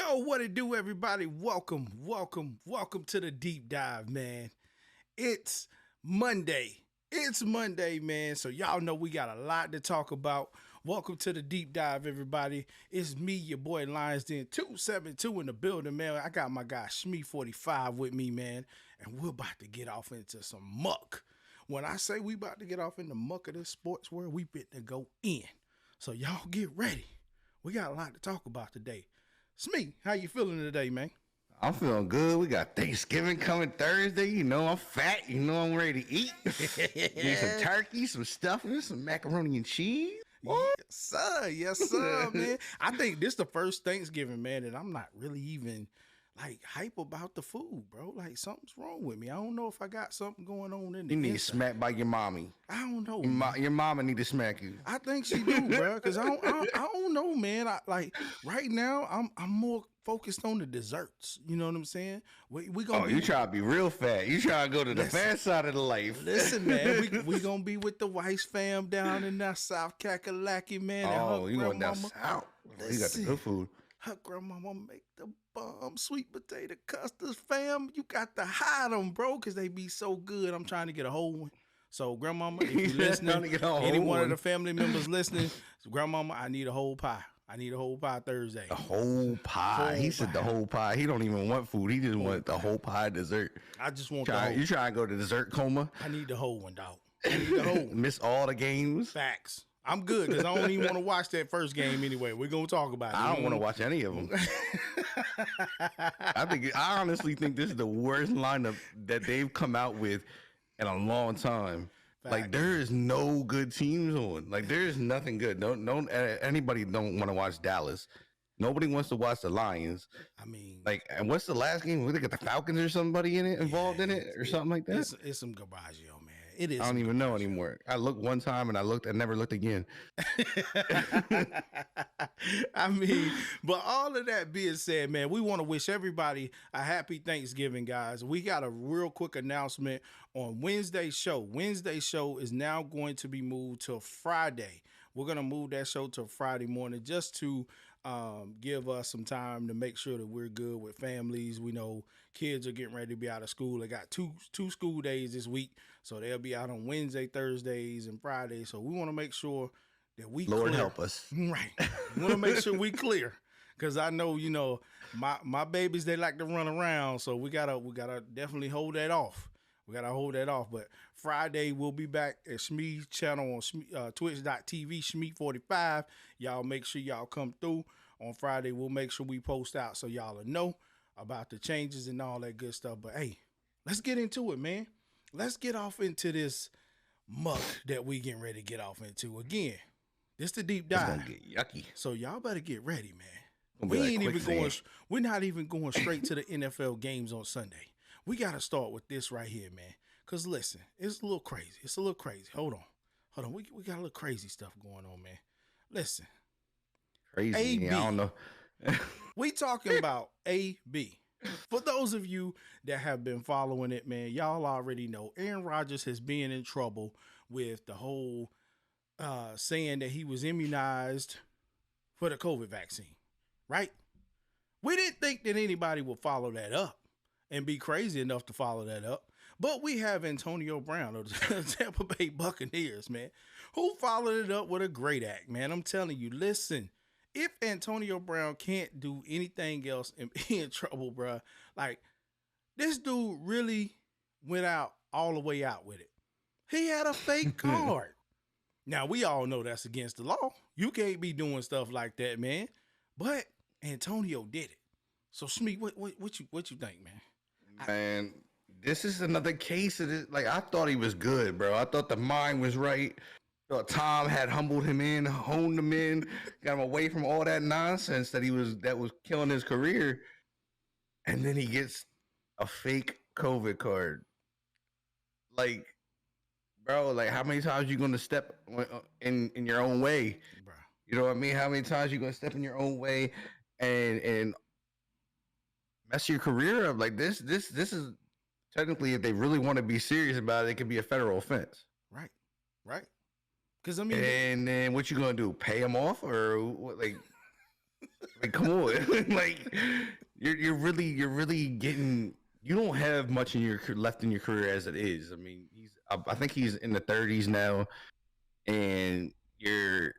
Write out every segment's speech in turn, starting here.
Yo, what it do, everybody? Welcome to the deep dive, man. It's Monday. Man. So y'all know we got a lot to talk about. Welcome to the deep dive, everybody. It's me, your boy Lions Den 272 in the building, man. I got my guy Shmee45 with me, man, and we're about to get off into some muck. When I say we about to get off in the muck of this sports world, we fit to go in. So y'all get ready. We got a lot to talk about today. Smee, how you feeling today, man? I'm feeling good. We got Thanksgiving coming Thursday. You know I'm fat. You know I'm ready to eat. Need some turkey, some stuffing, some macaroni and cheese. Yes, sir, man. I think this the first Thanksgiving, man, and I'm not really even like hype about the food, bro. Like something's wrong with me. I don't know if I got something going on in the You need smacked by your mommy. I don't know. Your mama need to smack you. I think she do, bro. Cause I don't know, man. I like right now. I'm more focused on the desserts. You know what I'm saying? We gonna. You try to be real fat. You try to go to the fat side of the life. Listen, man. we gonna be with the Weiss fam down in that South Kakalaki, man. Oh, you going down south? You got the good food. Her grandmama make the bomb sweet potato custards, fam. You got to hide them, bro, because they be so good. I'm trying to get a whole one. So, grandmama, if you listening, any one of the family members listening, grandmama, I need a whole pie. I need a whole pie Thursday. A whole pie. He said the whole pie. He don't even want food. He just want the whole pie dessert. I just want the whole. You trying to go to dessert coma? I need the whole one, dog. I need the whole one. Miss all the games? Facts. I'm good because I don't even want to watch that first game anyway. We're going to talk about it. I don't want to watch any of them. I honestly think this is the worst lineup that they've come out with in a long time. Fact. Like there is no good teams on. Like there is nothing good. Anybody don't want to watch Dallas. Nobody wants to watch the Lions. I mean, like, and what's the last game? We got the Falcons or somebody in it involved in it or something like that. It's some Garbaggio, man. It is. I don't even know anymore. I looked one time and I never looked again. I mean, but all of that being said, man, we want to wish everybody a happy Thanksgiving, guys. We got a real quick announcement on Wednesday's show. Wednesday's show is now going to be moved to Friday. We're going to move that show to Friday morning just to give us some time to make sure that we're good with families. We know kids are getting ready to be out of school. They got two school days this week, so they'll be out on Wednesday, Thursdays, and Fridays. So we want to make sure that we Lord clear. Help us. Right. We want to make sure we clear. Because I know, my babies, they like to run around, so we gotta definitely hold that off. We got to hold that off. But Friday, we'll be back at Shmee's channel on twitch.tv, Shmee45. Y'all make sure y'all come through. On Friday, we'll make sure we post out so y'all will know about the changes and all that good stuff. But, hey, let's get into it, man. Let's get off into this muck that we getting ready to get off into. Again, this the deep dive. It's gonna get yucky. So y'all better get ready, man. We're not even going straight to the NFL games on Sunday. We got to start with this right here, man. Because listen, it's a little crazy. Hold on. We got a little crazy stuff going on, man. Listen. Crazy. AB. I don't know. We talking about AB. For those of you that have been following it, man, y'all already know Aaron Rodgers has been in trouble with the whole saying that he was immunized for the COVID vaccine, right? We didn't think that anybody would follow that up and be crazy enough to follow that up. But we have Antonio Brown of the Tampa Bay Buccaneers, man, who followed it up with a great act, man. I'm telling you, listen, if Antonio Brown can't do anything else and be in trouble, bro, like this dude really went out all the way out with it. He had a fake card. Now, we all know that's against the law. You can't be doing stuff like that, man. But Antonio did it. So, Shmee, what you think, man? Man, this is another case of this. Like, I thought he was good, bro. I thought the mind was right. Tom had humbled him in, honed him in, got him away from all that nonsense that was killing his career. And then he gets a fake COVID card. Like, bro, like how many times you gonna step in your own way? Bro. You know what I mean? How many times you gonna step in your own way and mess your career up? Like this is technically, if they really want to be serious about it, it could be a federal offense. Right. Because I mean, and then what you gonna do? Pay him off or what? Like Like, come on, like you're really getting. You don't have much in your left in your career as it is. I mean, I think he's in the 30s now, and you're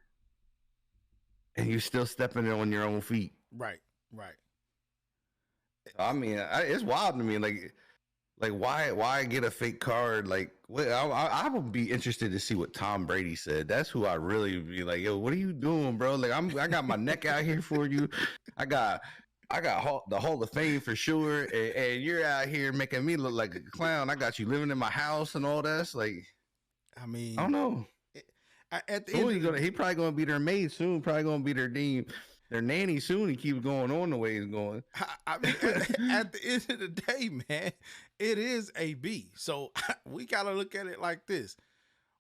you're still stepping on your own feet. Right, right. I mean, it's wild to me. Like why get a fake card? Like, what? I would be interested to see what Tom Brady said. That's who I really be like, yo, what are you doing, bro? Like, I got my neck out here for you. I got the Hall of Fame for sure, and you're out here making me look like a clown. I got you living in my house and all that. Like, I mean, I don't know. At the Soon end, he probably gonna be their maid soon. Probably gonna be their nanny soon. He keeps going on the way he's going. I mean, at the end of the day, man, it is AB. So we gotta look at it like this.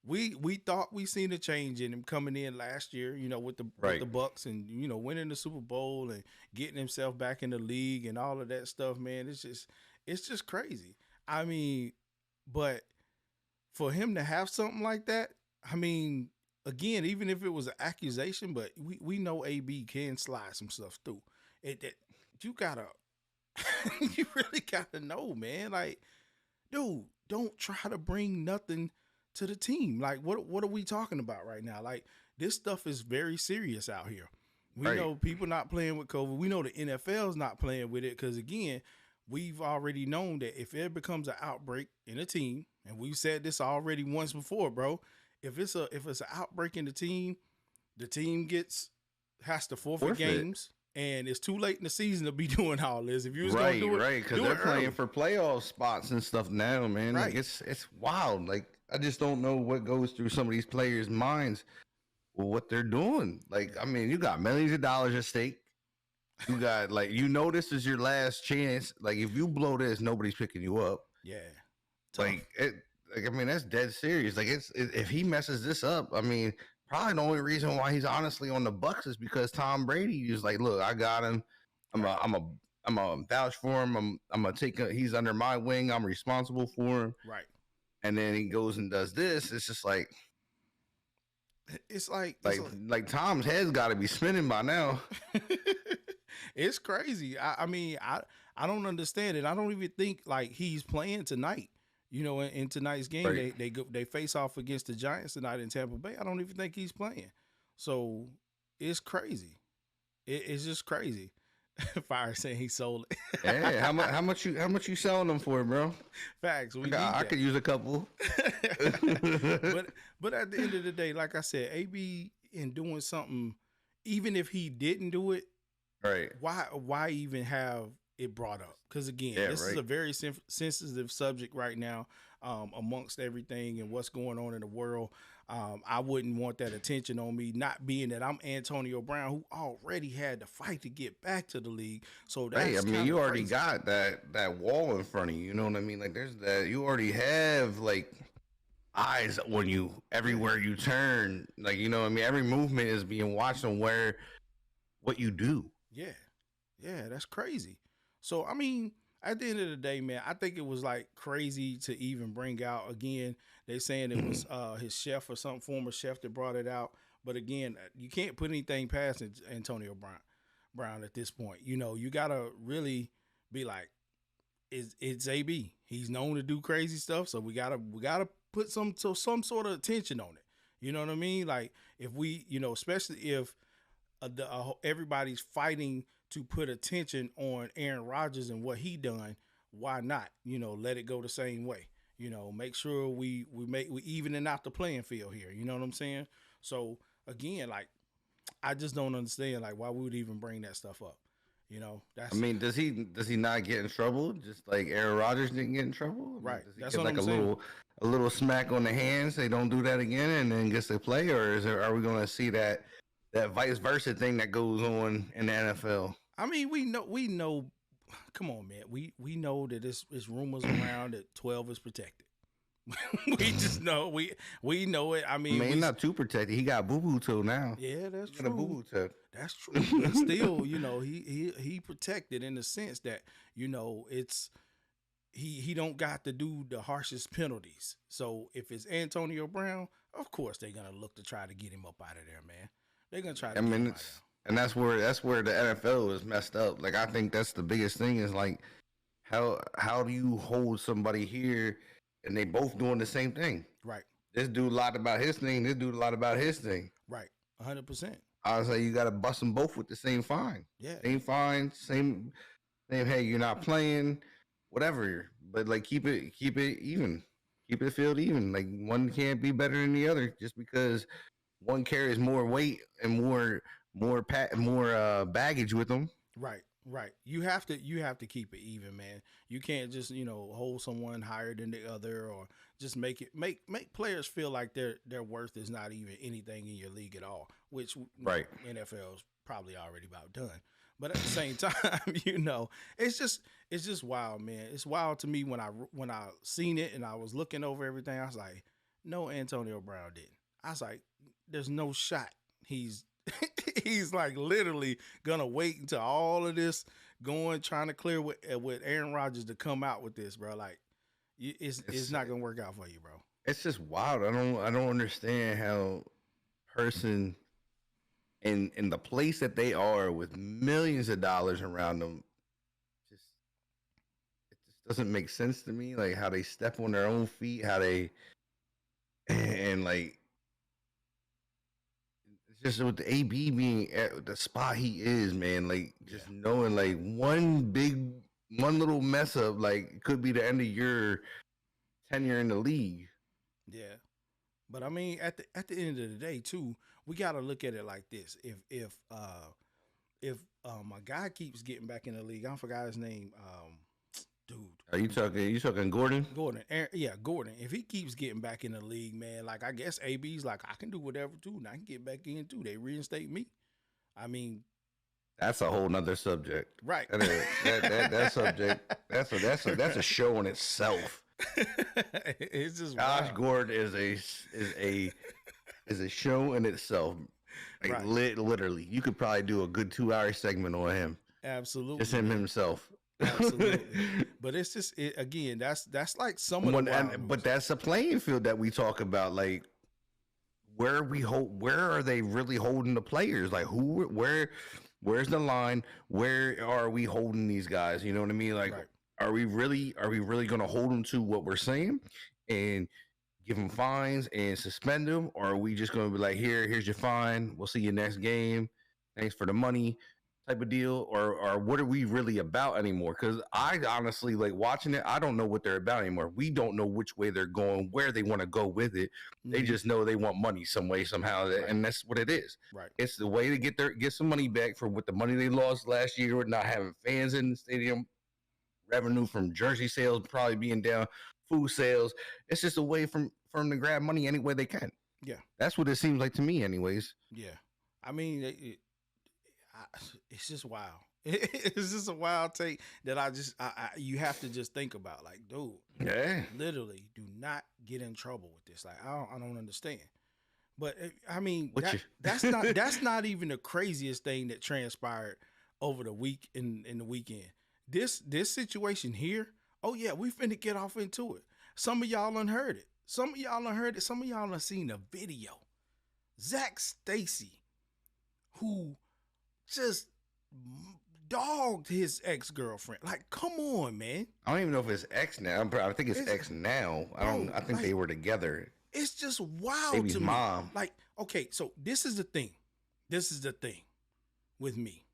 We thought we seen a change in him coming in last year, with the Bucks and winning the Super Bowl and getting himself back in the league and all of that stuff, man. It's just crazy. I mean, but for him to have something like that, I mean, again, even if it was an accusation, but we know AB can slide some stuff through. You gotta, you really gotta know, man. Like, dude, don't try to bring nothing to the team. Like, what are we talking about right now? Like, this stuff is very serious out here. We know people not playing with COVID. We know the NFL's not playing with it because, again, we've already known that if there becomes an outbreak in a team, and we've said this already once before, bro. If it's an outbreak in the team has to forfeit games, and it's too late in the season to be doing all this. If you was gonna do it, because they're playing for playoff spots and stuff now, man. Right. Like, it's wild. Like, I just don't know what goes through some of these players' minds with what they're doing. Like, I mean, you got millions of dollars at stake. You got this is your last chance. Like, if you blow this, nobody's picking you up. Yeah, tough. I mean, that's dead serious. Like, if he messes this up, I mean, probably the only reason why he's honestly on the Bucks is because Tom Brady is like, look, I got him. I'm a vouch for him. I'm gonna he's under my wing. I'm responsible for him. Right. And then he goes and does this. It's just like, like Tom's head's got to be spinning by now. It's crazy. I mean, I don't understand it. I don't even think like he's playing tonight. In tonight's game, right. They face off against the Giants tonight in Tampa Bay. I don't even think he's playing. So it's crazy. It's just crazy. Fire saying he sold it. Hey, how much you selling them for, bro? Facts. I could use a couple. but at the end of the day, like I said, AB in doing something, even if he didn't do it, right? Why even have it brought up? Because again, this is a very sensitive subject right now, amongst everything and what's going on in the world. I wouldn't want that attention on me, not being that I'm Antonio Brown, who already had to fight to get back to the league. So that's you already got that wall in front of you. You know what I mean? Like, there's that. You already have like eyes on you everywhere you turn. Like, you know what I mean? Every movement is being watched on what you do. Yeah, that's crazy. So I mean, at the end of the day, man, I think it was like crazy to even bring out again. They saying it was his chef or some former chef that brought it out. But again, you can't put anything past Antonio Brown at this point. You gotta really be like, it's AB. He's known to do crazy stuff, so we gotta put some sort of attention on it. You know what I mean? Like, if we, especially if everybody's fighting to put attention on Aaron Rodgers and what he done, why not? Let it go the same way. Make sure we evening out the playing field here. You know what I'm saying? So again, like, I just don't understand like why we would even bring that stuff up. That's. I mean, does he not get in trouble? Just like Aaron Rodgers didn't get in trouble, right? Does he that's get what like I'm saying. A little smack on the hands? They don't do that again, and then gets to play, or are we going to see that vice versa thing that goes on in the NFL? I mean, we know. Come on, man. We know that it's rumors around that 12 is protected. We just know we know it. I mean, he's not too protected. He got boo-boo toe now. Yeah, that's true. Got a boo-boo toe. That's true. But still, he protected in the sense that it's he don't got to do the harshest penalties. So if it's Antonio Brown, of course they're gonna look to try to get him up out of there, man. They're gonna try to. and that's where the NFL is messed up. Like I think that's the biggest thing is like how do you hold somebody here and they both doing the same thing? Right. This dude lied about his thing. This dude lied about his thing. Right. 100%. I was like, you got to bust them both with the same fine. Yeah. Same fine, same. Hey, you're not playing, whatever. But like, keep it even. Keep the field even. Like one can't be better than the other just because one carries more weight and more baggage with them. Right. Right. You have to keep it even, man. You can't just, hold someone higher than the other or just make players feel like their worth is not even anything in your league at all, which Right. NFL's probably already about done. But at the same time, it's just wild, man. It's wild to me when I seen it and I was looking over everything. I was like, no, Antonio Brown didn't. I was like, there's no shot he's like literally gonna wait until all of this trying to clear with Aaron Rodgers to come out with this, bro. Like, it's not gonna work out for you, bro. It's just wild. I don't understand how person in the place that they are with millions of dollars around them, it just doesn't make sense to me. Like how they step on their own feet, how they and like it's just with the AB being at the spot he is, man. Like just knowing like one little mess up, like could be the end of your tenure in the league. Yeah. But I mean, at the end of the day, too, we got to look at it like this: if a guy keeps getting back in the league, I forgot his name, dude. Are you talking Gordon? Gordon, yeah, Gordon. If he keeps getting back in the league, man, like I guess AB's like I can do whatever too, and I can get back in too. They reinstate me. I mean, that's a whole nother subject, right? That subject. That's a show in itself. It's just Josh wild. Gordon is a show in itself. Like Right. Literally, you could probably do a good 2-hour segment on him. Absolutely, Just him himself. Absolutely. But it's just again, that's like some of the wild but that's the playing field that we talk about. Like where are they really holding the players? Like where's the line? Where are we holding these guys? You know what I mean? Like Right. are we really going to hold them to what we're saying and give them fines and suspend them, or are we just going to be like, here's your fine, we'll see you next game, thanks for the money type of deal, or what are we really about anymore? Because I honestly, like watching it, I don't know what they're about anymore. We don't know which way they're going, where they want to go with it. They Mhm. just know they want money some way somehow, and that's what it is. Right. It's the way to get some money back for what the money they lost last year with not having fans in the stadium, revenue from jersey sales probably being down, food sales. It's just a way from them to grab money any way they can. Yeah. That's what it seems like to me anyways. Yeah. I mean, it's just wild. It's just a wild take that you have to just think about. Like, dude, Yeah. literally, do not get in trouble with this. Like, I don't understand. But I mean, that's not even the craziest thing that transpired over the week in the weekend. This situation here. Oh yeah, we finna get off into it. Some of y'all done heard it. Some of y'all done seen a video. Zach Stacy, who just dogged his ex-girlfriend. Like, come on, man. I don't even know if it's X now. I think it's X now. I think they were together. It's just wild Baby's to me. mom. Like, okay, so this is the thing. This is the thing with me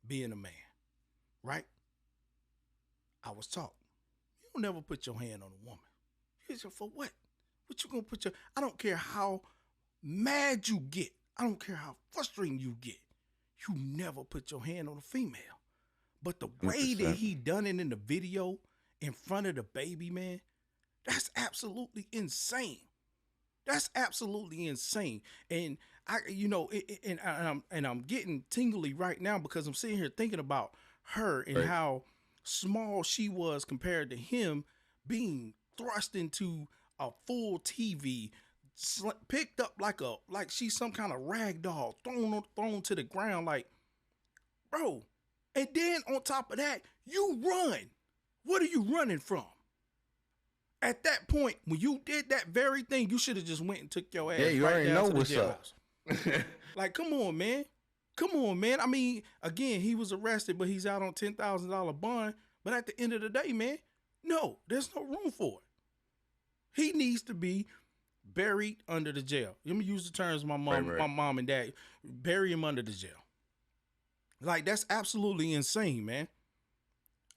being a man, right? I was taught, you don't never put your hand on a woman. You say, for what? What you gonna put your? I don't care how mad you get. I don't care how frustrating you get. You never put your hand on a female. But the way 100%. that he done it in the video in front of the baby, man, that's absolutely insane. That's absolutely insane. And I'm getting tingly right now because I'm sitting here thinking about her and Right. how small she was compared to him being thrust into a full TV, picked up like she's some kind of rag doll, thrown to the ground, like, bro. And then on top of that, you run. What are you running from? At that point, when you did that very thing, you should have just went and took your ass. Yeah, you right already down know to the what's up. jailhouse. Like, come on, man. Come on, man. I mean, again, he was arrested, but he's out on $10,000 bond. But at the end of the day, man, no, there's no room for it. He needs to be buried under the jail. Let me use the terms my mom and dad bury him under the jail. Like, that's absolutely insane, man.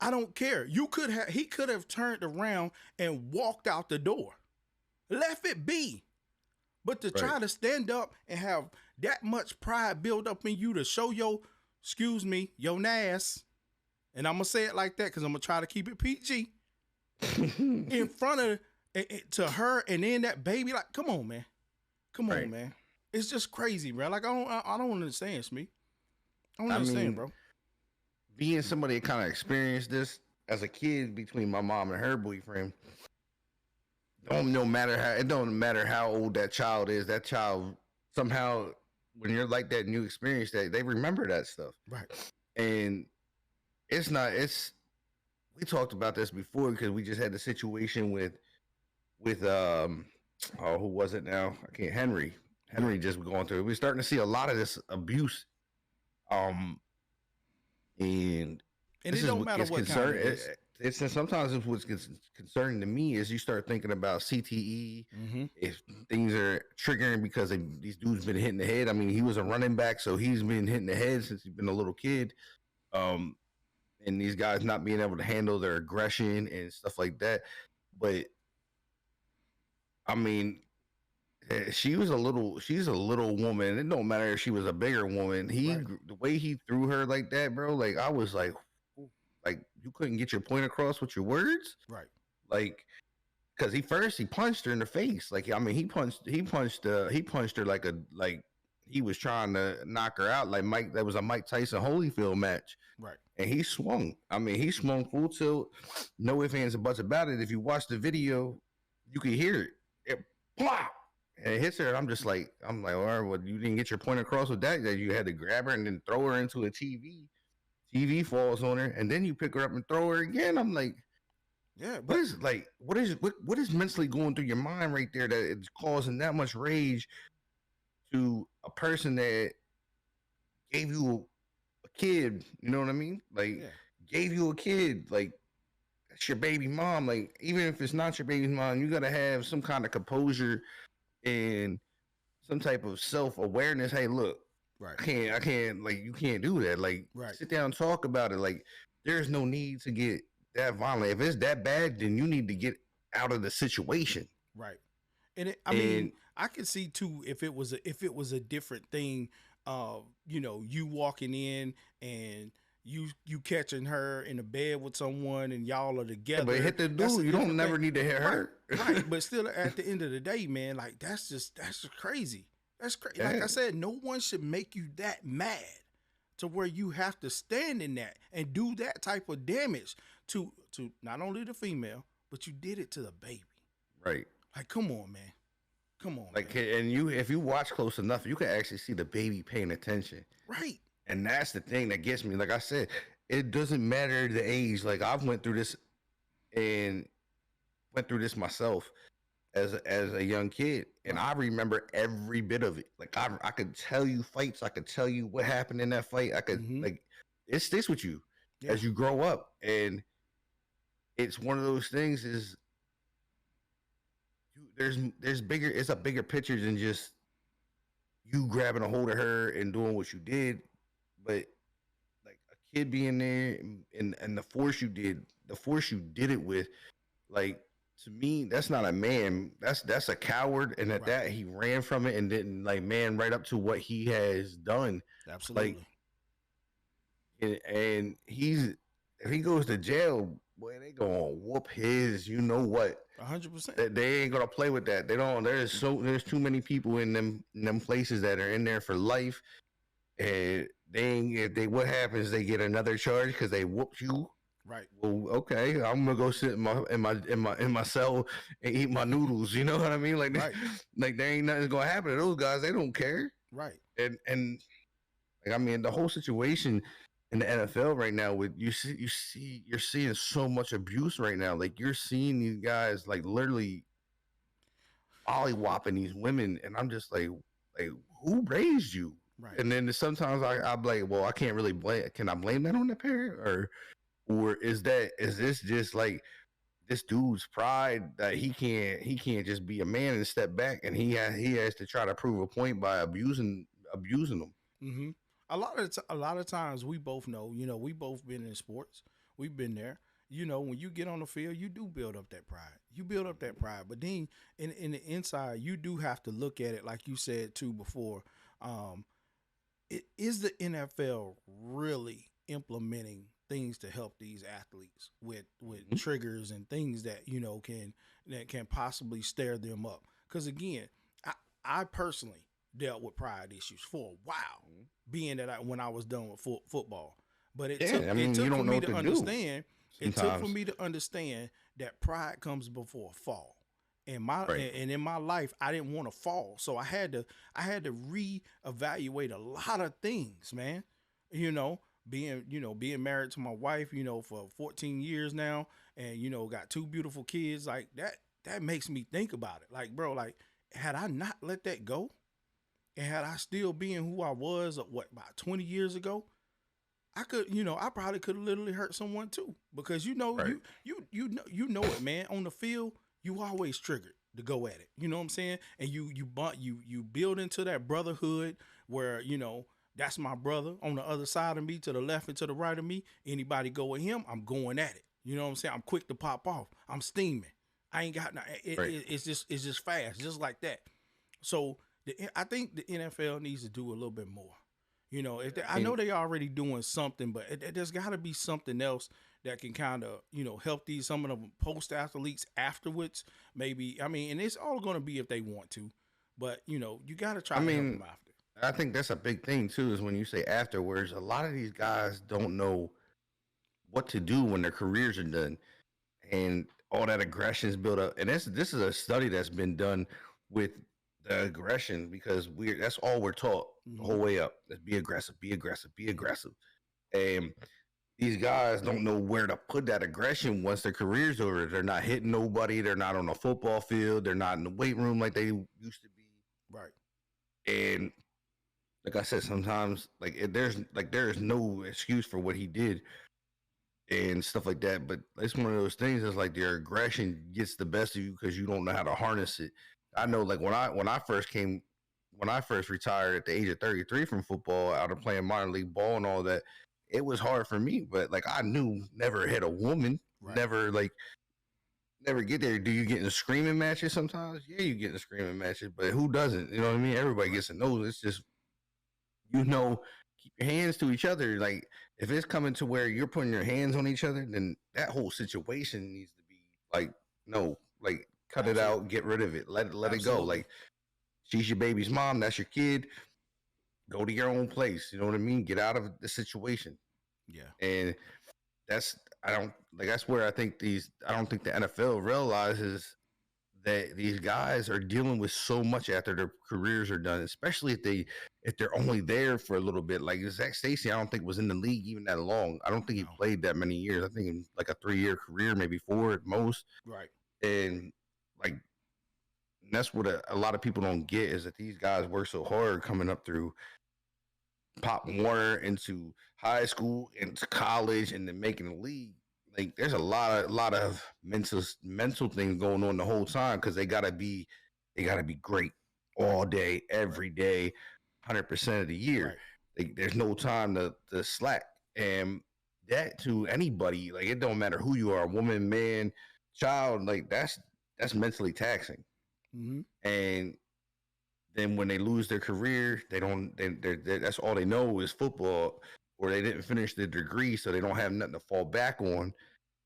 I don't care. He could have turned around and walked out the door. Left it be. But to try to stand up and have that much pride built up in you to show your nass, and I'm going to say it like that because I'm going to try to keep it PG, in front of, to her and then that baby, like, come on, man. Come on, man. It's just crazy, bro. Like, I don't understand, Smee. I don't understand, bro. Being somebody that kind of experienced this as a kid between my mom and her boyfriend, it don't matter how old that child is. That child somehow, when you're like that and you experience that, they remember that stuff. Right. And we talked about this before because we just had the situation with who was it now? Henry just going through it. We're starting to see a lot of this abuse. And it don't matter what kind it is. It's sometimes what gets concerning to me is you start thinking about CTE, if things are triggering because these dudes been hitting the head. I mean, he was a running back, so he's been hitting the head since he's been a little kid. And these guys not being able to handle their aggression and stuff like that. But I mean, she's a little woman. It don't matter if she was a bigger woman. The way he threw her like that, bro, like I was like you couldn't get your point across with your words. Right. Like, cause he punched her in the face. Like, I mean, he punched her like he was trying to knock her out. Like that was a Mike Tyson Holyfield match. Right. And he swung. I mean, he swung full tilt. No ifs, ands, or buts about it. If you watch the video, you can hear it. It plop. And it hits her, and I'm like, all right, well, you didn't get your point across with that you had to grab her and then throw her into a TV. TV falls on her, and then you pick her up and throw her again. I'm like, yeah, what is mentally going through your mind right there that it's causing that much rage to a person that gave you a kid? You know what I mean? Like, gave you a kid, like, that's your baby mom. Like, even if it's not your baby mom, you gotta have some kind of composure and some type of self-awareness. Hey, look, I can't, like, you can't do that. Like, sit down and talk about it. Like, there's no need to get that violent. If it's that bad, then you need to get out of the situation. Right. And I mean, I could see too, if it was a different thing, you walking in and you catching her in the bed with someone and y'all are together. But hit the dude. You don't never need to hit her. Right. But still, at the end of the day, man, like, that's just crazy. That's crazy. Like I said, no one should make you that mad to where you have to stand in that and do that type of damage to not only the female, but you did it to the baby. Right. Like, come on, man. Come on. Like, man. And if you watch close enough, you can actually see the baby paying attention. Right. And that's the thing that gets me. Like I said, it doesn't matter the age. Like, I've went through this myself as a young kid, and I remember every bit of it. Like, I could tell you fights. I could tell you what happened in that fight. I could like, it sticks with you as you grow up, and it's one of those things. Is there's bigger. It's a bigger picture than just you grabbing a hold of her and doing what you did, but like a kid being there and the force you did it with, like. To me, that's not a man. That's a coward, and that he ran from it and didn't like man right up to what he has done. Absolutely. Like, and if he goes to jail, boy, they gonna whoop his. You know what? 100%. They ain't gonna play with that. They don't. There's too many people in them places that are in there for life, and what happens? They get another charge because they whooped you. Right. Well, okay. I'm gonna go sit in my cell and eat my noodles. You know what I mean? Like, like there ain't nothing gonna happen to those guys. They don't care. Right. And like, I mean, the whole situation in the NFL right now with you're seeing so much abuse right now. Like, you're seeing these guys like literally ollie-whopping these women, and I'm just like who raised you? Right. And then sometimes I'm like, well, I can't really blame. Can I blame that on the parent, or is this just like this dude's pride that he can't just be a man and step back, and he has to try to prove a point by abusing them. Mm-hmm. A lot of times we both know, we both been in sports. We've been there. When you get on the field, you do build up that pride. You build up that pride, but then in the inside, you do have to look at it like you said too before. Um, is the NFL really implementing things to help these athletes with Mhm. triggers and things that can possibly stir them up? Because again, I I personally dealt with pride issues for a while, Mhm. being that when I was done with football. But Yeah, I it mean, you took for don't know me what to to do understand. It took for sometimes. me to understand that pride comes before a fall. In my Right. and in my life, I didn't want to fall, so I had to reevaluate a lot of things, man. You know, being married to my wife, for 14 years now, and got two beautiful kids, like that makes me think about it. Like, bro, like had I not let that go, and had I still been who I was, about 20 years ago, I probably could have literally hurt someone too. Because Right. you know it, man. On the field, you always triggered to go at it. You know what I'm saying? And you build into that brotherhood where that's my brother on the other side of me, to the left and to the right of me. Anybody go with him, I'm going at it. You know what I'm saying? I'm quick to pop off. I'm steaming. I ain't got no. Right. It's just fast, just like that. So I think the NFL needs to do a little bit more. If I I know mean, they already doing something, but there's got to be something else that can kind of help these some of the post athletes afterwards. Maybe, I mean, and it's all going to be if they want to, but you got to I try to help mean, them after. I think that's a big thing too. Is when you say afterwards, a lot of these guys don't know what to do when their careers are done, and all that aggression is built up. And this is a study that's been done with the aggression, because that's all we're taught the Hmm. whole way up. Let's be aggressive, be aggressive, be aggressive. And these guys don't know where to put that aggression once their career's over. They're not hitting nobody. They're not on a football field. They're not in the weight room like they used to be. Right. And like I said, sometimes there is no excuse for what he did and stuff like that. But it's one of those things that's like their aggression gets the best of you because you don't know how to harness it. I know, like when I first retired at the age of 33 from football, out of playing minor league ball and all that, it was hard for me. But like I knew never hit a woman, Right. never get there. Do you get in screaming matches sometimes? Yeah, you get in screaming matches, but who doesn't? You know what I mean? Everybody Right. gets to know. It's just you know, keep your hands to each other. Like if it's coming to where you're putting your hands on each other, then that whole situation needs to be like, no, like cut it out, Absolutely. get rid of it, let it go. Absolutely. Like she's your baby's mom, that's your kid. Go to your own place. You know what I mean? Get out of the situation. Yeah. And that's I don't like that's where I don't think the NFL realizes that these guys are dealing with so much after their careers are done, especially if they're only there for a little bit. Like Zach Stacy, I don't think was in the league even that long. I don't think he No. played that many years. I think in like a 3 year career, maybe four at most. Right. And like that's what a lot of people don't get is that these guys work so hard coming up through Pop Warner into high school into college and then making the league. Like there's a lot of mental things going on the whole time because they gotta be great all day, Right. every day, 100% of the year. Right. There's no time to slack, and that to anybody, like it don't matter who you are, woman, man, child, like that's mentally taxing. Hmm. And then when they lose their career, they don't. That's all they know is football, or they didn't finish their degree, so they don't have nothing to fall back on,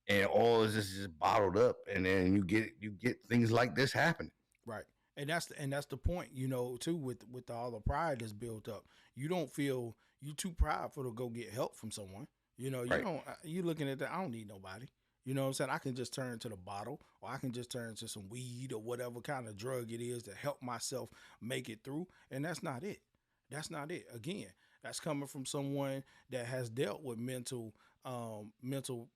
and all is just bottled up, and then you get things like this happen. Right. And that's the point, too, with all the pride that's built up. You don't feel you too prideful to go get help from someone. You Right. don't you looking at that, I don't need nobody. You know what I'm saying? I can just turn to the bottle, or I can just turn to some weed or whatever kind of drug it is to help myself make it through. And that's not it. That's not it. Again, that's coming from someone that has dealt with mental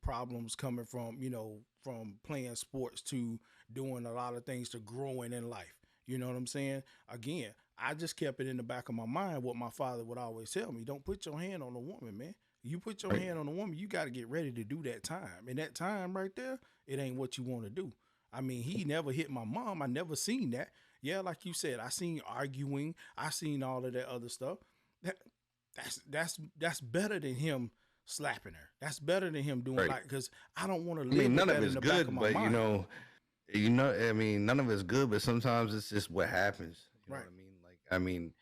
problems, coming from playing sports to doing a lot of things to growing in life. You know what I'm saying? Again, I just kept it in the back of my mind what my father would always tell me: don't put your hand on a woman, man. You put your Right. hand on a woman, you got to get ready to do that time. And that time right there, it ain't what you want to do. I mean, he never hit my mom. I never seen that. Yeah, like you said, I seen arguing. I seen all of that other stuff. That, that's better than him slapping her. That's better than him doing Right. like because I don't want to I live mean, with none of that in it's the back good, of my but mind. I mean, none of it's good, but sometimes it's just what happens. You know Right. what I mean? Like, I mean,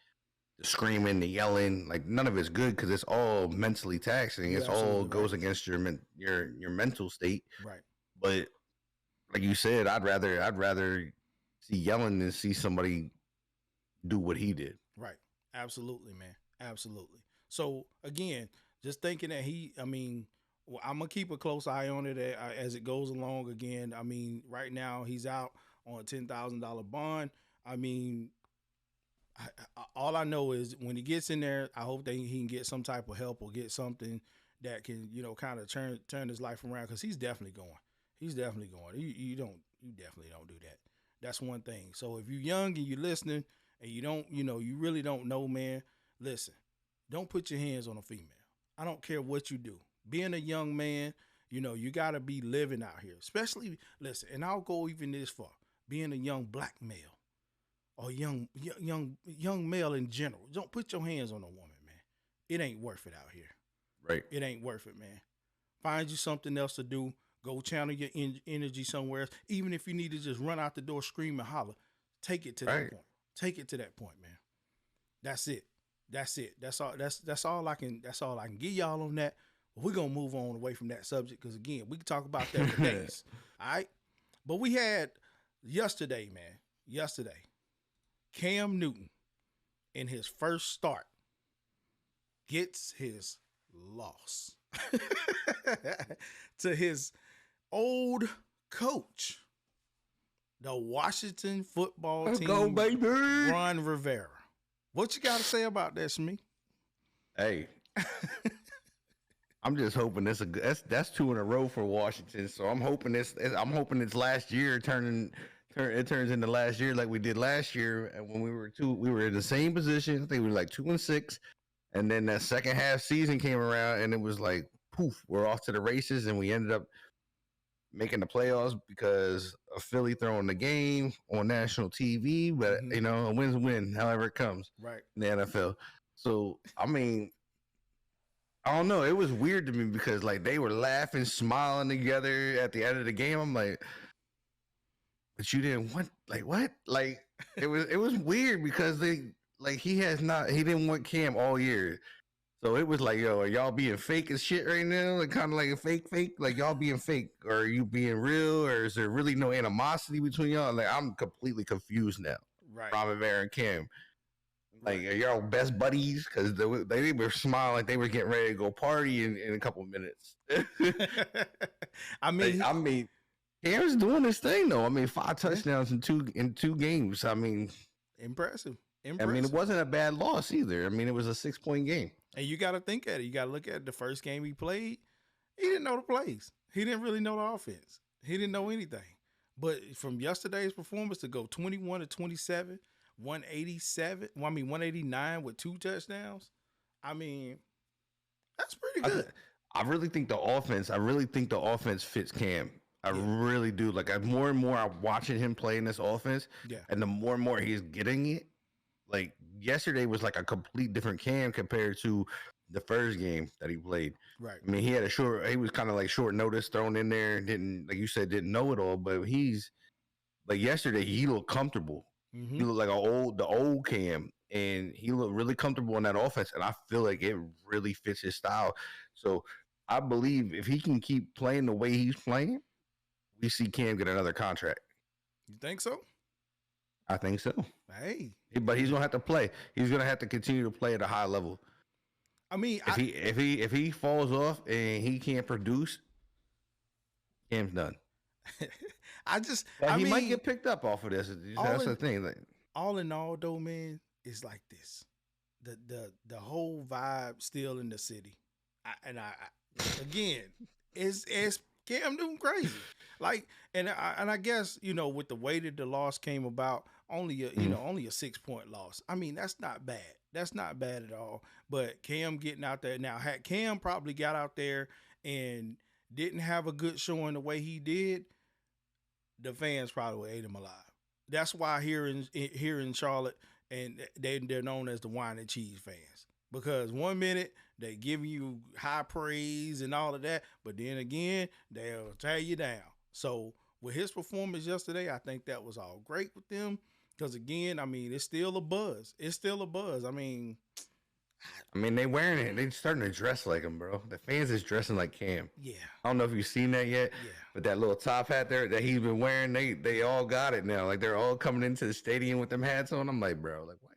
the screaming, the yelling, like none of it's good because it's all mentally taxing. You're It's all absolutely goes right. against your mental state. Right. But like you said, I'd rather see yelling than see somebody do what he did. Right. Absolutely, man. Absolutely. So again, just thinking that I mean, well, I'm gonna keep a close eye on it as it goes along. Again, I mean, right now he's out on a $10,000 bond. I mean, all I know is when he gets in there, I hope that he can get some type of help or get something that can, kind of turn his life around because he's definitely going. He's definitely going. You definitely don't do that. That's one thing. So if you're young and you're listening and you don't, you really don't know, man, listen, don't put your hands on a female. I don't care what you do. Being a young man, you got to be living out here, especially, listen, and I'll go even this far, being a young black male or young male in general. Don't put your hands on a woman, man. It ain't worth it out here. Right. It ain't worth it, man. Find you something else to do. Go channel your energy somewhere else. Even if you need to just run out the door, scream and holler, take it to that Right. point. Take it to that point, man. That's it. That's it. That's all. That's all I can. That's all I can give y'all on that. But we're gonna move on away from that subject because again, we can talk about that for days. All right. But we had yesterday, man. Yesterday, Cam Newton in his first start gets his loss to his old coach, the Washington football Let's team, go, baby. Ron Rivera. What you got to say about that, Smee? Hey, I'm just hoping that's two in a row for Washington. So I'm hoping it's last year turns into last year like we did last year. And when we were in the same position. I think we were like 2-6, and then that second half season came around, and it was like poof, we're off to the races, and we ended up making the playoffs because of Philly throwing the game on national TV. But a win's a win, however it comes Right. in the NFL. So I mean, I don't know. It was weird to me because like they were laughing, smiling together at the end of the game. I'm like, but you didn't want like what? Like it was weird because he didn't want Cam all year. So it was like, yo, are y'all being fake as shit right now? Like kind of like a fake, like y'all being fake, or are you being real, or is there really no animosity between y'all? Like I'm completely confused now. Right. Ron Rivera and Cam. Like, are y'all best buddies? Because they were smiling like they were getting ready to go party in a couple of minutes. I mean, Cam's doing this thing though. I mean, 5 touchdowns in two games. I mean, impressive. I mean, it wasn't a bad loss either. I mean, it was a 6-point game. And you got to think at it. You got to look at the first game he played. He didn't know the plays. He didn't really know the offense. He didn't know anything. But from yesterday's performance to go 21-27, 189 with 2 touchdowns. I mean, that's pretty good. I really think the offense fits Cam. I really do. Like, more and more I'm watching him play in this offense. Yeah. And the more and more he's getting it. Like, yesterday was like a complete different Cam compared to the first game that he played. Right. I mean, he was kind of like short notice thrown in there. Didn't, like you said, didn't know it all. But he's like yesterday, he looked comfortable. Mm-hmm. He looked like the old Cam, and he looked really comfortable in that offense. And I feel like it really fits his style. So I believe if he can keep playing the way he's playing, we see Cam get another contract. You think so? I think so. Hey, but he's gonna have to play. He's gonna have to continue to play at a high level. I mean, if he falls off and he can't produce, Cam's done. He might get picked up off of this. That's the thing. Like, all in all, though, man, it's like this: the whole vibe still in the city, again, it's Cam Newton crazy. Like, and I guess with the way that the loss came about, only a only a 6 point loss. I mean, that's not bad. That's not bad at all. But Cam getting out there now, had Cam probably got out there and didn't have a good showing the way he did, the fans probably would ate him alive. That's why here in Charlotte, and they're known as the wine and cheese fans, because one minute they give you high praise and all of that, but then again they'll tear you down. So with his performance yesterday, I think that was all great with them. Because again, I mean, it's still a buzz. It's still a buzz. I mean, they wearing it. They starting to dress like him, bro. The fans is dressing like Cam. Yeah. I don't know if you've seen that yet. Yeah. But that little top hat there that he's been wearing, they all got it now. Like they're all coming into the stadium with them hats on. I'm like, bro, like what?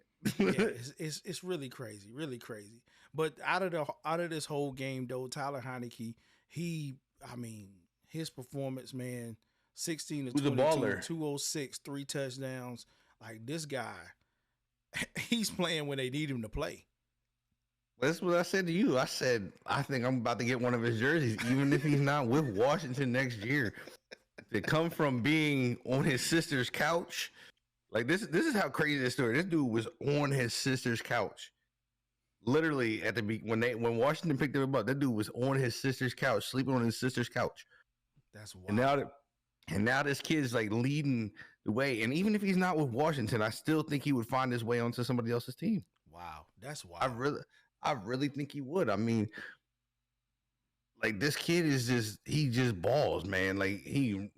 Yeah, it's really crazy, really crazy. But out of this whole game though, Tyler Heineke, his performance, man, 16 to 22, 206, 3 touchdowns. Like this guy, he's playing when they need him to play. That's what I said to you. I said, I think I'm about to get one of his jerseys, even if he's not with Washington next year. To come from being on his sister's couch, like this is how crazy this story. This dude was on his sister's couch, literally at the when Washington picked him up. That dude was on his sister's couch, sleeping on his sister's couch. That's wild. And now this kid's like leading the way. And even if he's not with Washington, I still think he would find his way onto somebody else's team. Wow, that's wild. I really think he would. I mean, like this kid he just balls, man. Like he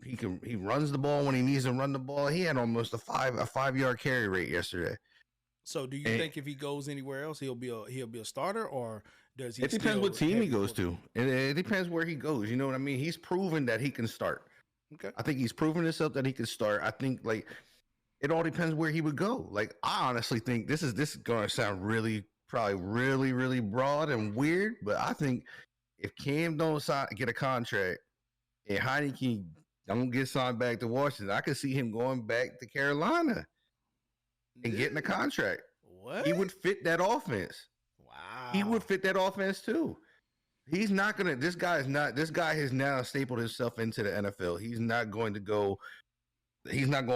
runs the ball when he needs to run the ball. He had almost a 5-yard carry rate yesterday. So do you think if he goes anywhere else, he'll be a starter, or does he? It depends what team he goes to. It depends where he goes. You know what I mean? He's proven that he can start. Okay. I think he's proven himself that he can start. I think like it all depends where he would go. Like I honestly think this is going to sound probably really broad and weird, but I think if Cam don't get a contract and Heineke don't get signed back to Washington, I could see him going back to Carolina and getting a contract. What? He would fit that offense. Wow. He would fit that offense too. He's not gonna. This guy has now stapled himself into the NFL. He's not going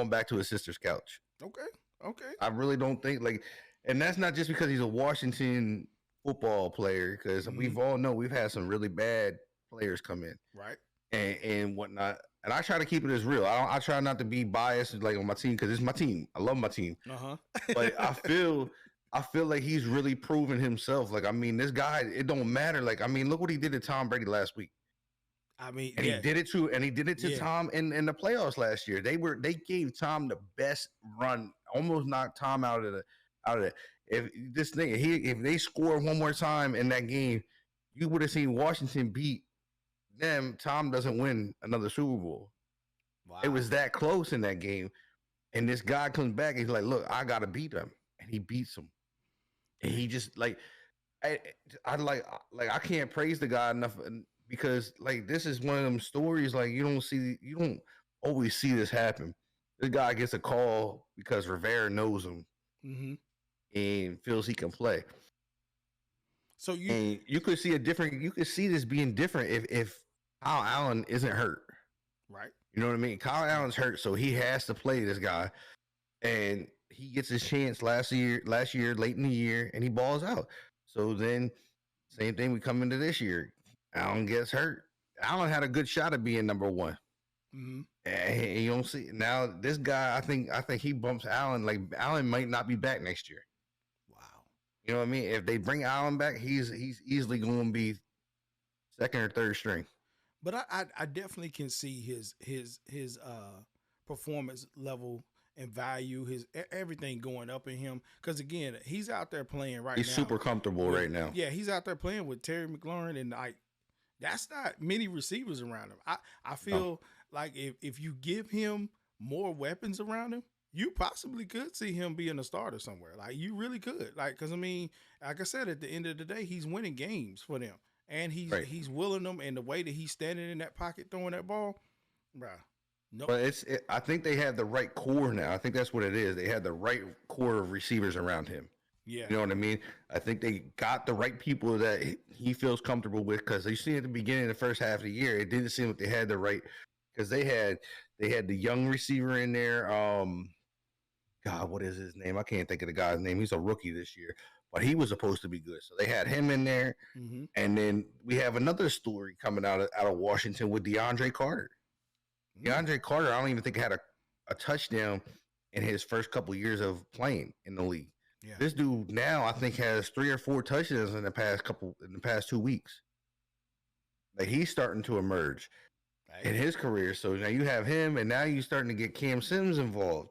back to his sister's couch. Okay. I really don't think and that's not just because he's a Washington football player, because we've had some really bad players come in, right, and whatnot. And I try to keep it as real. I try not to be biased like on my team, because it's my team. I love my team. But I feel like he's really proven himself. Like, I mean, this guy, it don't matter. Like, I mean, look what he did to Tom Brady last week. I mean, and he did it to Tom in the playoffs last year. They gave Tom the best run, almost knocked Tom out of it. If they score one more time in that game, you would have seen Washington beat them. Tom doesn't win another Super Bowl. Wow. It was that close in that game. And this guy comes back and he's like, look, I gotta beat them. And he beats them. And he just like I can't praise the guy enough, because like this is one of them stories like you don't always see this happen. This guy gets a call because Rivera knows him and feels he can play. So you could see this being different if Kyle Allen isn't hurt. Right. You know what I mean? Kyle Allen's hurt, so he has to play this guy. And he gets his chance last year, late in the year, and he balls out. So then, same thing, we come into this year. Allen gets hurt. Allen had a good shot at being number one. And you don't see now. This guy, I think he bumps Allen. Like Allen might not be back next year. Wow. You know what I mean? If they bring Allen back, he's easily going to be second or third string. But I definitely can see his performance level and value, his everything going up in him. Because again, he's out there playing right now. He's super comfortable right now. Yeah, he's out there playing with Terry McLaurin, and like that's not many receivers around him. I feel like if you give him more weapons around him, you possibly could see him being a starter somewhere. Like you really could. Like, because I mean, like I said, at the end of the day, he's winning games for them, and he's willing them. And the way that he's standing in that pocket throwing that ball, bruh. No. But I think they have the right core now. I think that's what it is. They have the right core of receivers around him. Yeah. You know what I mean? I think they got the right people that he feels comfortable with, because you see at the beginning of the first half of the year, it didn't seem like they had the right, because they had the young receiver in there. God, what is his name? I can't think of the guy's name. He's a rookie this year, but he was supposed to be good. So they had him in there. Mm-hmm. And then we have another story coming out of Washington with DeAndre Carter. DeAndre Carter, I don't even think had a touchdown in his first couple years of playing in the league. Yeah. This dude now I think has 3 or 4 touchdowns in the past 2 weeks. Like he's starting to emerge in his career. So now you have him, and now you're starting to get Cam Sims involved.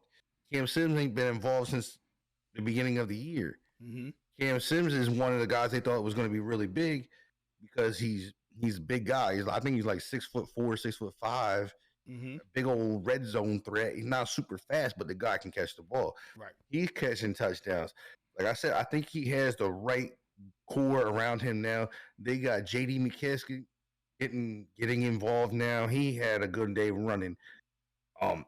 Cam Sims ain't been involved since the beginning of the year. Mm-hmm. Cam Sims is one of the guys they thought was going to be really big because he's a big guy. I think he's like 6'4", 6'5". Mm-hmm. Big old red zone threat. He's not super fast, but the guy can catch the ball. Right. He's catching touchdowns. Like I said, I think he has the right core around him now. They got J.D. McKissick getting involved now. He had a good day running.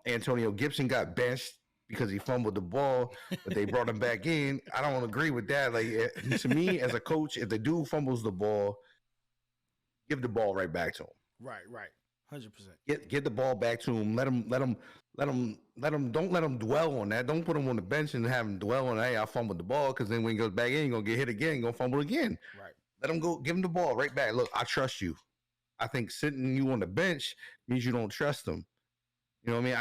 Antonio Gibson got benched because he fumbled the ball, but they brought him back in. I don't agree with that. Like to me, as a coach, if the dude fumbles the ball, give the ball right back to him. Right. 100%. Get the ball back to him. Let him. Don't let him dwell on that. Don't put him on the bench and have him dwell on, hey, I fumbled the ball, because then when he goes back in, he's gonna get hit again. He's gonna fumble again. Right. Let him go. Give him the ball right back. Look, I trust you. I think sitting you on the bench means you don't trust him. You know what I mean?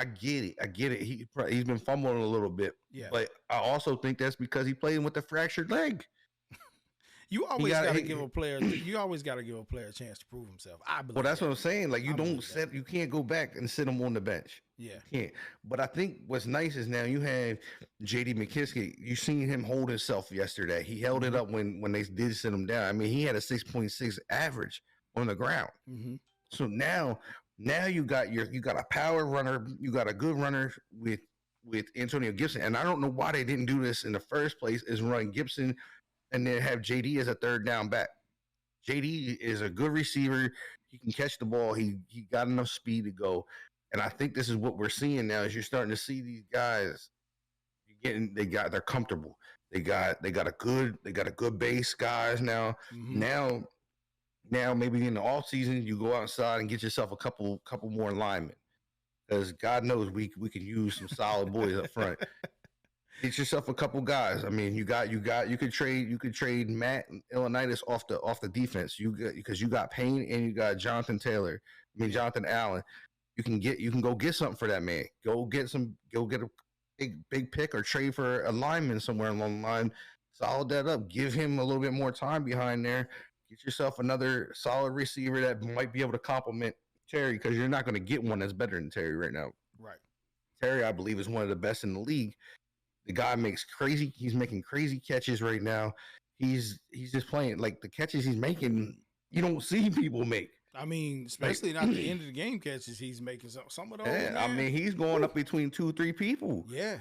I get it. He's been fumbling a little bit. Yeah. But I also think that's because he's playing with a fractured leg. You always got to give a player. You always got to give a player a chance to prove himself. I believe. Well, that's what I'm saying. Like you can't go back and sit him on the bench. Yeah. You can't. But I think what's nice is now you have J.D. McKissick. You seen him hold himself yesterday. He held it up when they did sit him down. I mean, he had a 6.6 average on the ground. Mm-hmm. So now you got a power runner. You got a good runner with Antonio Gibson. And I don't know why they didn't do this in the first place, is run Gibson and then have JD as a third down back. JD is a good receiver. He can catch the ball. He got enough speed to go. And I think this is what we're seeing now, is you're starting to see these guys they're comfortable. They got a good base guys now. Mm-hmm. Now maybe in the off season you go outside and get yourself a couple more linemen. Because God knows we can use some solid boys up front. Get yourself a couple guys. I mean, you could trade Matt Ioannidis off the defense. Because you got Payne and you got Jonathan Allen. You can go get something for that man. Go get a big pick or trade for a lineman somewhere along the line. Solid that up. Give him a little bit more time behind there. Get yourself another solid receiver that might be able to complement Terry, because you're not going to get one that's better than Terry right now. Right. Terry, I believe, is one of the best in the league. The guy he's making crazy catches right now. He's just playing, like, the catches he's making, you don't see people make. I mean, especially not the end of the game catches he's making. Some of those. Yeah, I mean, he's going up between 2-3 people. Yeah.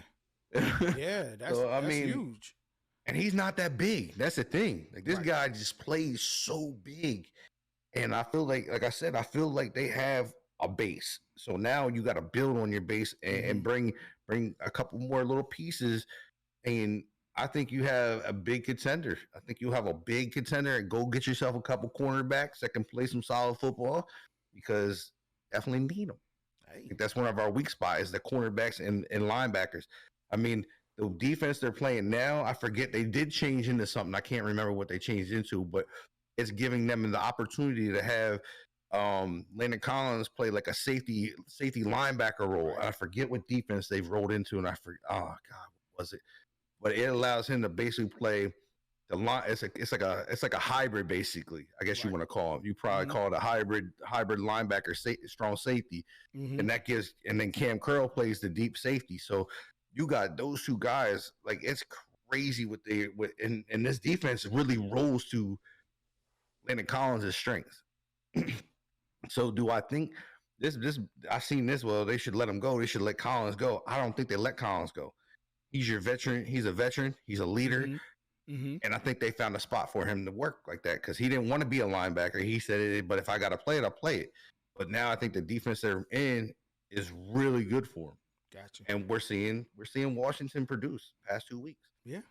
Yeah, that's huge. And he's not that big. That's the thing. Like, this guy just plays so big. And I feel like I said, they have a base. So now you got to build on your base and bring a couple more little pieces. And I think you have a big contender. I think you have a big contender, and go get yourself a couple cornerbacks that can play some solid football, because definitely need them. I think that's one of our weak spots, the cornerbacks and linebackers. I mean, the defense they're playing now, I forget, they did change into something. I can't remember what they changed into, but it's giving them the opportunity to have Landon Collins play like a safety linebacker role. I forget what defense they've rolled into, and oh God, what was it? But it allows him to basically play the line. It's like a hybrid, basically. I guess you want to call it. You probably call it a hybrid linebacker, strong safety, and then Cam Curl plays the deep safety. So you got those two guys. Like, it's crazy and this defense really rolls to Landon Collins' strengths. So do I think this? I've seen this. Well, they should let him go. They should let Collins go. I don't think they let Collins go. He's your veteran. He's a veteran. He's a leader. Mm-hmm. And I think they found a spot for him to work like that, because he didn't want to be a linebacker. He said, but if I got to play it, I'll play it. But now I think the defense they're in is really good for him. Gotcha. And we're seeing Washington produce past 2 weeks. Yeah.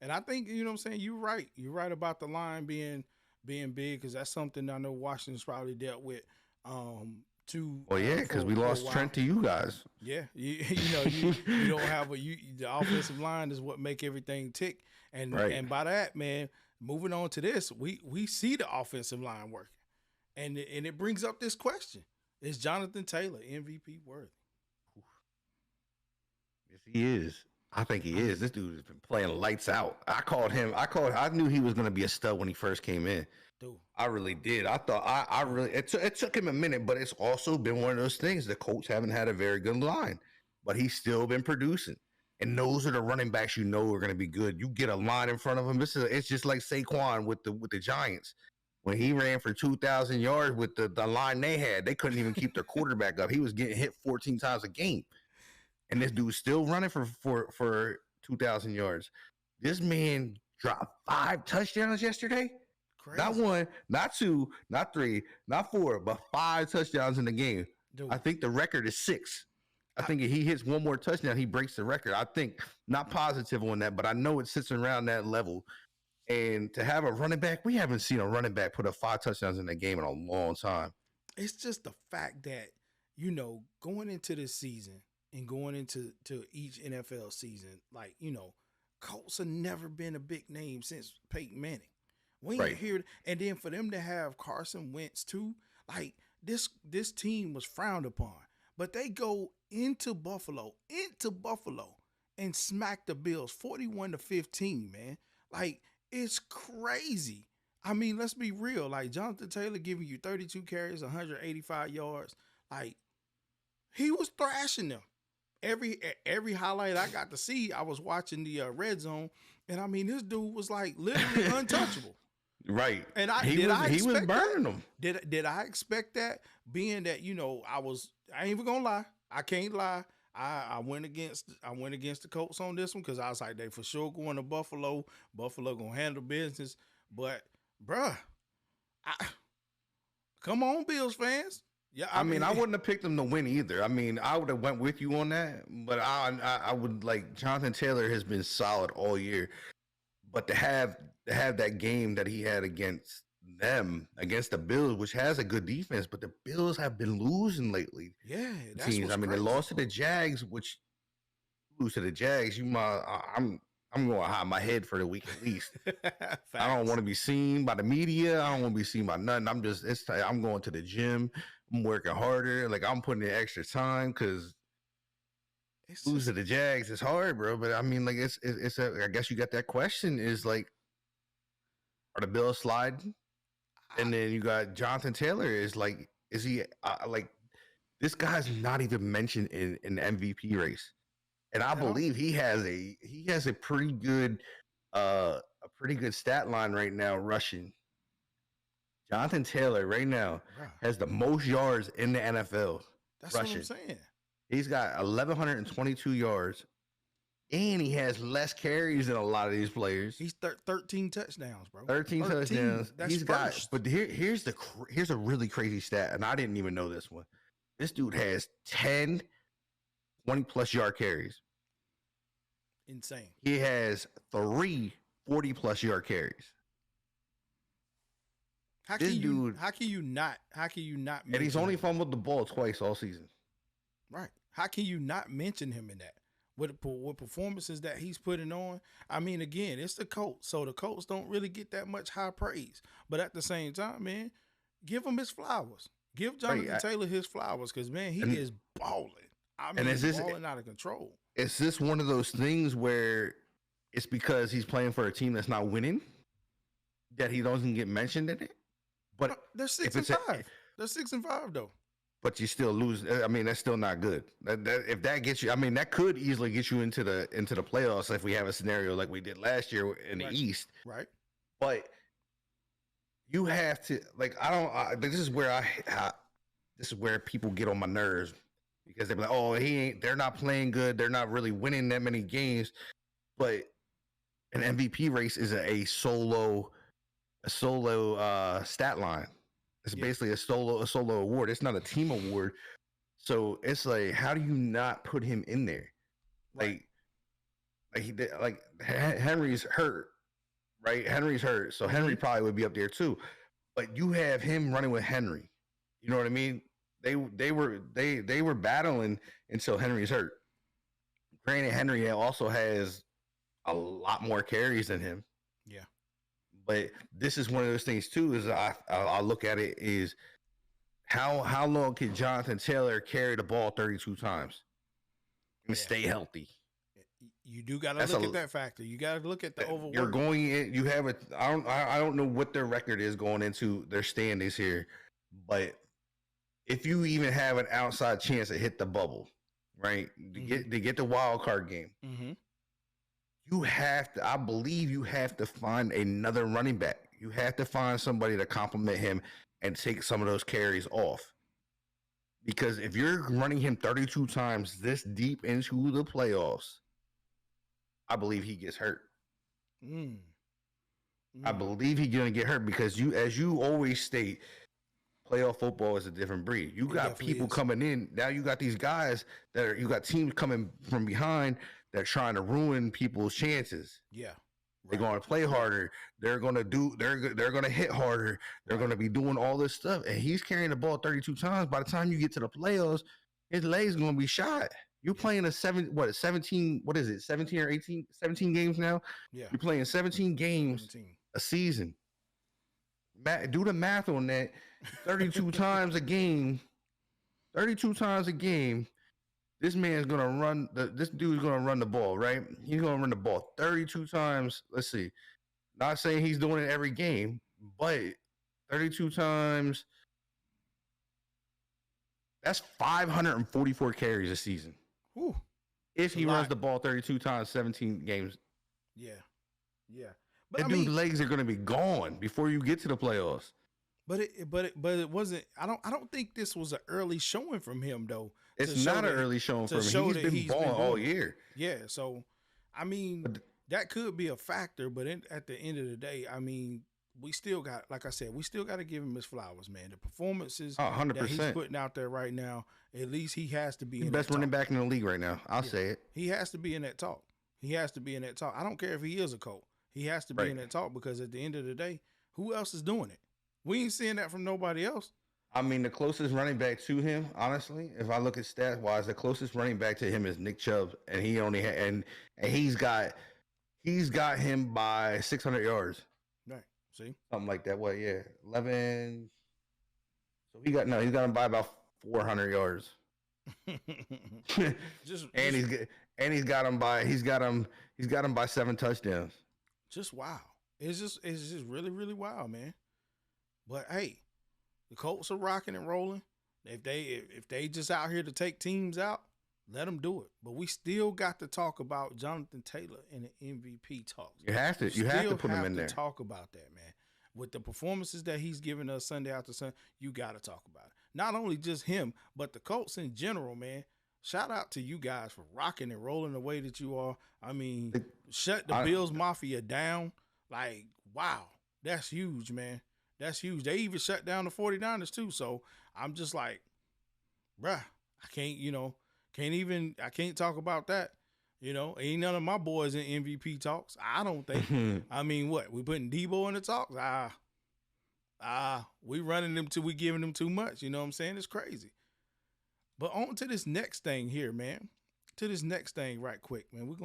And I think, you know what I'm saying, you're right. You're right about the line being big, because that's something I know Washington's probably dealt with to. Well, yeah, because we lost Trent to you guys. Yeah, you don't have the offensive line is what make everything tick, and by that, man, moving on to this, we see the offensive line working, and it brings up this question: is Jonathan Taylor MVP worthy? Yes, he is. I think he is. This dude has been playing lights out. I knew he was going to be a stud when he first came in. Dude. I really did. I thought I really it took him a minute, but it's also been one of those things. The Colts haven't had a very good line, but he's still been producing. And those are the running backs are going to be good. You get a line in front of him. It's just like Saquon with the Giants. When he ran for 2,000 yards with the line they had, they couldn't even keep their quarterback up. He was getting hit 14 times a game. And this dude's still running for 2,000 yards. This man dropped 5 touchdowns yesterday. Crazy. Not 1, not 2, not 3, not 4, but 5 touchdowns in the game. Dude. I think the record is 6. I think if he hits one more touchdown, he breaks the record. I think, not positive on that, but I know it sits around that level. And to have a running back, we haven't seen a running back put up 5 touchdowns in a game in a long time. It's just the fact that, going into this season and going into each NFL season, like, Colts have never been a big name since Peyton Manning. We ain't hear it. And then for them to have Carson Wentz too, like this team was frowned upon. But they go into Buffalo and smack the Bills 41-15, man. Like, it's crazy. I mean, let's be real. Like, Jonathan Taylor giving you 32 carries, 185 yards. Like, he was thrashing them. Every highlight I got to see, I was watching the red zone, and I mean, this dude was like literally untouchable. Right. And he was burning them. Did I expect that? Being that, I ain't even gonna lie. I can't lie. I went against the Colts on this one because I was like, they for sure going to Buffalo. Buffalo gonna handle business. But bruh, come on, Bills fans. Yeah, I mean, I wouldn't have picked them to win either. I mean, I would have went with you on that, but I would like Jonathan Taylor has been solid all year, but to have that game that he had against the Bills, which has a good defense, but the Bills have been losing lately. Yeah, that's teams. I mean, crazy. They lost to the Jags, which lose to the Jags. I'm going to hide my head for the week at least. I don't want to be seen by the media. I don't want to be seen by nothing. I'm going to the gym. I'm working harder. Like, I'm putting in extra time because lose to the Jags is hard, bro. But I mean, like, I guess you got that question is like, are the Bills sliding? And then you got Jonathan Taylor is like, is he like, this guy's not even mentioned in the MVP race. And I believe he has a pretty good stat line right now rushing. Jonathan Taylor right now has the most yards in the NFL. That's rushing. What I'm saying. He's got 1,122 yards, and he has less carries than a lot of these players. He's 13 touchdowns, bro. 13 touchdowns. That's he's first. But here's a really crazy stat, and I didn't even know this one. This dude has 10 20-plus yard carries. Insane. He has 3 40-plus yard carries. How can you not? And he's only fumbled the ball twice all season. Right. How can you not mention him in that? With performances that he's putting on? I mean, again, it's the Colts, so the Colts don't really get that much high praise. But at the same time, man, give him his flowers. Give Jonathan Taylor his flowers because, man, he is balling. I mean, he's balling out of control. Is this one of those things where it's because he's playing for a team that's not winning that he doesn't get mentioned in it? But they're 6-5. They're 6-5 though. But you still lose. I mean, that's still not good. If that gets you, I mean, that could easily get you into the playoffs if we have a scenario like we did last year in the East. Right. But you have to this is where people get on my nerves because they're like, oh, they're not playing good. They're not really winning that many games. But an MVP race is a solo stat line. It's basically a solo award. It's not a team award. So it's like, how do you not put him in there? Like Henry's hurt, right? Henry's hurt. So Henry probably would be up there too. But you have him running with Henry. You know what I mean? they were battling until Henry's hurt. Granted, Henry also has a lot more carries than him. Yeah. But this is one of those things too. Is I look at it is how long can Jonathan Taylor carry the ball 32 times and stay healthy? You do got to look at that factor. You got to look at the overwork. You're going in. You have a. I don't know what their record is going into their standings here, but if you even have an outside chance to hit the bubble, right, to get the wild card game, you have to. I believe you have to find another running back. You have to find somebody to complement him and take some of those carries off. Because if you're running him 32 times this deep into the playoffs, I believe he gets hurt. I believe he's going to get hurt because as you always state, playoff football is a different breed. You got people coming in. Now you got these guys you got teams coming from behind that are trying to ruin people's chances. Yeah. They're going to play harder. They're going to hit harder. They're going to be doing all this stuff. And he's carrying the ball 32 times. By the time you get to the playoffs, his leg's going to be shot. You're playing 17 or 18, 17 games now? Yeah. You're playing 17 games 17. a season. Do the math on that. 32 times a game. 32 times a game. This man's gonna run. This dude's gonna run the ball, right? He's gonna run the ball 32 times. Let's see. Not saying he's doing it every game, but 32 times. That's 544 carries a season. Whew. If he runs the ball 32 times, 17 games. Yeah. But that dude's legs are gonna be gone before you get to the playoffs. But it wasn't. I don't think this was an early showing from him though. It's not an early showing from him. He's been balling all year. Yeah, so I mean that could be a factor, but at the end of the day, I mean we still got, like I said, we still got to give him his flowers, man. The performances 100%. that he's putting out there right now, at least he has to be the in best that running talk. back in the league right now. I'll say it. He has to be in that talk. He has to be in that talk. I don't care if he is a Colt. He has to be in that talk because at the end of the day, who else is doing it? We ain't seeing that from nobody else. I mean, the closest running back to him, honestly, if I look at stat wise, the closest running back to him is Nick Chubb, and he only and he's got him by 600 yards. Right. See, something like that. What? Yeah, 11. So he's got him by about 400 yards. He's got him by 7 touchdowns. Just wow. It's just really, really wild, man. But hey, the Colts are rocking and rolling. If they just out here to take teams out, let them do it. But we still got to talk about Jonathan Taylor in the MVP talks. You have to put him in there. Talk about that, man. With the performances that he's giving us Sunday after Sunday, you got to talk about it. Not only just him, but the Colts in general, man. Shout out to you guys for rocking and rolling the way that you are. I mean, shut the Bills Mafia down. Like, wow, that's huge, man. That's huge. They even shut down the 49ers too. So I'm just like, bruh, I can't talk about that. Ain't none of my boys in MVP talks. I don't think. I mean, what? We putting Debo in the talks? We running them till we giving them too much. You know what I'm saying? It's crazy. But on to this next thing here, man. To this next thing right quick, man. We're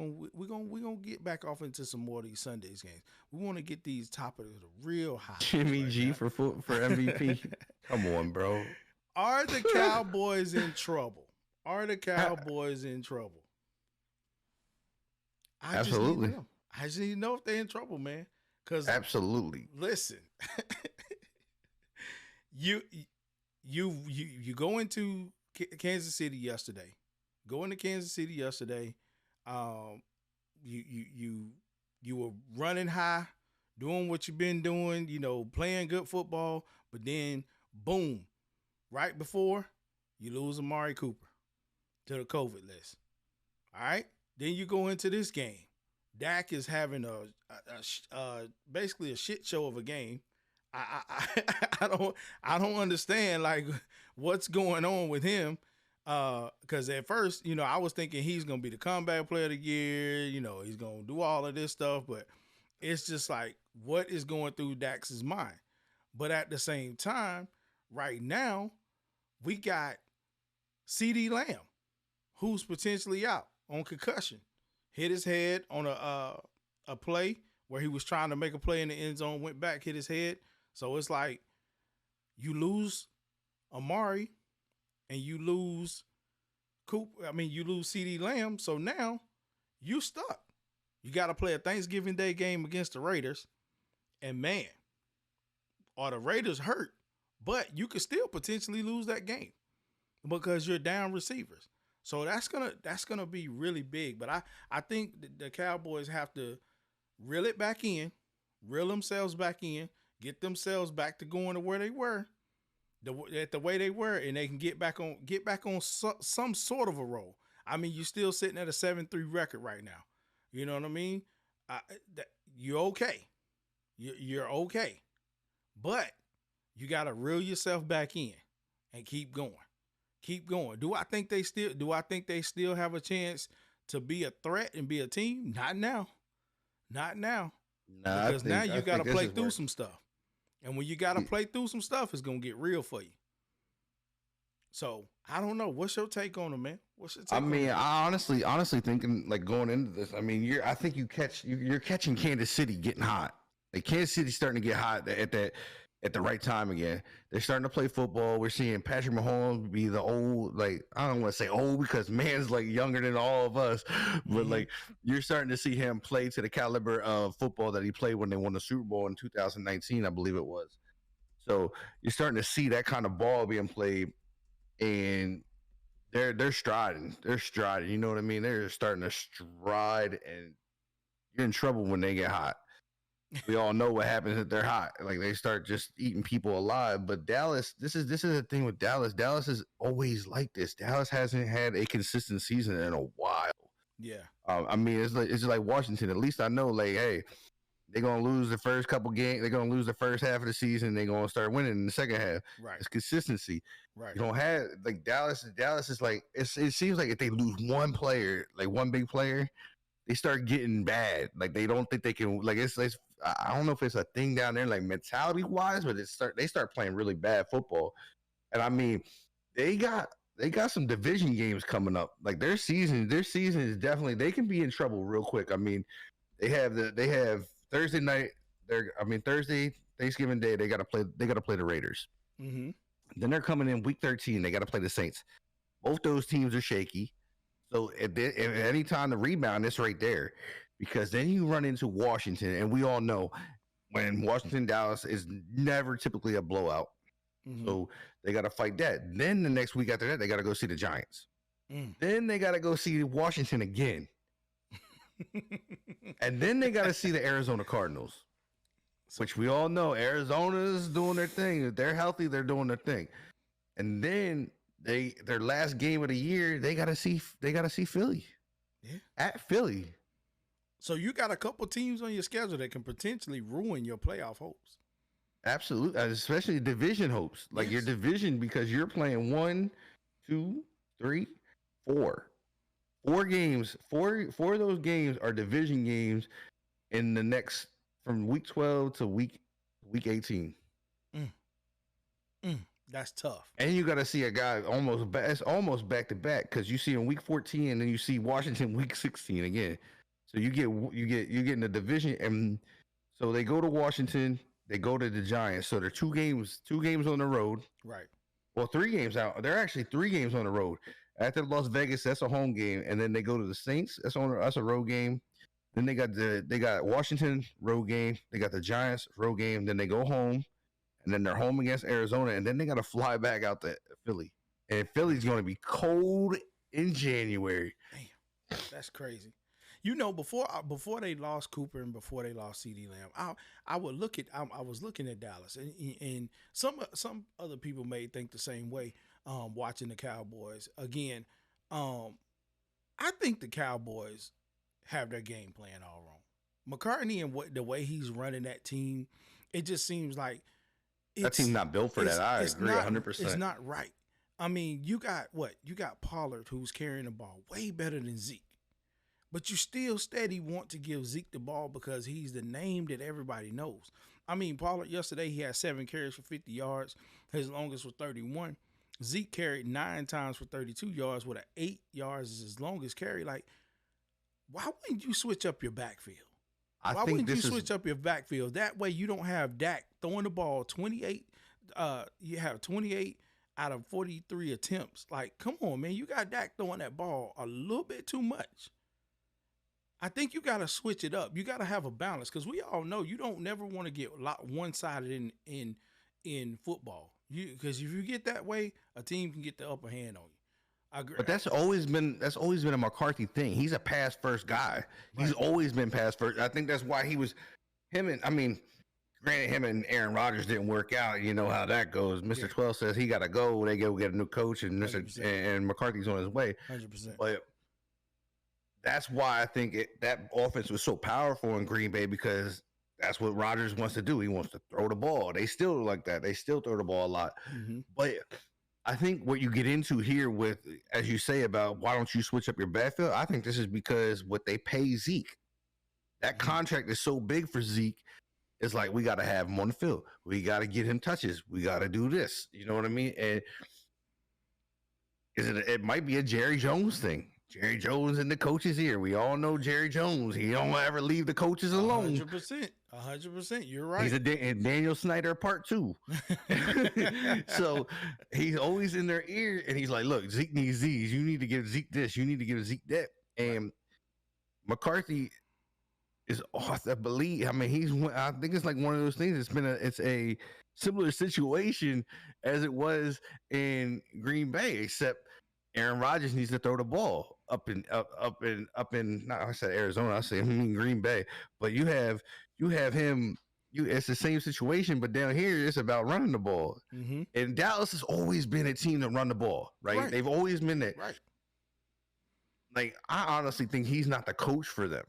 gonna get back off into some more of these Sundays games. We want to get these top of the real high. Jimmy G now. for MVP. Come on, bro. Are the Cowboys in trouble? Are the Cowboys in trouble? Absolutely. I just need to know if they're in trouble, man. Cause absolutely. Listen, you go into Kansas City yesterday. You were running high, doing what you've been doing, playing good football, but then boom, right before you lose Amari Cooper to the COVID list. All right, then you go into this game. Dak is having basically a shit show of a game. I don't understand like what's going on with him. Because at first, I was thinking he's gonna be the comeback player of the year. He's gonna do all of this stuff, but it's just like what is going through Dak's mind. But at the same time, right now, we got CD Lamb, who's potentially out on concussion. Hit his head on a play where he was trying to make a play in the end zone, went back, hit his head. So it's like you lose Amari and you lose you lose CD Lamb. So now you stuck. You got to play a Thanksgiving Day game against the Raiders. And man, are the Raiders hurt? But you could still potentially lose that game because you're down receivers. So that's gonna be really big. But I think the Cowboys have to reel it back in, reel themselves back in, get themselves back to going to where they were, the way they were, and they can get back on some sort of a roll. I mean, you're still sitting at a 7-3 record right now. You know what I mean? You're okay. You're okay. But you got to reel yourself back in and keep going. Keep going. Do I think they still have a chance to be a threat and be a team? Not now. Not now. Nah, Because now you got to play through some stuff. And when you got to play through some stuff, it's going to get real for you. So, I don't know. What's your take on it, man? What's your take on it? I honestly thinking like going into this, I mean, you're catching Kansas City getting hot. Like Kansas City's starting to get hot at the right time again. They're starting to play football. We're seeing Patrick Mahomes be the old, like, I don't want to say old because man's like younger than all of us, but like you're starting to see him play to the caliber of football that he played when they won the Super Bowl in 2019, I believe it was. So you're starting to see that kind of ball being played, and they're striding. They're striding. You know what I mean? They're starting to stride, and you're in trouble when they get hot. We all know what happens if they're hot. Like they start just eating people alive. But Dallas, this is the thing with Dallas. Dallas is always like this. Dallas hasn't had a consistent season in a while. Yeah. I mean, it's just like Washington. At least I know, like, hey, they're gonna lose the first couple games. They're gonna lose the first half of the season. They're gonna start winning in the second half. Right. It's consistency. Right. You don't have like Dallas. Dallas is like it seems like if they lose one player, like one big player, they start getting bad. Like they don't think they can. Like it's I don't know if it's a thing down there, like mentality wise, but they start playing really bad football. And I mean, they got some division games coming up. Like their season is definitely, they can be in trouble real quick. I mean, they have Thursday night. Thursday Thanksgiving Day. They got to play the Raiders. Mm-hmm. Then they're coming in week 13. They got to play the Saints. Both those teams are shaky. So if any time to rebound, it's right there. Because then you run into Washington, and we all know when Washington Dallas is never typically a blowout. Mm-hmm. So they got to fight that. Then the next week after that, they got to go see the Giants. Then they got to go see Washington again. And then they got to see the Arizona Cardinals, which we all know Arizona's doing their thing. If they're healthy, they're doing their thing. And then their last game of the year, they got to see Philly. Yeah. At Philly. So you got a couple teams on your schedule that can potentially ruin your playoff hopes. Absolutely, especially division hopes. Like your division, because you're playing 1, 2, 3, 4. 4 games. Four of those games are division games in the next from week 12 to week 18. That's tough. And you got to see a guy it's almost back to back because you see in week 14 and then you see Washington week 16 again. So you get in the division, and so they go to Washington, they go to the Giants. So they're two games on the road. Right. Well, 3 games out. They're actually 3 games on the road. After Las Vegas, that's a home game, and then they go to the Saints. That's a road game. Then they got Washington road game. They got the Giants road game. Then they go home, and then they're home against Arizona, and then they got to fly back out to Philly. And Philly's going to be cold in January. Damn, that's crazy. You know, before they lost Cooper and before they lost CD Lamb, I was looking at Dallas, and some other people may think the same way. Watching the Cowboys again, I think the Cowboys have their game plan all wrong. McCartney and the way he's running that team, it just seems like that team's not built for that. I agree 100%. It's not right. I mean, you got Pollard who's carrying the ball way better than Zeke. But you still steady want to give Zeke the ball because he's the name that everybody knows. I mean, Pollard yesterday, he had 7 carries for 50 yards. His longest was 31. Zeke carried 9 times for 32 yards with an 8 yards as his longest carry. Like, why wouldn't you switch up your backfield? I Why think wouldn't you this is switch up your backfield? That way you don't have Dak throwing the ball 28. You have 28 out of 43 attempts. Like, come on, man. You got Dak throwing that ball a little bit too much. I think you got to switch it up. You got to have a balance because we all know you don't never want to get one-sided in football. Because if you get that way, a team can get the upper hand on you. I agree. But that's always been a McCarthy thing. He's a pass first guy. He's always been pass first. I think that's why he was granted him and Aaron Rodgers didn't work out. You know how that goes. Mr. 12 says he got to go. They go get a new coach, and and McCarthy's on his way. 100%. But that's why I think that offense was so powerful in Green Bay because that's what Rodgers wants to do. He wants to throw the ball. They still like that. They still throw the ball a lot. Mm-hmm. But I think what you get into here with, as you say about why don't you switch up your backfield, I think this is because what they pay Zeke. That contract is so big for Zeke. It's like, we got to have him on the field. We got to get him touches. We got to do this. You know what I mean? And it might be a Jerry Jones thing. Jerry Jones in the coach's ear. We all know Jerry Jones. He don't ever leave the coaches alone. 100%. You're right. He's a Daniel Snyder part 2. So he's always in their ear, and he's like, look, Zeke needs these. You need to give Zeke this. You need to give Zeke that. And McCarthy is off the believe. I mean, I think it's like one of those things. It's a similar situation as it was in Green Bay, except Aaron Rodgers needs to throw the ball up in not I said Arizona, I mean Green Bay. But you have him, it's the same situation, but down here it's about running the ball. Mm-hmm. And Dallas has always been a team to run the ball, right? They've always been that. Right. Like, I honestly think he's not the coach for them.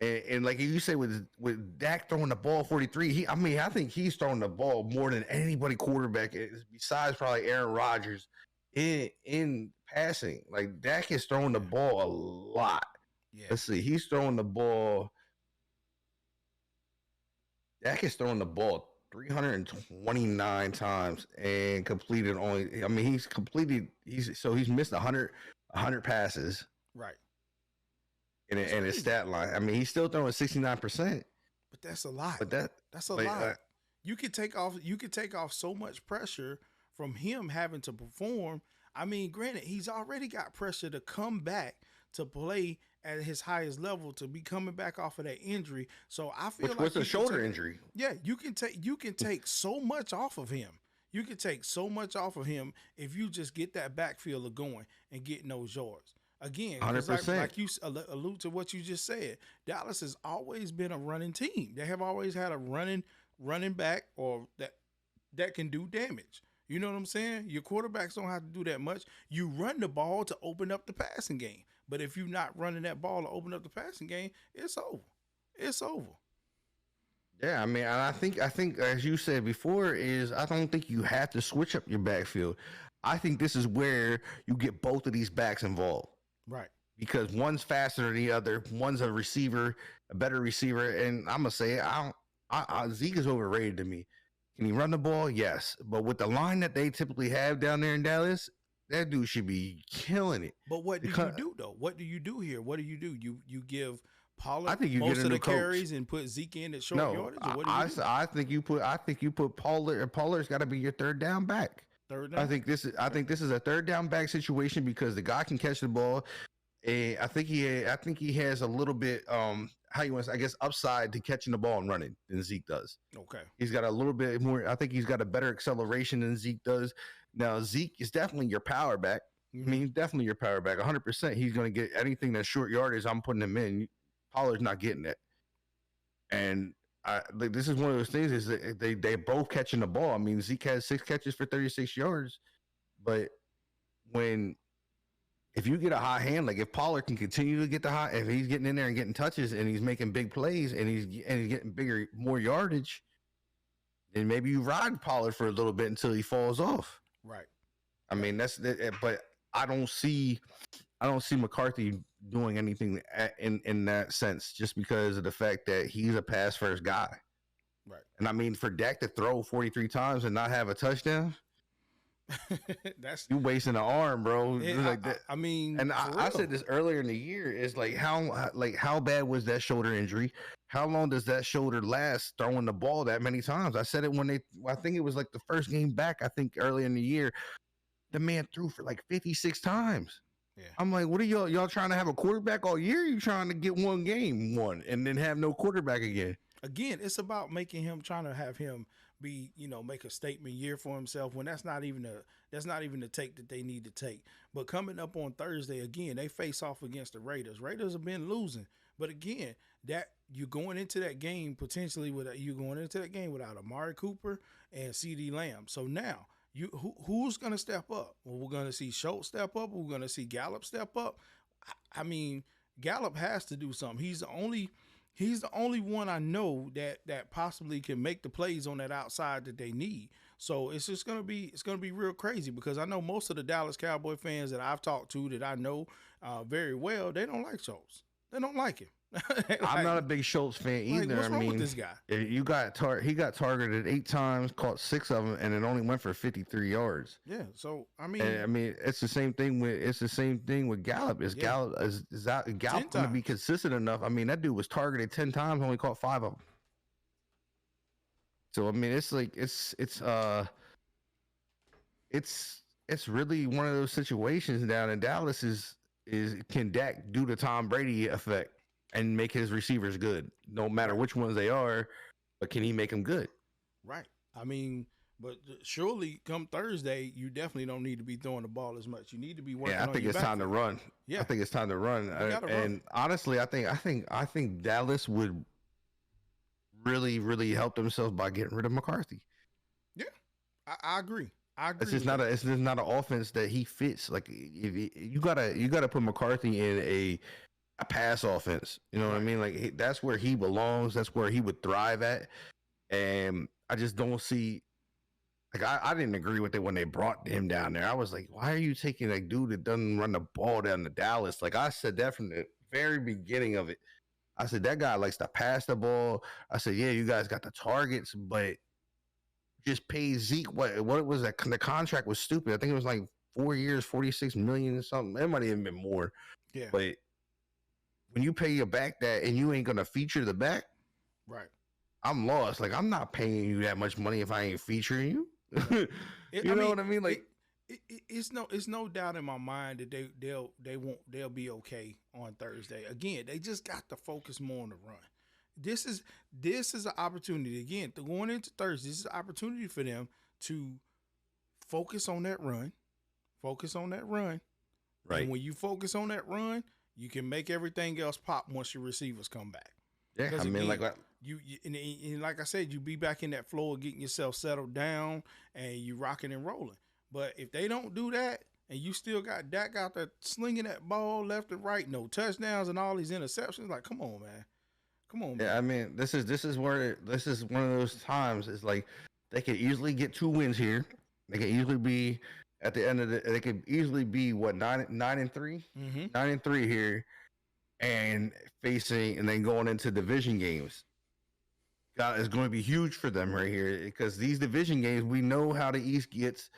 And like you say with Dak throwing the ball 43, I think he's throwing the ball more than anybody quarterback besides probably Aaron Rodgers in passing. Like, Dak is throwing the ball a lot. Yeah. Let's see, he's throwing the ball. Dak is throwing the ball 329 times and completed only. I mean, he's missed 100 passes. Right. In his stat line. I mean, he's still throwing 69%. But that's a lot. That's a like, lot. You could take off so much pressure from him having to perform. I mean, granted, he's already got pressure to come back to play at his highest level, to be coming back off of that injury. So I feel what's a shoulder injury. Yeah, you can take so much off of him. You can take so much off of him if you just get that backfield going and getting those yards. Again, 100%. Like you allude to what you just said, Dallas has always been a running team. They have always had a running back or that can do damage. You know what I'm saying? Your quarterbacks don't have to do that much. You run the ball to open up the passing game. But if you're not running that ball to open up the passing game, it's over. It's over. Yeah, I mean, and I think as you said before, I don't think you have to switch up your backfield. I think this is where you get both of these backs involved. Right. Because one's faster than the other. One's a receiver, a better receiver. And I'm going to say, Zeke is overrated to me. Can he run the ball? Yes. But with the line that they typically have down there in Dallas, that dude should be killing it. But what do you do, though? What do you do here? What do? You give Pollard I think you most get a of new the carries coach. and put Zeke in at short yardage? Or what do you do? I think you put Pollard. Pollard's got to be your third down back. Third down? I think this is a third down back situation because the guy can catch the ball. And I think he has a little bit upside to catching the ball and running than Zeke does. Okay. He's got a little bit more. I think he's got a better acceleration than Zeke does. Now Zeke is definitely your power back. Mm-hmm. I mean, he's definitely your power back. 100%. He's going to get anything that's short yardage. I'm putting him in. Pollard's not getting it. And this is one of those things is that they both catching the ball. I mean, Zeke has 6 catches for 36 yards, but if you get a high hand, like if Pollard can continue to get if he's getting in there and getting touches and he's making big plays and he's getting more yardage, then maybe you ride Pollard for a little bit until he falls off. Right. I mean, but I don't see McCarthy doing anything in that sense just because of the fact that he's a pass first guy. Right. And I mean, for Dak to throw 43 times and not have a touchdown, That's You wasting an arm, bro. it, Like that. I mean, And for I real. said this earlier in the year. Is like how bad was that shoulder injury? How long does that shoulder last throwing the ball that many times? I said it when I think it was like the first game back. I think early in the year, the man threw for like 56 times. Yeah. I'm like, what are y'all trying to have a quarterback all year? You trying to get one game won and then have no quarterback again? Again, it's about making him trying to have him be, make a statement year for himself when that's not even the take that they need to take. But coming up on Thursday again, they face off against the Raiders. Raiders have been losing, but again, that you're going into that game potentially without Amari Cooper and CD Lamb. So now who's going to step up? Well, we're going to see Schultz step up. We're going to see Gallup step up. I mean, Gallup has to do something. He's the only one I know that possibly can make the plays on that outside that they need. So it's gonna be real crazy because I know most of the Dallas Cowboy fans that I've talked to that I know very well, they don't like Schultz. They don't like him. I'm not a big Schultz fan either. What's I wrong mean, with this guy? he got targeted 8 times, caught 6 of them, and it only went for 53 yards. Yeah. So I mean, it's the same thing with Gallup. Gallup going to be consistent enough? I mean, that dude was targeted 10 times, only caught 5 of them. So I mean, it's like it's really one of those situations down in Dallas. Is can Dak do the Tom Brady effect and make his receivers good, no matter which ones they are, but can he make them good? Right. I mean, but surely come Thursday, you definitely don't need to be throwing the ball as much. You need to be working. Yeah, I think it's time to run. Yeah, I think it's time to run. And honestly, I think Dallas would really help themselves by getting rid of McCarthy. Yeah, I agree. I agree. It's just not an offense that he fits. Like if you gotta put McCarthy in a pass offense. You know what I mean? Like that's where he belongs. That's where he would thrive at. And I just don't see. Like I didn't agree with it when they brought him down there. I was like, why are you taking a dude that doesn't run the ball down to Dallas? Like I said that from the very beginning of it. I said that guy likes to pass the ball. I said, yeah, you guys got the targets, but just pay Zeke. What was that? The contract was stupid. I think it was like 4 years, 46 million or something. It might have even been more. Yeah. But when you pay your back that and you ain't gonna feature the back, right? I'm lost. Like I'm not paying you that much money if I ain't featuring you. You know what I mean? Like it's no doubt in my mind that they'll be okay on Thursday. Again, they just got to focus more on the run. This is an opportunity again going into Thursday. This is an opportunity for them to focus on that run. Focus on that run. Right. And when you focus on that run, you can make everything else pop once your receivers come back. Yeah, I mean, like you and like I said, you be back in that flow of getting yourself settled down and you rocking and rolling. But if they don't do that, and you still got Dak out there slinging that ball left and right, no touchdowns and all these interceptions, like come on, man. Yeah, I mean, this is one of those times. It's like they could easily get 2 wins here. They could easily be at the end of the. They could easily be what 9-3, 9-3 here, and then going into division games. God, it's going to be huge for them right here because these division games, we know how the East gets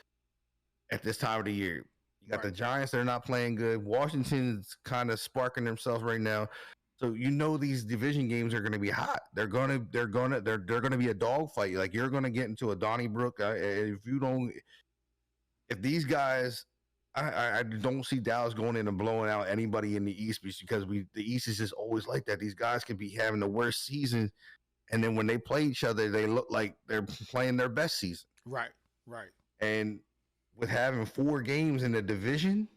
at this time of the year. You got the Giants; they're not playing good. Washington's kind of sparking themselves right now. So you know these division games are going to be hot. They're going to be a dogfight. Like you're going to get into a Donnybrook. If these guys, I don't see Dallas going in and blowing out anybody in the East because the East is just always like that. These guys can be having the worst season, and then when they play each other, they look like they're playing their best season. Right. And with having 4 games in the division.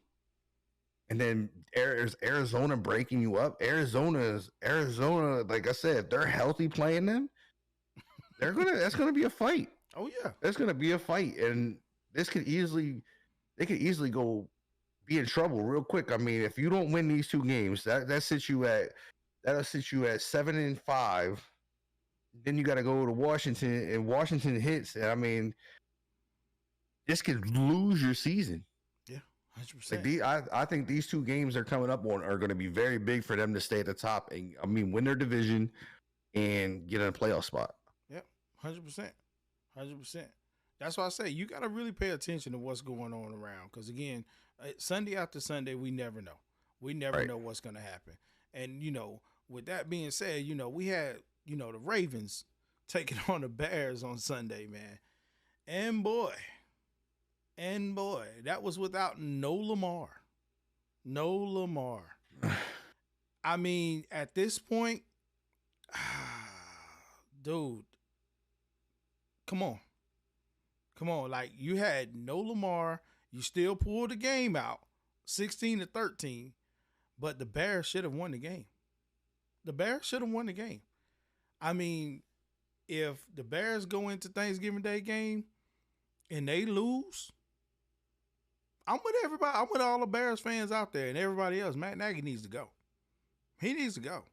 And then Arizona breaking you up. Arizona, like I said, if they're healthy playing them, that's gonna be a fight. Oh yeah. That's gonna be a fight. And they could easily go be in trouble real quick. I mean, if you don't win these 2 games, that'll sit you at 7-5. Then you gotta go to Washington, and Washington hits, and I mean, this could lose your season. 100%. Like I think these 2 games they're coming up on are going to be very big for them to stay at the top and win their division and get in a playoff spot. Yep, 100%. That's why I say you got to really pay attention to what's going on around. Because again, Sunday after Sunday, we never know. We never Right. know what's going to happen. And with that being said, we had the Ravens taking on the Bears on Sunday, man. And boy, that was without no Lamar. No Lamar. I mean, at this point, dude, come on. Come on. Like, you had no Lamar. You still pulled the game out 16-13, but the Bears should have won the game. The Bears should have won the game. I mean, if the Bears go into Thanksgiving Day game and they lose, I'm with everybody. I'm with all the Bears fans out there and everybody else. Matt Nagy needs to go. He needs to go.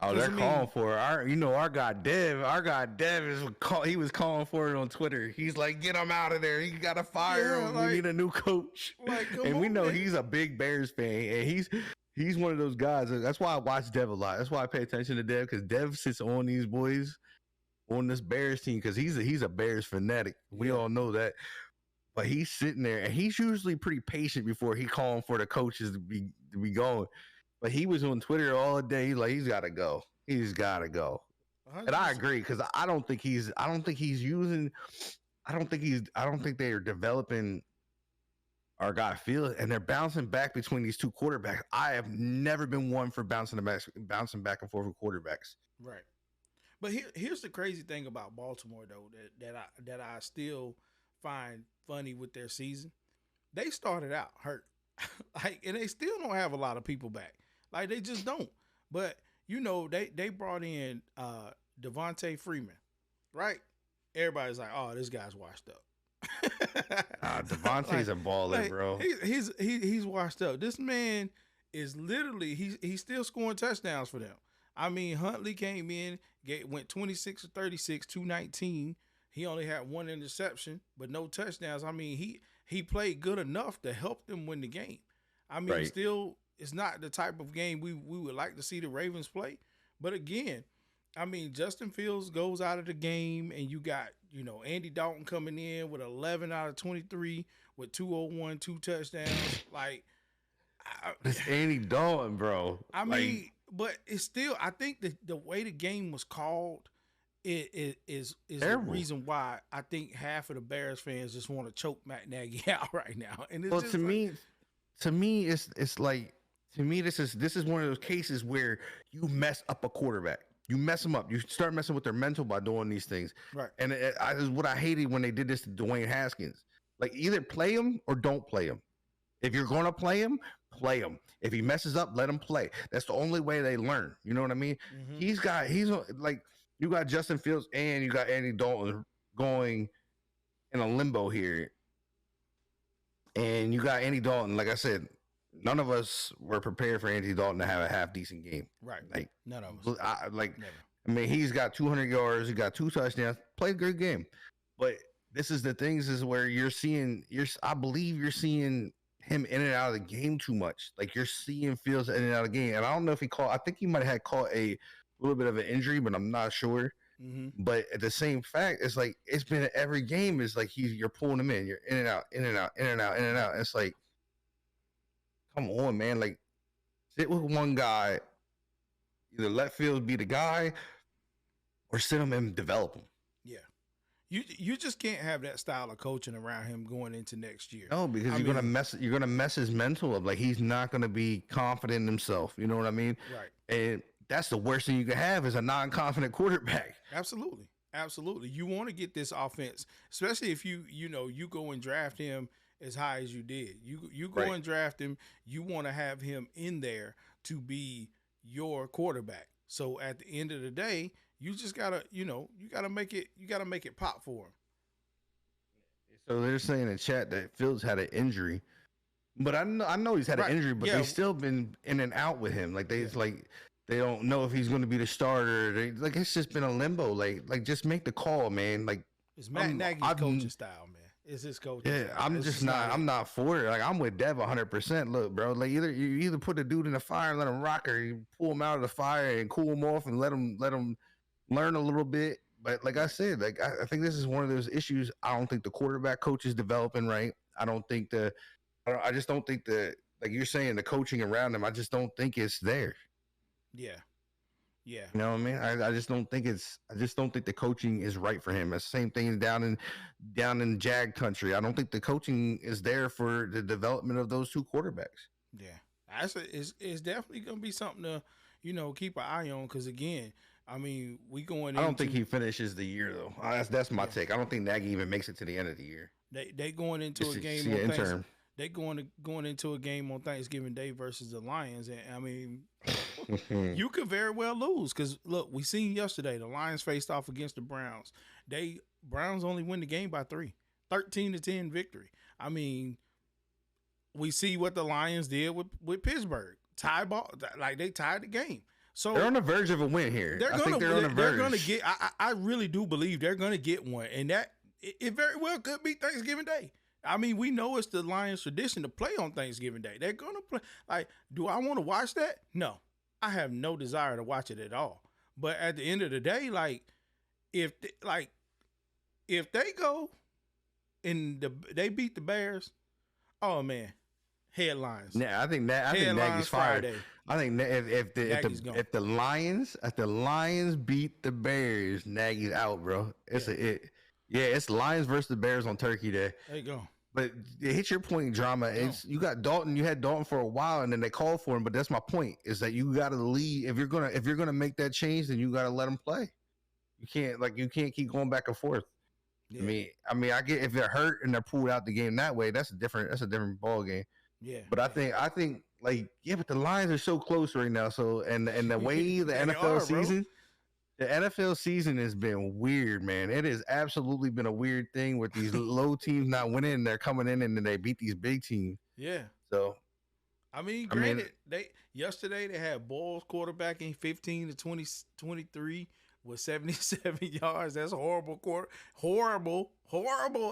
Oh, 'Cause, they're I mean- calling for it. Our guy Dev he was calling for it on Twitter. He's like, get him out of there. He got to fire Yeah, him. like- We need a new coach. Like, come And we on, know man. he's a big Bears fan, and he's one of those guys. That's why I watch Dev a lot. That's why I pay attention to Dev, because Dev sits on these boys on this Bears team because he's a Bears fanatic. We Yeah. all know that. But he's sitting there, and he's usually pretty patient before he calling for the coaches to be going. But he was on Twitter all day. He's like, he's got to go. He's got to go. And I 100%. agree, because I don't think they are developing our guy Fields, and they're bouncing back between these two quarterbacks. I have never been one for bouncing back and forth with quarterbacks. Right. But here's the crazy thing about Baltimore, though, that I still find funny with their season. They started out hurt, and they still don't have a lot of people back. Like, they just don't. But they brought in Devontae Freeman, right? Everybody's like, oh, this guy's washed up. Devontae's a baller, bro. He's washed up. This man is literally he's still scoring touchdowns for them. I mean, Huntley came in, went 26 of 36, 219. He only had one interception, but no touchdowns. I mean, he played good enough to help them win the game. I mean, Right. still, it's not the type of game we would like to see the Ravens play. But again, I mean, Justin Fields goes out of the game, and you got, Andy Dalton coming in with 11 out of 23 with 201, 2 touchdowns. Like, It's Andy Dalton, bro. I mean, but it's still, I think the way the game was called is the Terrible. reason why I think half of the Bears fans just want to choke Matt Nagy out right now. And it's well, just to like- me, it's like, to me, this is one of those cases where you mess up a quarterback. You mess them up. You start messing with their mental by doing these things. right. And is what I hated when they did this to Dwayne Haskins. Like, either play him or don't play him. If you're going to play him, play him. If he messes up, let him play. That's the only way they learn. You know what I mean? Mhm. He's like, you got Justin Fields and you got Andy Dalton going in a limbo here. And you got Andy Dalton, like I said, none of us were prepared for Andy Dalton to have a half decent game. Right. Like, None of us. never. Never. I mean, he's got 200 yards, he got 2 touchdowns, played a good game. But this is the things is where I believe you're seeing him in and out of the game too much. Like, you're seeing Fields in and out of the game. And I don't know if I think he might have caught a little bit of an injury, but I'm not sure. Mm-hmm. But at the same fact, it's like, it's been every game is like you're pulling him in, you're in and out, in and out, in and out, in and out. It's like, come on, man. Like, sit with one guy, either let Fields be the guy or sit him and develop him. Yeah. You just can't have that style of coaching around him going into next year. No, because you're gonna mess his mental up. Like, he's not gonna be confident in himself. You know what I mean? Right. And that's the worst thing you can have is a non-confident quarterback. Absolutely. Absolutely. You want to get this offense, especially if you go and draft him as high as you did. You go Right. and draft him, you want to have him in there to be your quarterback. So at the end of the day, you just gotta, you gotta make it pop for him. So they're saying in chat that Fields had an injury, but I know he's had Right. an injury, but Yeah. they've still been in and out with him. Like, they don't know if he's going to be the starter. It's just been a limbo. Like just make the call, man. Like, It's Matt Nagy's coaching style, man. It's his coaching yeah, style. I'm It's just not. I'm not for it. Like, I'm with Dev 100%. Look, bro. Like, you either put the dude in the fire and let him rock, or you pull him out of the fire and cool him off and let him learn a little bit but like I said, like I think this is one of those issues. I don't think the quarterback coach is developing right. I don't think I just don't think like you're saying, the coaching around him. I just don't think it's there. Yeah. Yeah. You know what I mean? I just don't think I just don't think the coaching is right for him. It's the same thing down in Jag country. I don't think the coaching is there for the development of those two quarterbacks. Yeah. It's definitely gonna be something to, keep an eye on, because again, I mean, we going I don't think he finishes the year though. That's my take. I don't think Nagy even makes it to the end of the year. They going into Just a to game see on an Thanksgiving. interim. They going into a game on Thanksgiving Day versus the Lions, and I mean, you could very well lose, because look, we seen yesterday the Lions faced off against the Browns. Browns only win the game by 3, 13-10 victory. I mean, we see what the Lions did with Pittsburgh. Tie ball, like they tied the game. So they're on the verge of a win here. They're I think they're on the verge. They're gonna get. I really do believe they're gonna get one, and that it very well could be Thanksgiving Day. I mean, we know it's the Lions' tradition to play on Thanksgiving Day. They're gonna play. Like, do I want to watch that? No, I have no desire to watch it at all. But at the end of the day, like, if they go and they beat the Bears, oh man, headlines. Yeah, I think Nagy's fired. Friday. I think if the Lions beat the Bears, Nagy's out, bro. It's Lions versus the Bears on Turkey Day. There you go. But it hits your point, drama. You got Dalton. You had Dalton for a while, and then they called for him. But that's my point: is that you got to lead. If you're gonna make that change, then you got to let him play. You can't keep going back and forth. Yeah. I mean, I get if they're hurt and they're pulled out the game that way. That's a different ball game. Yeah. But I think but the Lions are so close right now. So and the way the NFL season. Bro. The NFL season has been weird, man. It has absolutely been a weird thing with these low teams not winning, and they're coming in and then they beat these big teams. Yeah. So, granted, yesterday they had Boyles quarterbacking 15 to 23 with 77 yards. That's horrible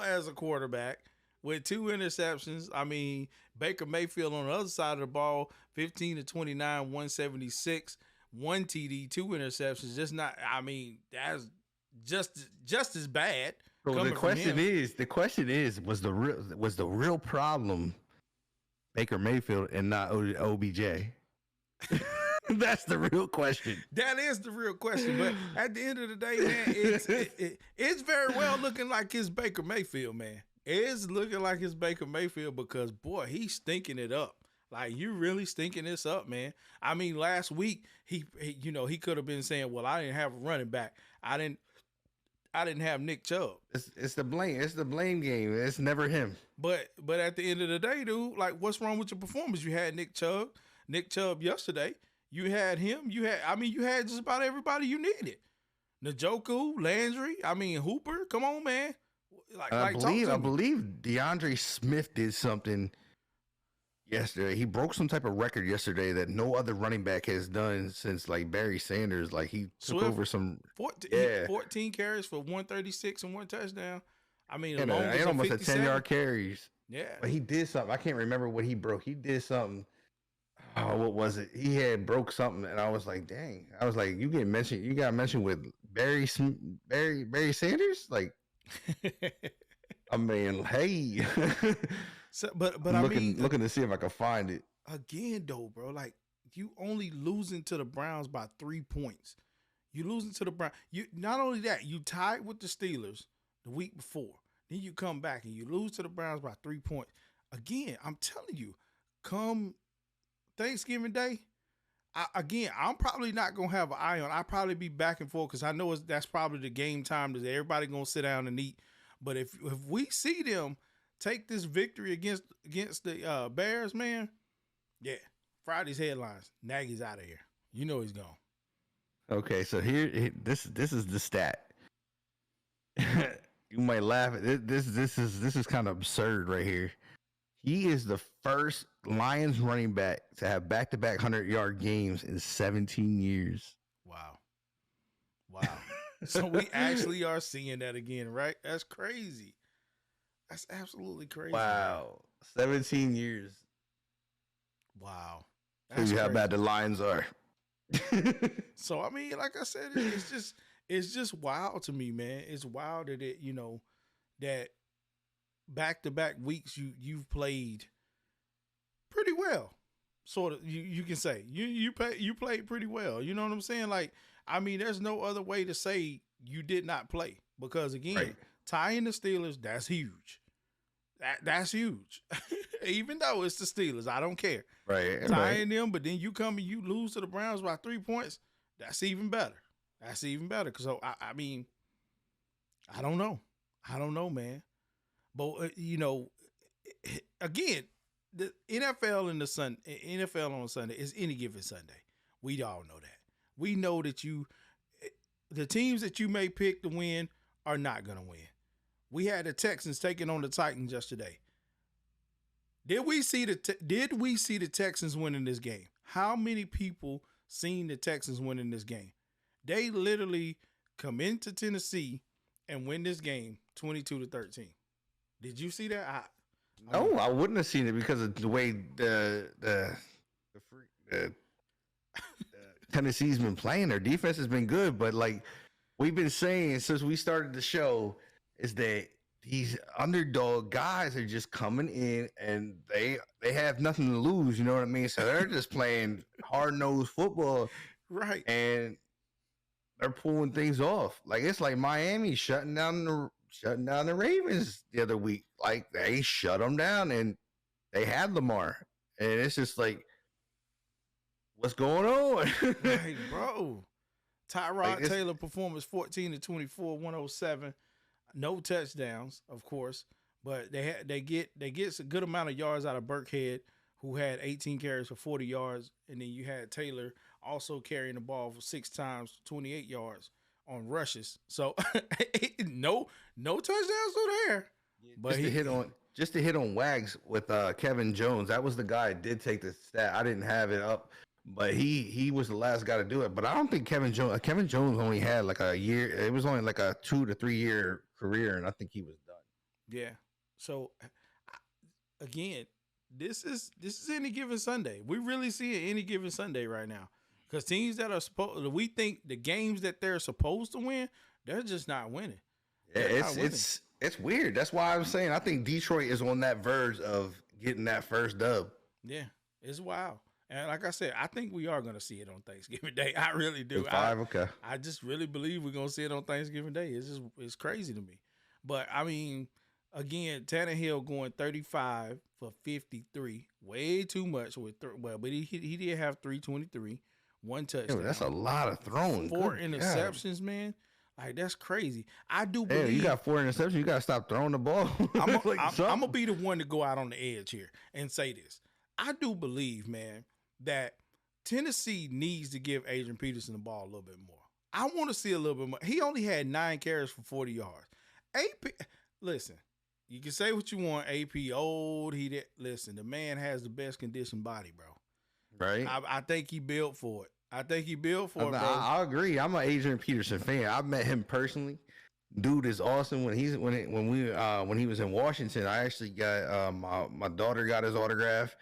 as a quarterback with 2 interceptions. I mean, Baker Mayfield on the other side of the ball, 15 to 29, 176. 1 TD, 2 interceptions. That's just as bad. So the question is, was the real problem Baker Mayfield and not OBJ? That's the real question. That is the real question. But at the end of the day, man, it's very well looking like his Baker Mayfield, man. It's looking like his Baker Mayfield, because boy, he's stinking it up. Like, you really stinking this up, man. I mean, last week he could have been saying, "Well, I didn't have a running back. I didn't have Nick Chubb." It's the blame. It's the blame game. It's never him. But at the end of the day, dude, like, what's wrong with your performance? You had Nick Chubb yesterday. You had him. You had just about everybody you needed. Njoku, Landry. I mean, Hooper. Come on, man. I believe DeAndre Smith did something yesterday. He broke some type of record yesterday that no other running back has done since like Barry Sanders. Like, he took over some 14 carries for 136 and 1 touchdown. I mean, and almost a 10-yard carries. Yeah, but he did something. I can't remember what he broke. He did something. Oh, what was it? He had broke something, and I was like, dang. I was like, you got mentioned with Barry Sanders? Like, I mean, hey. So, but looking to see if I can find it again, though, bro. Like, you only losing to the Browns by 3 points. You losing to the Browns. You not only that, you tied with the Steelers the week before. Then you come back and you lose to the Browns by 3 points. Again, I'm telling you, come Thanksgiving Day, I'm probably not gonna have an eye on. I'll probably be back and forth, because I know that's probably the game time that everybody gonna sit down and eat. But if we see them take this victory against the Bears, man, yeah, Friday's headlines. Nagy's out of here. You know he's gone. Okay, so this is the stat. You might laugh at this. This is kind of absurd right here. He is the first Lions running back to have back-to-back 100-yard games in 17 years. Wow. So we actually are seeing that again, right? That's crazy. That's absolutely crazy. Wow. 17 years. Wow. Shows you how bad the Lions are. So, I mean, like I said, it's just, it's just wild to me, man. It's wild that that back to back weeks you've played pretty well. Sort of, you can say you played pretty well. You know what I'm saying? Like, I mean, there's no other way to say you did not play, because again, tying the Steelers, that's huge. That's huge. Even though it's the Steelers, I don't care. Right. Tying them, but then you come and you lose to the Browns by 3 points. That's even better. That's even better. So I mean, I don't know, man. But again, the NFL on Sunday is any given Sunday. We all know that. We know that the teams that you may pick to win are not going to win. We had the Texans taking on the Titans yesterday. Did we see the Texans winning this game? How many people seen the Texans winning this game? They literally come into Tennessee and win this game 22-13. Did you see that? No, I wouldn't have seen it because of the way the Tennessee's been playing. Their defense has been good, but like we've been saying since we started the show, is that these underdog guys are just coming in and they have nothing to lose. You know what I mean? So they're just playing hard-nosed football, right? And they're pulling things off. Like it's like Miami shutting down the Ravens the other week. Like they shut them down and they had Lamar, and it's just like, what's going on? Hey, bro. Tyrod Taylor performance 14-24, 107. No touchdowns, of course, but they get a good amount of yards out of Burkhead, who had 18 carries for 40 yards, and then you had Taylor also carrying the ball for 6 times, 28 yards on rushes. So no touchdowns over there. But just to hit on Wags with Kevin Jones. That was the guy that did take the stat. I didn't have it up, but he was the last guy to do it. But I don't think Kevin Jones only had like a year. It was only like a 2 to 3 year career, and I think he was done. Yeah. So again, this is any given Sunday. We really see it any given Sunday right now, because teams that are we think the games that they're supposed to win, they're just not winning. It's weird. That's why I'm saying I think Detroit is on that verge of getting that first dub. Yeah, it's wild. And like I said, I think we are going to see it on Thanksgiving Day. I really do. Okay. I just really believe we're going to see it on Thanksgiving Day. It's crazy to me. But, I mean, again, Tannehill going 35 for 53. Way too much. But he did have 323. 1 touchdown. Yo, that's a lot of throwing. 4 interceptions, man. Like, that's crazy. I do believe. You got 4 interceptions. You got to stop throwing the ball. I'm going to be the one to go out on the edge here and say this. I do believe, man, that Tennessee needs to give Adrian Peterson the ball a little bit more. I want to see a little bit more. He only had 9 carries for 40 yards. AP, listen, you can say what you want. AP old. Listen, the man has the best conditioned body, bro. Right. I think he built for it. Bro. I agree. I'm an Adrian Peterson fan. I've met him personally. Dude is awesome. When he was in Washington, I actually got my daughter got his autograph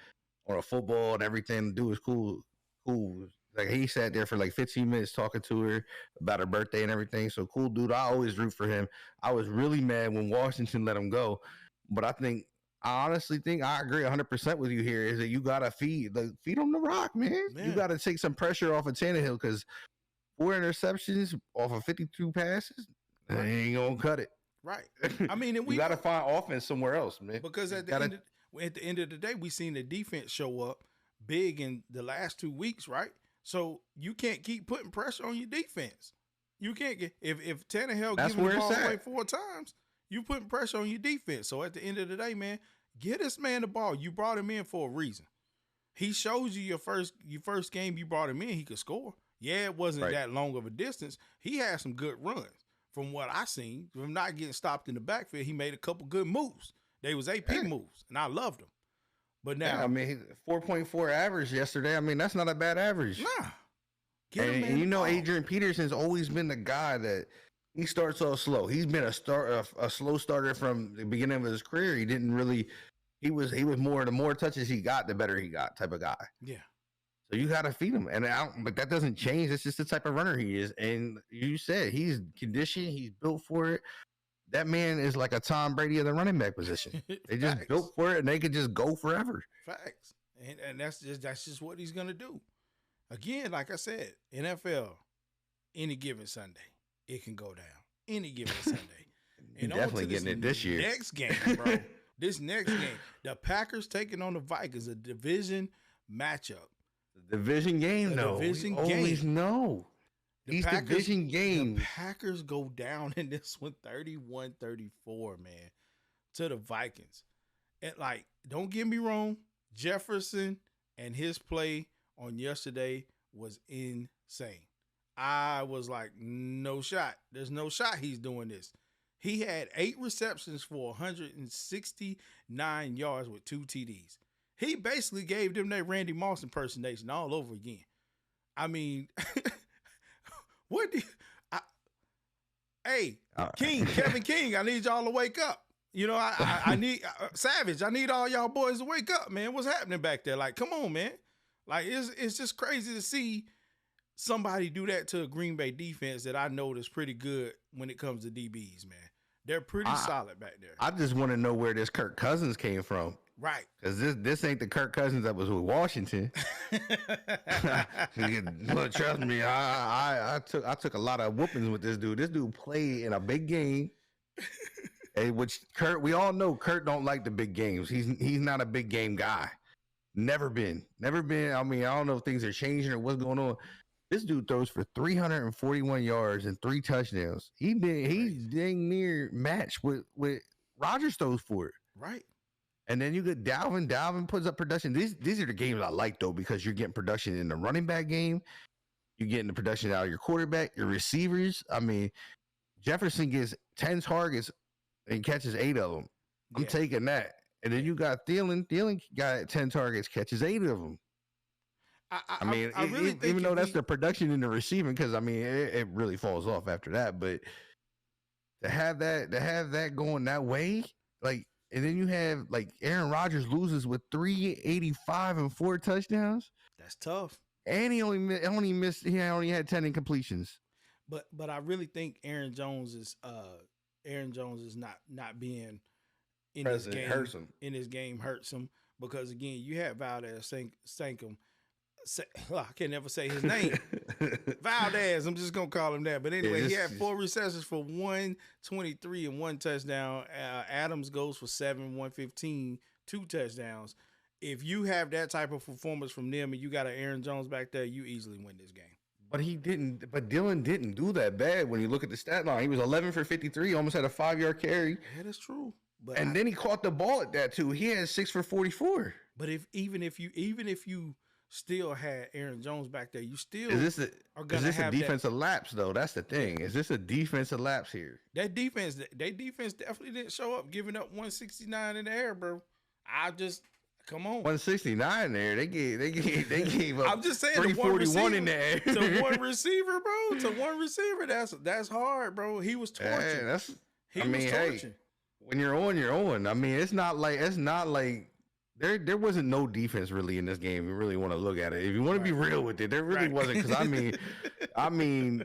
on a football and everything. The dude was cool. Like he sat there for like 15 minutes talking to her about her birthday and everything. So cool dude. I always root for him. I was really mad when Washington let him go, but I honestly think I agree 100% with you here. Is that you gotta feed him the rock, man. You gotta take some pressure off of Tannehill, because 4 interceptions off of 52 passes, they ain't gonna cut it. Right. I mean, and you gotta find offense somewhere else, man. Because at the end of the day, we seen the defense show up big in the last 2 weeks, right? So you can't keep putting pressure on your defense. You can't get if Tannehill giving the ball away 4 times, you putting pressure on your defense. So at the end of the day, man, get this man the ball. You brought him in for a reason. He shows you your first game you brought him in, he could score. Yeah, it wasn't that long of a distance. He had some good runs. From what I seen, from not getting stopped in the backfield, he made a couple good moves. They was AP moves, and I loved them. But now, I mean, 4.4 average yesterday. I mean, that's not a bad average. Nah. And you know, Adrian Peterson's always been the guy that he starts off slow. He's been a slow starter from the beginning of his career. He didn't really. He was more. The more touches he got, the better he got. Type of guy. Yeah. So you got to feed him. And but that doesn't change. It's just the type of runner he is. And you said he's conditioned. He's built for it. That man is like a Tom Brady of the running back position. They just built for it, and they could just go forever. Facts. And that's just what he's going to do. Again, like I said, NFL, any given Sunday, it can go down. Any given Sunday. And definitely getting it this year. Next game, bro. This next game, the Packers taking on the Vikings, a division matchup. The division game, though. Division we always know. These division games. The Packers go down in this one 31-34, man, to the Vikings. And, like, don't get me wrong, Jefferson and his play on yesterday was insane. I was like, no shot. There's no shot he's doing this. He had 8 receptions for 169 yards with 2 TDs. He basically gave them that Randy Moss impersonation all over again. I mean, what do Kevin King, I need y'all to wake up. You know, I need Savage. I need all y'all boys to wake up, man. What's happening back there? Like, come on, man. Like, it's just crazy to see somebody do that to a Green Bay defense that I know is pretty good when it comes to DBs, man. They're pretty solid back there. I just want to know where this Kirk Cousins came from. Right. Because this ain't the Kirk Cousins that was with Washington. Look, trust me, I took a lot of whoopings with this dude. This dude played in a big game. Which Kurt, we all know Kurt don't like the big games. He's not a big game guy. Never been. I mean, I don't know if things are changing or what's going on. This dude throws for 341 yards and 3 touchdowns. He's dang near matched with Rodgers throws for it. Right. And then you get Dalvin. Dalvin puts up production. These are the games I like, though, because you're getting production in the running back game. You're getting the production out of your quarterback, your receivers. I mean, Jefferson gets 10 targets and catches 8 of them. I'm taking that. And then you got Thielen. Thielen got 10 targets, catches 8 of them. I mean, I really think even though that's the production in the receiving, because I mean, it really falls off after that. But to have that going that way, like, and then you have like Aaron Rodgers loses with 385 and 4 touchdowns. That's tough. And he only had 10 incompletions. But I really think Aaron Jones is not being in this game hurts him. In this game hurts him because again you had Valdez Sankum. I can never say his name. Valdez, I'm just gonna call him that. But anyway, he had 4 receptions for 123 and 1 touchdown. Adams goes for 7, 115, 2 touchdowns. If you have that type of performance from them and you got an Aaron Jones back there, you easily win this game. But he didn't. But Dylan didn't do that bad when you look at the stat line. He was 11 for 53, almost had a 5-yard carry. Yeah, that's true. But then he caught the ball at that too. He had 6 for 44. But even if you still had Aaron Jones back there, you still is this a defensive lapse though? That's the thing. Is this a defensive lapse here? Their defense definitely didn't show up, giving up 169 in the air, bro. Come on, 169 there. They gave up. I'm just saying, 341 in the air to one receiver, bro. To one receiver, that's hard, bro. He was torching. Hey, when you're on. I mean, it's not like there wasn't no defense really in this game. If you really want to look at it, if you want to be real with it, there really wasn't. Because I mean,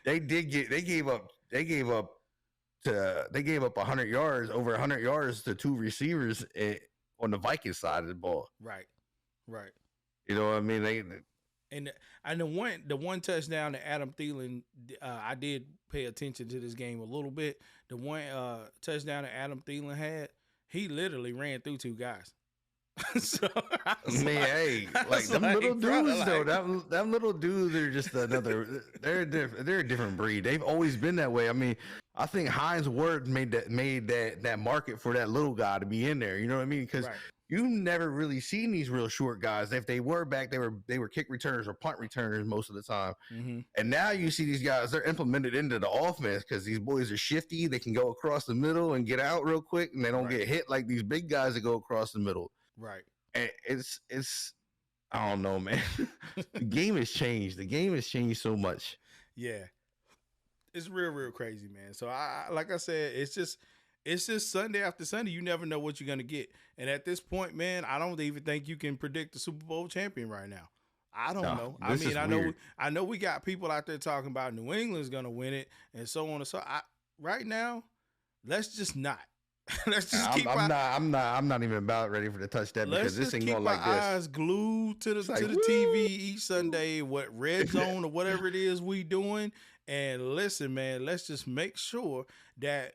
they gave up 100 yards, over 100 yards to 2 receivers on the Vikings side of the ball. Right. You know what I mean? And the one touchdown to Adam Thielen, I did pay attention to this game a little bit. The one touchdown that Adam Thielen had, he literally ran through 2 guys. So them little dudes though, them little dudes are just another. They're a different breed. They've always been that way. I mean, I think Hines Ward made that market for that little guy to be in there. You know what I mean? Because you never really seen these real short guys. If they were back, they were kick returners or punt returners most of the time. Mm-hmm. And now you see these guys, they're implemented into the offense because these boys are shifty. They can go across the middle and get out real quick, and they don't get hit like these big guys that go across the middle. Right. And it's I don't know, man. The game has changed. The game has changed so much. Yeah. It's real crazy, man. So like I said, it's just Sunday after Sunday. You never know what you're gonna get. And at this point, man, I don't even think you can predict the Super Bowl champion right now. I don't No, know. I this mean, is I know, weird. I know we got people out there talking about New England's gonna win it and so on and so. Right now, let's just not. let's just keep our I'm not even about ready for to touch that let's because this just ain't keep going our like this. eyes glued to It's like, the TV each Sunday, what red zone or whatever it is we doing. And listen, man, let's just make sure that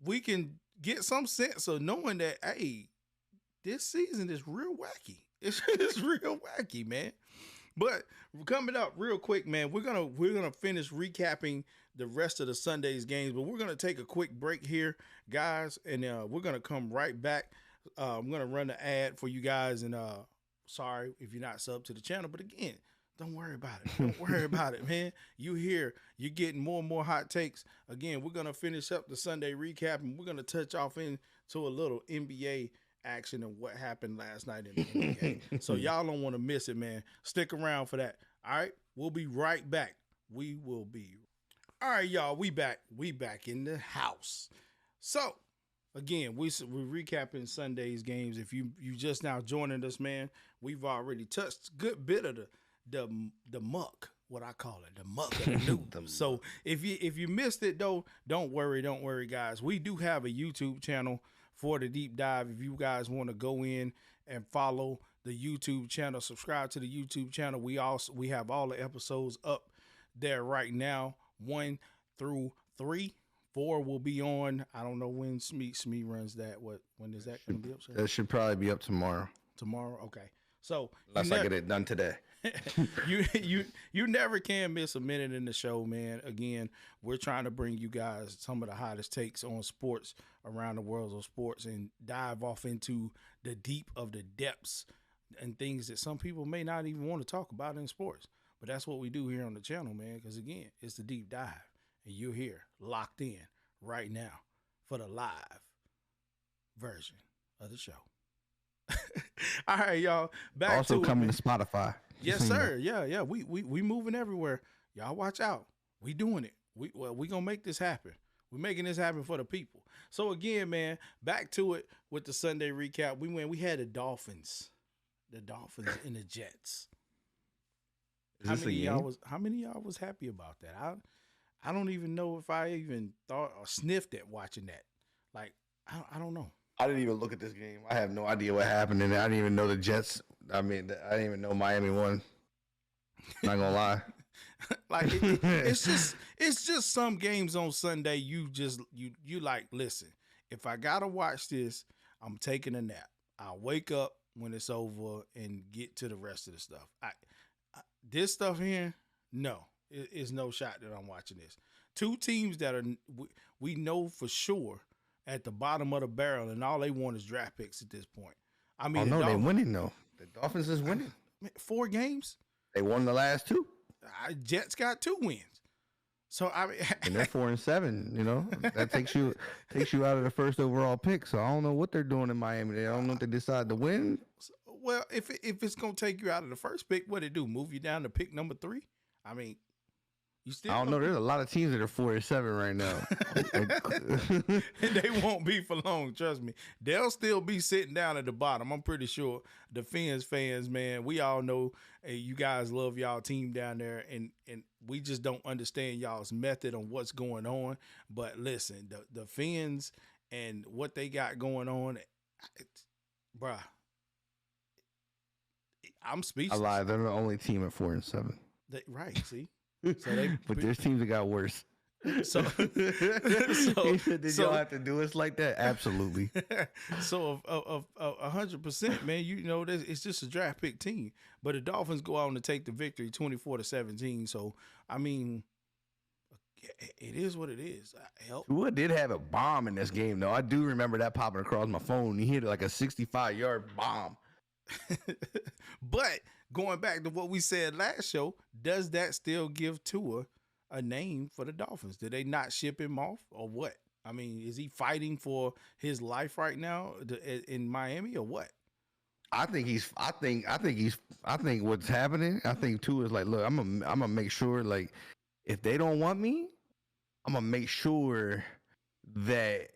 we can get some sense of knowing that, hey, this season is real wacky. It's real wacky, man. But coming up real quick, man, we're gonna finish recapping the rest of the Sunday's games, but we're gonna take a quick break here, guys, and we're gonna come right back. I'm gonna run the ad for you guys, and sorry if you're not subbed to the channel, but again, don't worry about it. Don't worry about it, man. You here, you're getting more and more hot takes. Again, we're gonna finish up the Sunday recap, and we're gonna touch off into a little NBA action and what happened last night in the NBA. So y'all don't want to miss it, man. Stick around for that. All right, we'll be right back. We will be. All right, y'all. We back. We back in the house. So again, we're recapping Sunday's games. If you just now joining us, man, we've already touched a good bit of the muck. What I call it, the muck of the news. So if you missed it though, don't worry, guys. We do have a YouTube channel for the deep dive. If you guys want to go in and follow the YouTube channel, subscribe to the YouTube channel. We have all the episodes up there right now, 1 through 3. 4 will be on. I don't know when Smee runs that. When is that going to be up? That should probably be up tomorrow. Tomorrow, okay. So unless I get it done today. you never can miss a minute in the show, man. Again, we're trying to bring you guys some of the hottest takes on sports around the world of sports and dive off into the deep of the depths and things that some people may not even want to talk about in sports. But that's what we do here on the channel, man, because again, it's the deep dive. And you're here locked in right now for the live version of the show. All right, y'all. Back also to coming it, to Spotify. Yes, sir. Yeah. We moving everywhere. Y'all watch out. We doing it. We gonna make this happen. We're making this happen for the people. So again, man, back to it with the Sunday recap. We had the Dolphins and the Jets. How many of y'all was happy about that? I don't even know if I even thought or sniffed at watching that. Like, I don't know. I didn't even look at this game. I have no idea what happened, and I didn't even know the Jets. I mean, I didn't even know Miami won. Not gonna lie. Like it's just some games on Sunday. You like, listen. If I gotta watch this, I'm taking a nap. I'll wake up when it's over and get to the rest of the stuff. This stuff here, no, it's no shot that I'm watching this. Two teams that are we know for sure at the bottom of the barrel, and all they want is draft picks at this point. I mean, they're winning though. The Dolphins is winning. 4 games. They won the last 2. Jets got 2 wins. So I mean, and they're 4-7. You know that takes you out of the first overall pick. So I don't know what they're doing in Miami. I don't know if they decide to win. Well, if it's gonna take you out of the first pick, what it do? Move you down to pick number 3? I mean, you still. I don't know. There's a lot of teams that are 4-7 right now. And they won't be for long. Trust me. They'll still be sitting down at the bottom. I'm pretty sure. The Fins fans, man, we all know you guys love y'all team down there, and we just don't understand y'all's method on what's going on. But listen, the Fins and what they got going on, bruh. I'm speechless. I lied. They're the only team at 4-7. Right. See. So but there's teams that got worse. So did y'all have to do us like that? Absolutely. So of 100%, man, you know, it's just a draft pick team. But the Dolphins go out and take the victory 24-17. So I mean, it is what it is. Tua did have a bomb in this game, though. I do remember that popping across my phone. He hit like a 65-yard bomb. But going back to what we said last show, does that still give Tua a name for the Dolphins? Did they not ship him off or what? I mean, is he fighting for his life right now in Miami or what? I think what's happening, I think Tua is like, look, I'm gonna make sure, like, if they don't want me, I'm gonna make sure that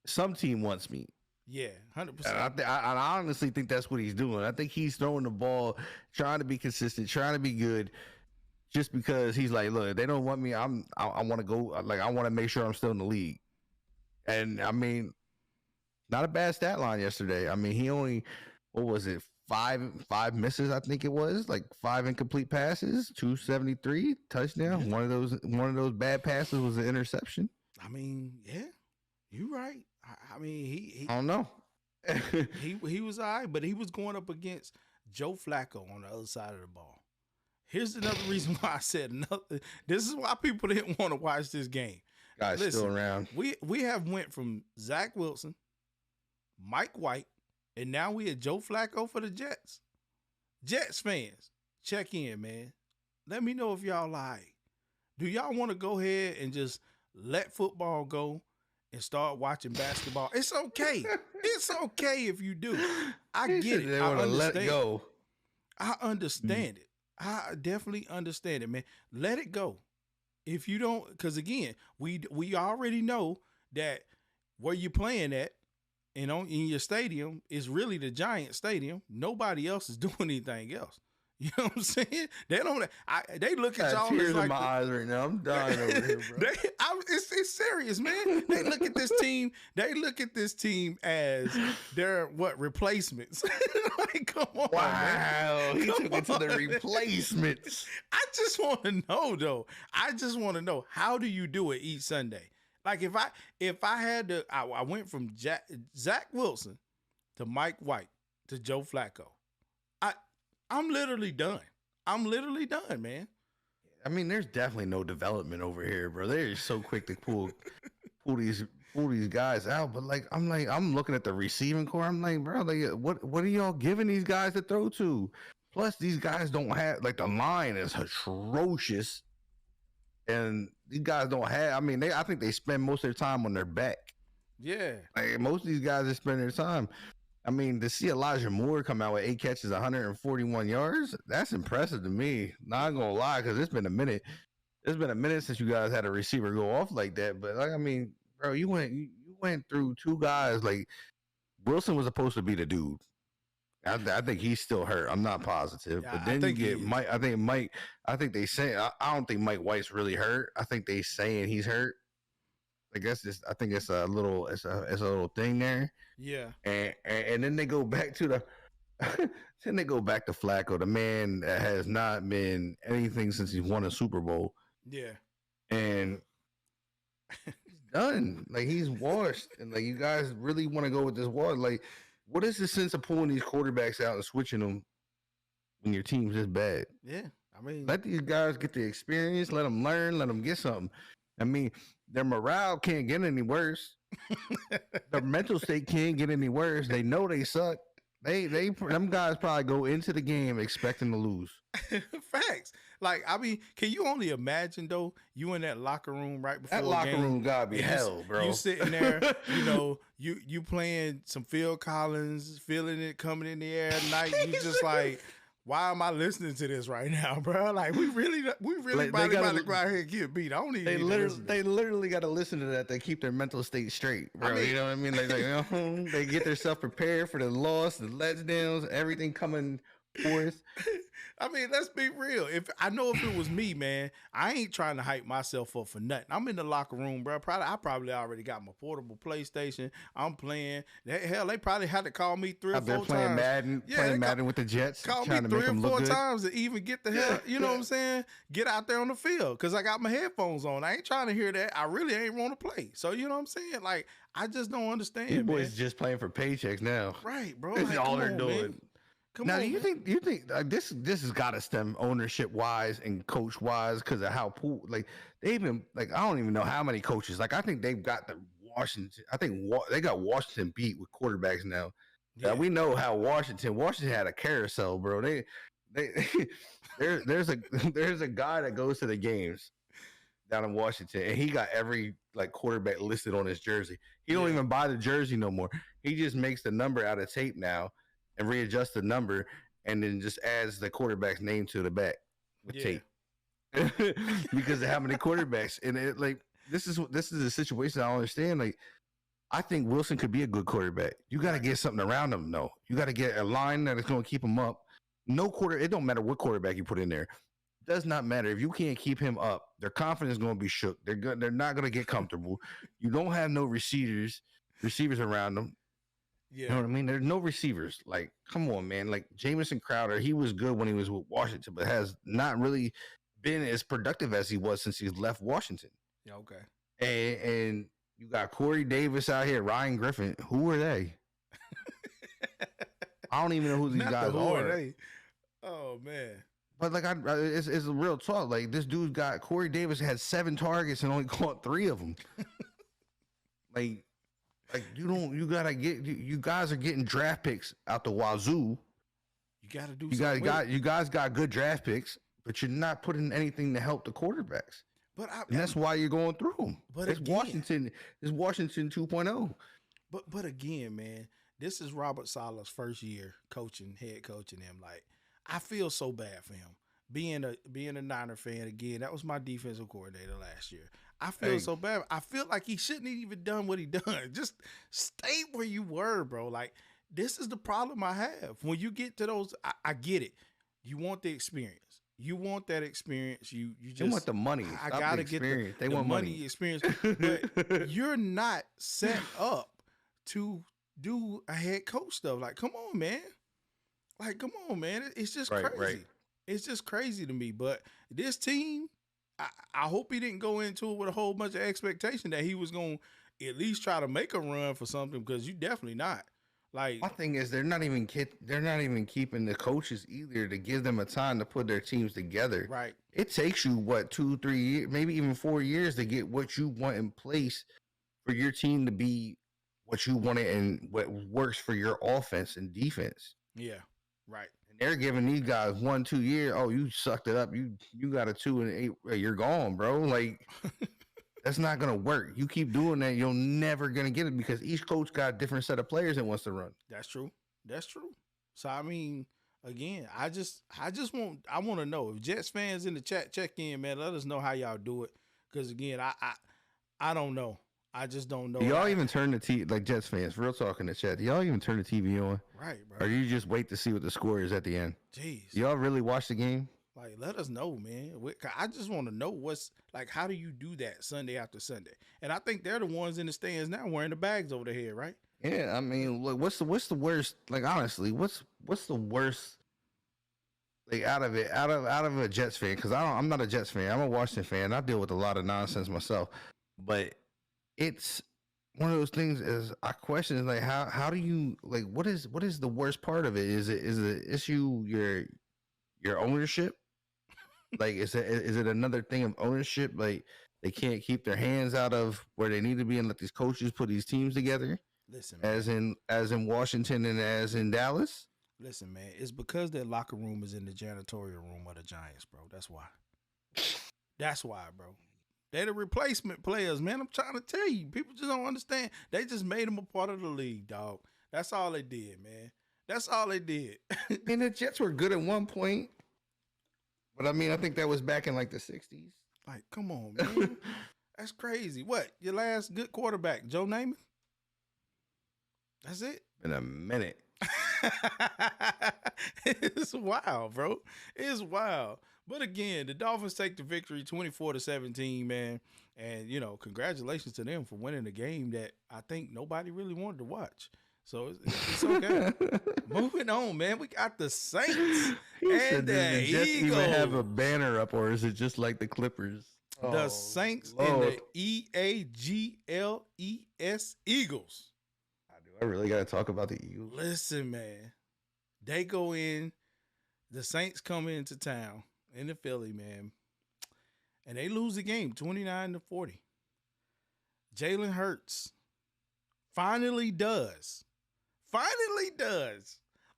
some team wants me. Yeah, And 100%. I honestly think that's what he's doing. I think he's throwing the ball, trying to be consistent, trying to be good, just because he's like, look, if they don't want me, I want to go. Like, I want to make sure I'm still in the league. And I mean, not a bad stat line yesterday. I mean, he only, what was it, five misses? I think it was like 5 incomplete passes, 273 touchdown. Yeah. One of those bad passes was an interception. I mean, yeah, you're right. I mean, I don't know. he was all right, but he was going up against Joe Flacco on the other side of the ball. Here's another reason why I said another. This is why people didn't want to watch this game. Guy's still around. We have went from Zach Wilson, Mike White, and now we had Joe Flacco for the Jets. Jets fans, check in, man. Let me know if y'all like. Do y'all want to go ahead and just let football go and start watching basketball? It's okay. It's okay if you do. I get it. They I want to understand. let it go. I understand it. I definitely understand it, man. Let it go. If you don't, because again, we already know that where you're playing at and in your stadium is really the Giant Stadium. Nobody else is doing anything else. You know what I'm saying? They don't. They look at y'all. Tears like in my eyes right now. I'm dying over here, bro. It's serious, man. They look at this team. They look at this team as their replacements. Like, come on, wow, man. He took it to the replacements. I just want to know, though. I just want to know, how do you do it each Sunday? Like, if I had to, I went from Zach Wilson to Mike White to Joe Flacco. I'm literally done. I'm literally done, man. I mean, there's definitely no development over here, bro. They're so quick to pull these guys out. But I'm looking at the receiving core. I'm like, bro, what are y'all giving these guys to throw to? Plus, these guys don't have, like, the line is atrocious, and these guys don't have. I mean, I think they spend most of their time on their back. Yeah, like, most of these guys that spend their time. I mean, to see Elijah Moore come out with 8 catches, 141 yards, that's impressive to me. Not gonna lie, because it's been a minute. It's been a minute since you guys had a receiver go off like that. But, like, I mean, bro, you went through 2 guys. Like, Wilson was supposed to be the dude. I think he's still hurt. I'm not positive. Yeah, but then you get Mike. I think they say. I don't think Mike White's really hurt. I think they saying he's hurt. I guess I think it's a little thing there. Yeah. And then they go back to the Flacco, the man that has not been anything since he won a Super Bowl. Yeah. And he's done. Like, he's washed. And, like, you guys really want to go with this water. Like, what is the sense of pulling these quarterbacks out and switching them when your team's this bad? Yeah. I mean, let these guys get the experience, let them learn, let them get something. I mean, their morale can't get any worse. Their mental state can't get any worse. They know they suck. Them guys probably go into the game expecting to lose. Facts. Like, I mean, can you only imagine, though, you in that locker room right before that locker game, room gotta be hell, bro. You sitting there, you playing some Phil Collins, feeling it coming in the air at night. You just like, why am I listening to this right now, bro? Like, we really like, about to go out here and get beat. I don't even. They literally got to listen to that. They keep their mental state straight, bro. I mean, you know what I mean? Like they get themselves prepared for the loss, the letdowns, everything coming forth. I mean, let's be real. If it was me, man, I ain't trying to hype myself up for nothing. I'm in the locker room, bro. I probably already got my portable PlayStation. I'm playing. Hell, they probably had to call me 3 or 4 times. Playing Madden, playing Madden with the Jets. Call me 3 or 4 times to even get the hell, you know what I'm saying? Get out there on the field, because I got my headphones on. I ain't trying to hear that. I really ain't want to play. So, you know what I'm saying? Like, I just don't understand. These boys just playing for paychecks now. Right, bro. That's all they're doing. Man. Now, do you think this has got to stem ownership wise and coach wise because of how they've been, like, I don't even know how many coaches. Like, I think they've got the Washington. I think they got Washington beat with quarterbacks now. Yeah. We know how Washington had a carousel, bro. There's a guy that goes to the games down in Washington, and he got every, like, quarterback listed on his jersey. He don't even buy the jersey no more. He just makes the number out of tape now and readjust the number, and then just adds the quarterback's name to the back with tape. Because of how many quarterbacks. And it, like, this is a situation I don't understand. Like, I think Wilson could be a good quarterback. You got to get something around him, though. You got to get a line that is going to keep him up. It don't matter what quarterback you put in there. It does not matter. If you can't keep him up, their confidence is going to be shook. They're not going to get comfortable. You don't have no receivers around them. Yeah. You know what I mean? There's no receivers. Like, come on, man. Like, Jamison Crowder, he was good when he was with Washington, but has not really been as productive as he was since he's left Washington. Yeah, okay. And you got Corey Davis out here, Ryan Griffin. Who are they? I don't even know who these guys are. Oh man! But like, it's a real talk. Like, this dude got Corey Davis had 7 targets and only caught 3 of them. like you guys are getting draft picks out the wazoo. You got to do. You guys got good draft picks, but you're not putting anything to help the quarterbacks. And that's why you're going through them. But it's Washington 2.0. But again, man, this is Robert Saleh's first year head coaching him. Like, I feel so bad for him. Being a Niner fan again, that was my defensive coordinator last year. I feel so bad. I feel like he shouldn't have even done what he done. Just stay where you were, bro. Like, this is the problem I have. When you get to those, I get it. You want the experience. You want that experience. You just want the money. I gotta get the money experience. But you're not set up to do a head coach stuff. Like, come on, man. It's just crazy. Right. It's just crazy to me. But this team, I hope he didn't go into it with a whole bunch of expectation that he was going to at least try to make a run for something, because you definitely not. Like, my thing is, they're not even keeping the coaches either to give them a time to put their teams together. Right. It takes you 2-3 years, maybe even 4 years to get what you want in place for your team to be what you want it and what works for your offense and defense. Yeah. Right. And they're giving these guys 1-2 years. Oh, you sucked it up. You got a 2 and 8. You're gone, bro. Like. That's not going to work. You keep doing that, you're never going to get it, because each coach got a different set of players that wants to run. That's true. So, I mean, again, I want to know if Jets fans in the chat check in, man, let us know how y'all do it. Because again, I don't know. I just don't know. Do y'all even turn the TV, like Jets fans, real talk in the chat, do y'all even turn the TV on? Right, bro. Or do you just wait to see what the score is at the end? Jeez. Do y'all really watch the game? Like, let us know, man. I just want to know how do you do that Sunday after Sunday? And I think they're the ones in the stands now wearing the bags over their head, right? Yeah, I mean, look, what's the worst? Like, honestly, what's the worst? Like, out of a Jets fan, because I'm not a Jets fan. I'm a Washington fan. I deal with a lot of nonsense myself, but it's one of those things. Is I question, like, how do you, like, what is the worst part of it? Is the issue your ownership? Like, is it another thing of ownership? Like, they can't keep their hands out of where they need to be and let these coaches put these teams together. Listen, man. as in Washington and as in Dallas. Listen, man, it's because their locker room is in the janitorial room of the Giants, bro. That's why. That's why, bro. They're the replacement players, man. I'm trying to tell you. People just don't understand. They just made them a part of the league, dog. That's all they did, man. That's all they did. And the Jets were good at one point. But I mean, I think that was back in like the 60s. Like, come on, man. That's crazy. What? Your last good quarterback, Joe Namath? That's it? In a minute. It's wild, bro. It's wild. But again, the Dolphins take the victory 24-17, man. And, congratulations to them for winning a game that I think nobody really wanted to watch. So it's okay. Moving on, man. We got the Saints and the Eagles. Even have a banner up, or is it just like the Clippers? The Saints and the EAGLES Eagles. I really got to talk about the Eagles. Listen, man. They go in. The Saints come into town in the Philly, man. And they lose the game 29-40. Jalen Hurts finally does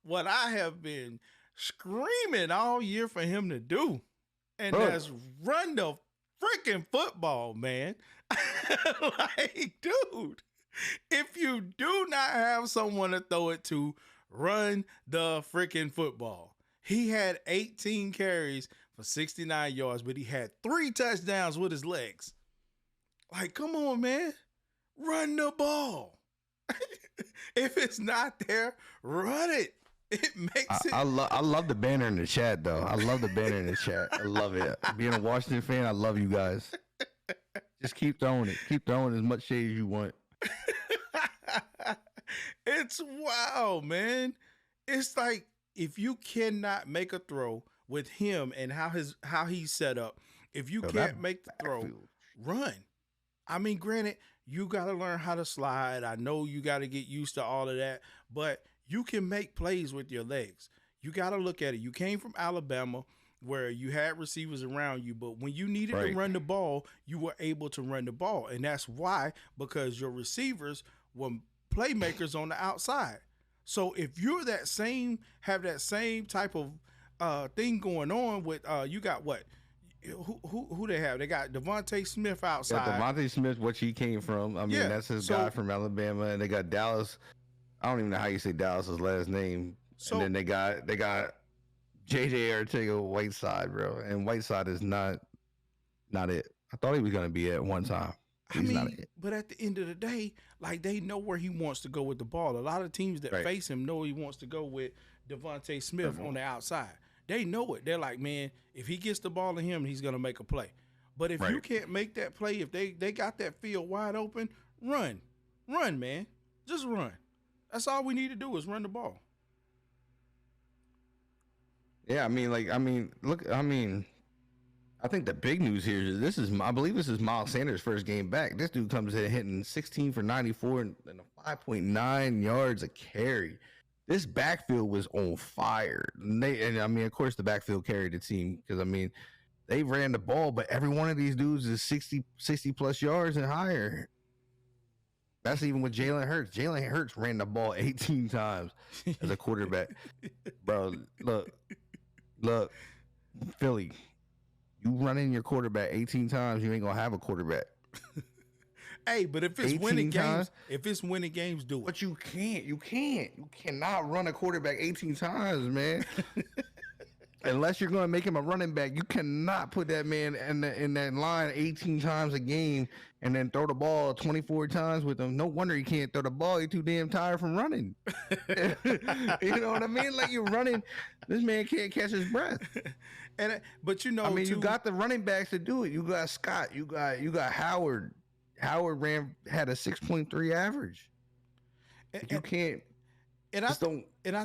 what I have been screaming all year for him to do. And that's run the freaking football, man. Like, dude, if you do not have someone to throw it to, run the freaking football. He had 18 carries for 69 yards, but he had 3 touchdowns with his legs. Like, come on, man. Run the ball. If it's not there, run it. It makes it. I love the banner in the chat though. I love the banner in the chat. I love it. Being a Washington fan, I love you guys. Just keep throwing it. Keep throwing as much shade as you want. It's wild, man. It's like if you cannot make a throw with him and how he's set up, if you can't make the throw, run. I mean, granted, you got to learn how to slide. I know you got to get used to all of that, but you can make plays with your legs. You got to look at it. You came from Alabama where you had receivers around you, but when you needed to run the ball, you were able to run the ball. And that's why, because your receivers were playmakers on the outside. So if you're have that same type of thing going on with you got what? Who they have? They got Devontae Smith outside. Yeah, Devontae Smith, which he came from. I mean, that's his guy from Alabama, and they got Dallas. I don't even know how you say Dallas's last name. So, and then they got JJ Arcega-Whiteside, bro, and Whiteside is not it. I thought he was gonna be at one time. He's not it. But at the end of the day, like they know where he wants to go with the ball. A lot of teams that face him know he wants to go with Devontae Smith on the outside. They know it. They're like, man, if he gets the ball to him, he's gonna make a play. But if you can't make that play, if they got that field wide open, run, man, just run. That's all we need to do is run the ball. Yeah, I think the big news here is I believe this is Miles Sanders' first game back. This dude comes in hitting 16 for 94 and a 5.9 yards a carry. This backfield was on fire. Of course, the backfield carried the team because, they ran the ball, but every one of these dudes is 60 plus yards and higher. That's even with Jalen Hurts. Jalen Hurts ran the ball 18 times as a quarterback. Bro, look, Philly, you running your quarterback 18 times, you ain't going to have a quarterback. Hey, but if it's winning games, do it. But you can't. You cannot run a quarterback 18 times, man. Unless you're going to make him a running back, you cannot put that man in that line 18 times a game and then throw the ball 24 times with him. No wonder he can't throw the ball. He's too damn tired from running. You know what I mean? Like you're running, this man can't catch his breath. But you you got the running backs to do it. You got Scott. You got Howard. Howard had a 6.3 average. You can't. And I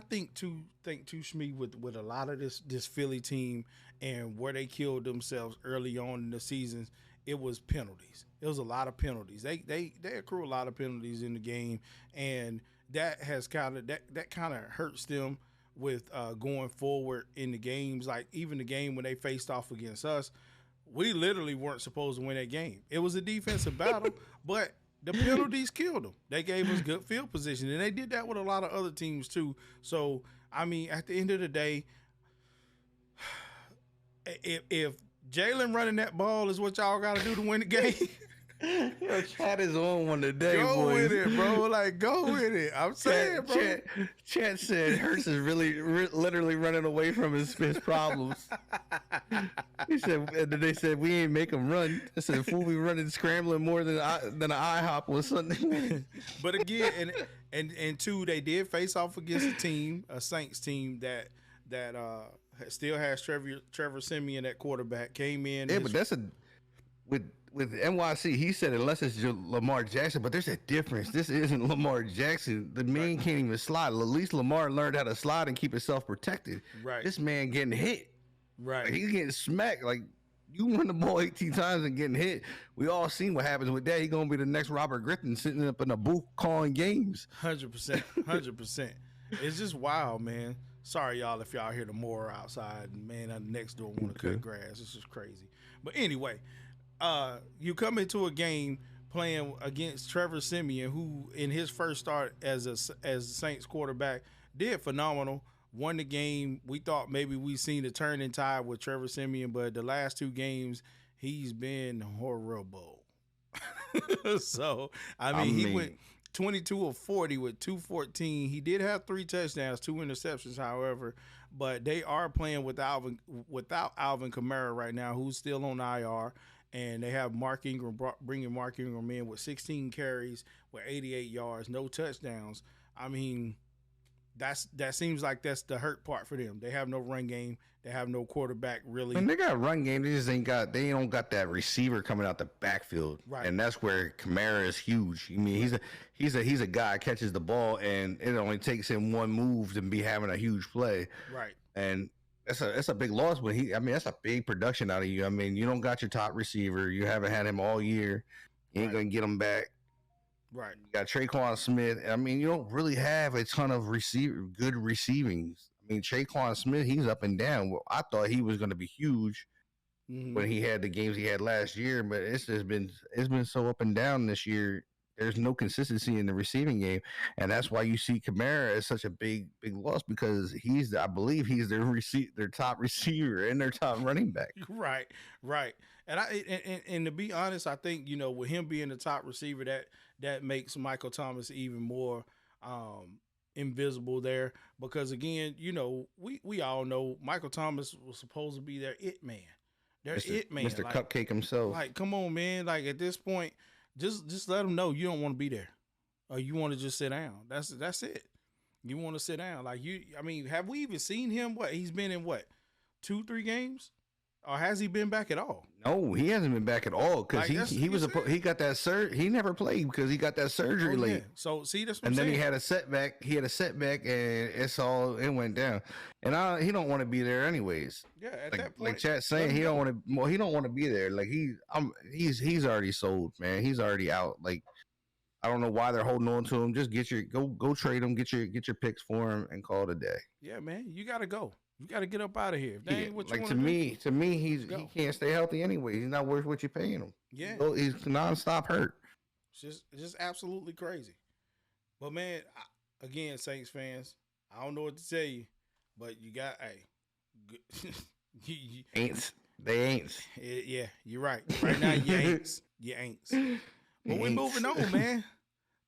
think too, Shmi, with a lot of this Philly team and where they killed themselves early on in the seasons, it was penalties. It was a lot of penalties. They accrue a lot of penalties in the game, and that has kind of hurts them with going forward in the games. Like even the game when they faced off against us, we literally weren't supposed to win that game. It was a defensive battle, but the penalties killed them. They gave us good field position, and they did that with a lot of other teams too. So, at the end of the day, if Jalen running that ball is what y'all got to do to win the game, yo, Chad is on one today, go boys. with it, bro. Like, go with it. I'm saying, bro. Chad said Hurts is literally running away from his problems. He said, and they said we ain't make him run. I said, fool, we running scrambling more than an IHOP on Sunday. But again, and two, they did face off against a Saints team that still has Trevor Siemian at quarterback. Came in, yeah, but that's with NYC, he said unless it's Lamar Jackson, but there's a difference. This isn't Lamar Jackson. The man can't even slide. At least Lamar learned how to slide and keep himself protected. Right. This man getting hit. Right. Like, he's getting smacked. Like, you run the ball 18 times and getting hit. We all seen what happens with that. He's going to be the next Robert Griffin sitting up in a booth calling games. 100%. 100%. It's just wild, man. Sorry, y'all, if y'all hear the mower outside and man next door want to cut grass. It's just crazy. But anyway, you come into a game playing against Trevor Siemian, who in his first start as the Saints quarterback did phenomenal, won the game. We thought maybe we seen a turning tide with Trevor Siemian, but the last two games he's been horrible. So he went 22 of 40 with 214. He did have 3 touchdowns, 2 interceptions, however, but they are playing without Alvin Kamara right now, who's still on IR. and they have Mark Ingram bringing Mark Ingram in with 16 carries with 88 yards, no touchdowns. I mean, that seems like that's the hurt part for them. They have no run game. They have no quarterback really. And they got a run game. They just ain't got. They don't got that receiver coming out the backfield. Right. And that's where Kamara is huge. I mean, he's a guy that catches the ball, and it only takes him one move to be having a huge play. Right. And that's a big loss. But I mean, that's a big production out of you. I mean, you don't got your top receiver. You haven't had him all year. You ain't gonna get him back. Right. You got Traquan Smith. I mean, you don't really have a ton of good receivings. I mean, Traquan Smith, he's up and down. Well, I thought he was going to be huge when he had the games he had last year, but it's been so up and down this year. There's no consistency in the receiving game, and that's why you see Kamara as such a big loss, because I believe he's their top receiver and their top running back. Right. And to be honest, I think, you know, with him being the top receiver, that makes Michael Thomas even more invisible there, because again, you know, we all know Michael Thomas was supposed to be their it man. Mr. Like, Cupcake himself. Like, come on, man. Like, at this point, just let them know you don't want to be there, or you want to just sit down. That's it. You want to sit down. Like, I mean, have we even seen him? What he's been in? What, 2-3 games? Or has he been back at all? No, he hasn't been back at all, because he got that surgery. He never played because he got that surgery late. Yeah. So see, that's what and I'm then saying. He had a setback, and it went down. And he don't want to be there anyways. Yeah, at like, that point, like Chat's saying, he don't want to. Well, he don't want to be there. Like he's already sold, man. He's already out. Like, I don't know why they're holding on to him. Just go trade him. Get your picks for him and call it a day. Yeah, man, you gotta go. You got to get up out of here. If that ain't what you like to me, he can't stay healthy anyway. He's not worth what you're paying him. Yeah, he's nonstop hurt. It's just absolutely crazy. But man, again, Saints fans, I don't know what to tell you, but you got ain'ts. They ain'ts. Yeah, you're right. Right now, you ain'ts. But we moving on, man,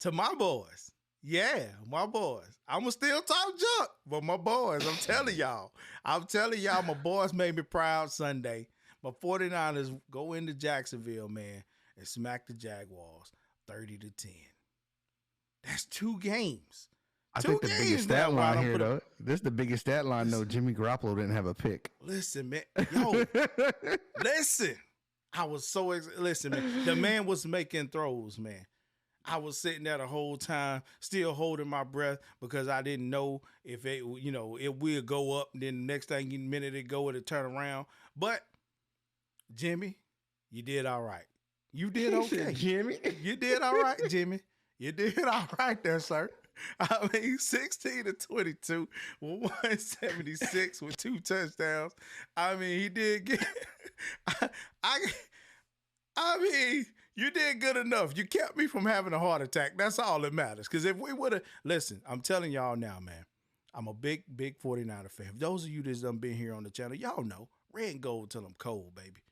to my boys. Yeah, my boys. I'ma still talk junk, but my boys, I'm telling y'all, my boys made me proud Sunday. My 49ers go into Jacksonville, man, and smack the Jaguars 30-10. That's 2 games. I think the biggest stat line here, though, this is the biggest stat line, though. Jimmy Garoppolo didn't have a pick. Listen, man. Yo, listen. I was so listen, man. The man was making throws, man. I was sitting there the whole time, still holding my breath, because I didn't know if it will go up, and then the next minute it go, it'll turn around. But Jimmy, you did all right. You did okay, Jimmy. You did all right, Jimmy. You did all right there, sir. I mean, 16-22, 176 with 2 touchdowns. I mean, he did get. I mean, you did good enough. You kept me from having a heart attack. That's all that matters. Because if we would have, listen, I'm telling y'all now, man, I'm a big 49er fan. Those of you that's done been here on the channel, y'all know, red and gold till I'm cold, baby.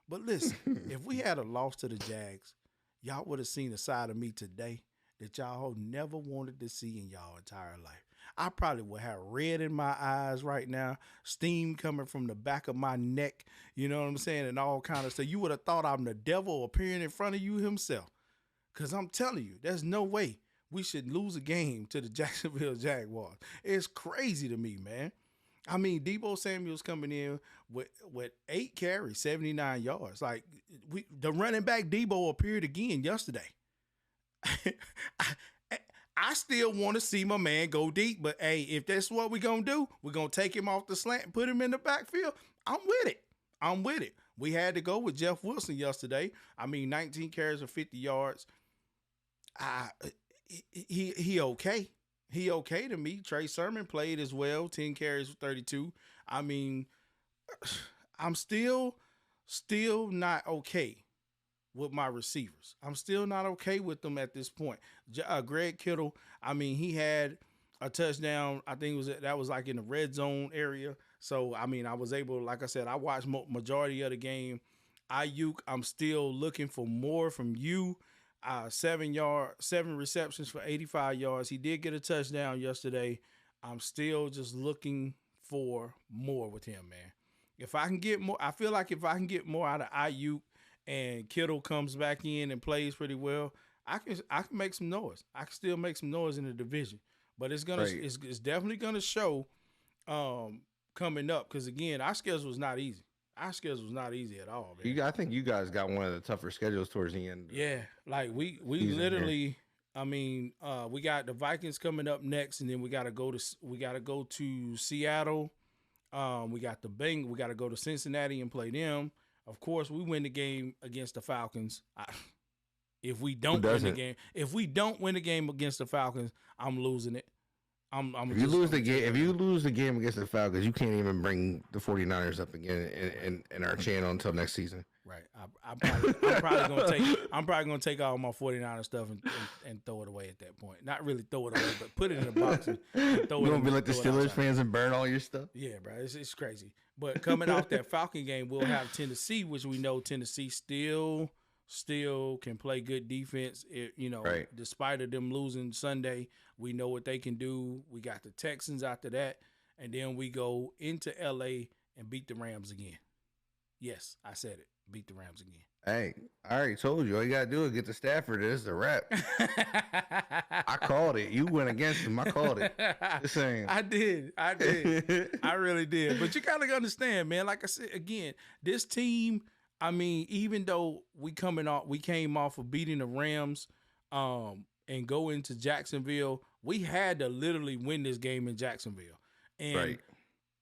But listen, if we had a loss to the Jags, y'all would have seen a side of me today that y'all never wanted to see in y'all entire life. I probably would have red in my eyes right now, steam coming from the back of my neck, you know what I'm saying, and all kind of stuff. You would have thought I'm the devil appearing in front of you himself. Because I'm telling you, there's no way we should lose a game to the Jacksonville Jaguars. It's crazy to me, man. I mean, Deebo Samuel's coming in with 8 carries, 79 yards. Like, the running back Deebo appeared again yesterday. I still want to see my man go deep, but hey, if that's what we're going to do, we're going to take him off the slant and put him in the backfield. I'm with it. We had to go with Jeff Wilson yesterday. I mean, 19 carries for 50 yards. He okay. He okay to me. Trey Sermon played as well, 10 carries for 32. I mean, I'm still not okay with my receivers. I'm still not okay with them at this point. Greg Kittle, I mean, he had a touchdown. I think that was like in the red zone area. So, I mean, I was able, like I said, I watched majority of the game. Ayuk, I'm still looking for more from you. 7 receptions for 85 yards. He did get a touchdown yesterday. I'm still just looking for more with him, man. If I can get more, I feel like if I can get more out of Ayuk and Kittle comes back in and plays pretty well, I can make some noise. I can still make some noise in the division, but Right. it's definitely gonna show coming up because again, our schedule is not easy. Our schedule is not easy at all, man. I think you guys got one of the tougher schedules towards the end. Yeah, like we Season here. literally. I mean, we got the Vikings coming up next, and then we got to go to Seattle. We got we got to go to Cincinnati and play them. Of course, we win the game against the Falcons. If we don't win the game against the Falcons, I'm losing it. If you lose the game against the Falcons, you can't even bring the 49ers up again in our channel until next season. Right. I'm probably gonna take all my 49er stuff and throw it away at that point. Not really throw it away, but put it in a box and throw it. You gonna be like the Steelers fans and burn all your stuff? Yeah, bro. It's crazy. But coming off that Falcon game, we'll have Tennessee, which we know Tennessee still can play good defense. Right. Despite of them losing Sunday, we know what they can do. We got the Texans after that, and then we go into LA and beat the Rams again. Yes, I said it. Beat the Rams again. Hey, I already told you. All you gotta do is get to Stafford. This is a wrap. I called it. You went against him. I called it. Just saying. I did. I really did. But you gotta understand, man. Like I said again, this team. I mean, even though we came off of beating the Rams, and go into Jacksonville, we had to literally win this game in Jacksonville. And Right.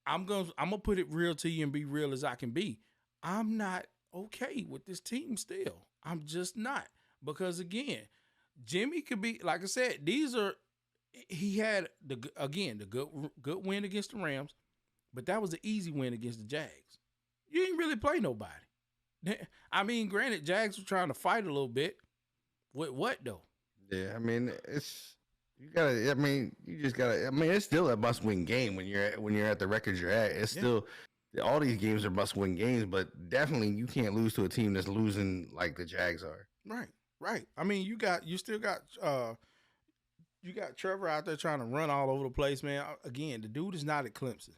I'm gonna put it real to you and be real as I can be. I'm not okay with this team still. I'm just not. Because again, Jimmy could be, like I said, he had the good win against the Rams, but that was an easy win against the Jags. You didn't really play nobody. I mean, granted, Jags were trying to fight a little bit. With what though? Yeah, I mean, it's still a must-win game when you're at the records you're at. It's still all these games are must-win games, but definitely you can't lose to a team that's losing like the Jags are. Right. I mean, you still got Trevor out there trying to run all over the place, man. Again, the dude is not at Clemson.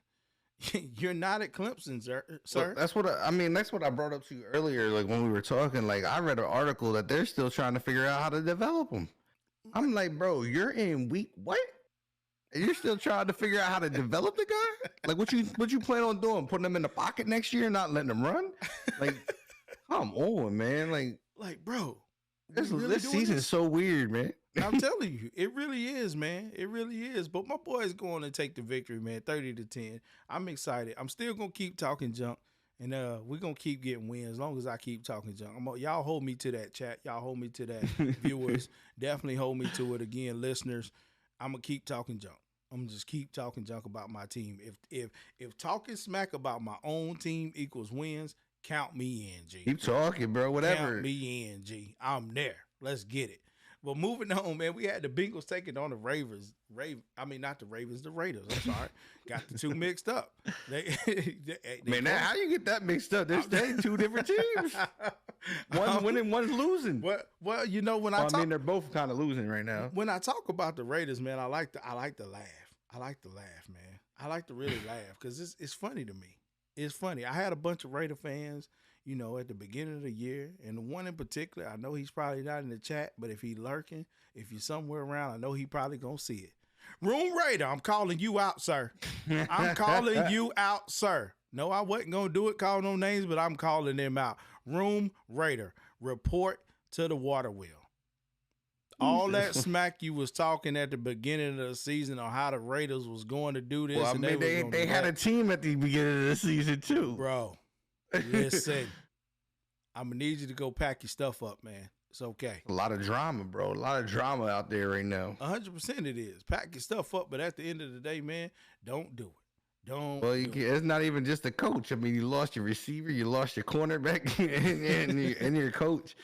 You're not at Clemson, sir. Well, that's what I brought up to you earlier. Like when we were talking, like I read an article that they're still trying to figure out how to develop them. I'm like, bro, you're in week what? And you're still trying to figure out how to develop the guy? Like what you plan on doing? Putting him in the pocket next year, not letting him run? Like, come on, man. Like bro, this season's so weird, man. I'm telling you, it really is, man. It really is. But my boy's going to take the victory, man. 30-10. I'm excited. I'm still gonna keep talking junk, and we're gonna keep getting wins as long as I keep talking junk. Y'all hold me to that, chat. Y'all hold me to that, viewers. Definitely hold me to it again, listeners. I'm gonna keep talking junk. I'm gonna just keep talking junk about my team. If talking smack about my own team equals wins, count me in, G. Keep talking, bro. Whatever. Count me in, G. I'm there. Let's get it. But moving on, man, we had the Bengals taking on the Ravens. Not the Ravens, the Raiders. I'm sorry. Got the two mixed up. Man, now how you get that mixed up? There's two different teams. One's winning, one's losing. Well, you know, they're both kind of losing right now. When I talk about the Raiders, man, I like to laugh. I like to laugh, man. I like to really laugh because it's funny to me. It's funny. I had a bunch of Raider fans, you know, at the beginning of the year, and the one in particular, I know he's probably not in the chat, but if he's lurking, if you're somewhere around, I know he probably gonna see it. Room Raider, I'm calling you out, sir. I'm calling you out, sir. No, I wasn't gonna do it, call no names, but I'm calling them out. Room Raider, report to the water wheel. All that smack you was talking at the beginning of the season on how the Raiders was going to do this. Well, I mean, they had a team at the beginning of the season too, bro. Listen, I'm gonna need you to go pack your stuff up, man. It's okay. A lot of drama, bro. A lot of drama out there right now. 100% it is. Pack your stuff up, but at the end of the day, man, don't do it. Don't. Well, it's not even just the coach. I mean, you lost your receiver, you lost your cornerback, and your coach.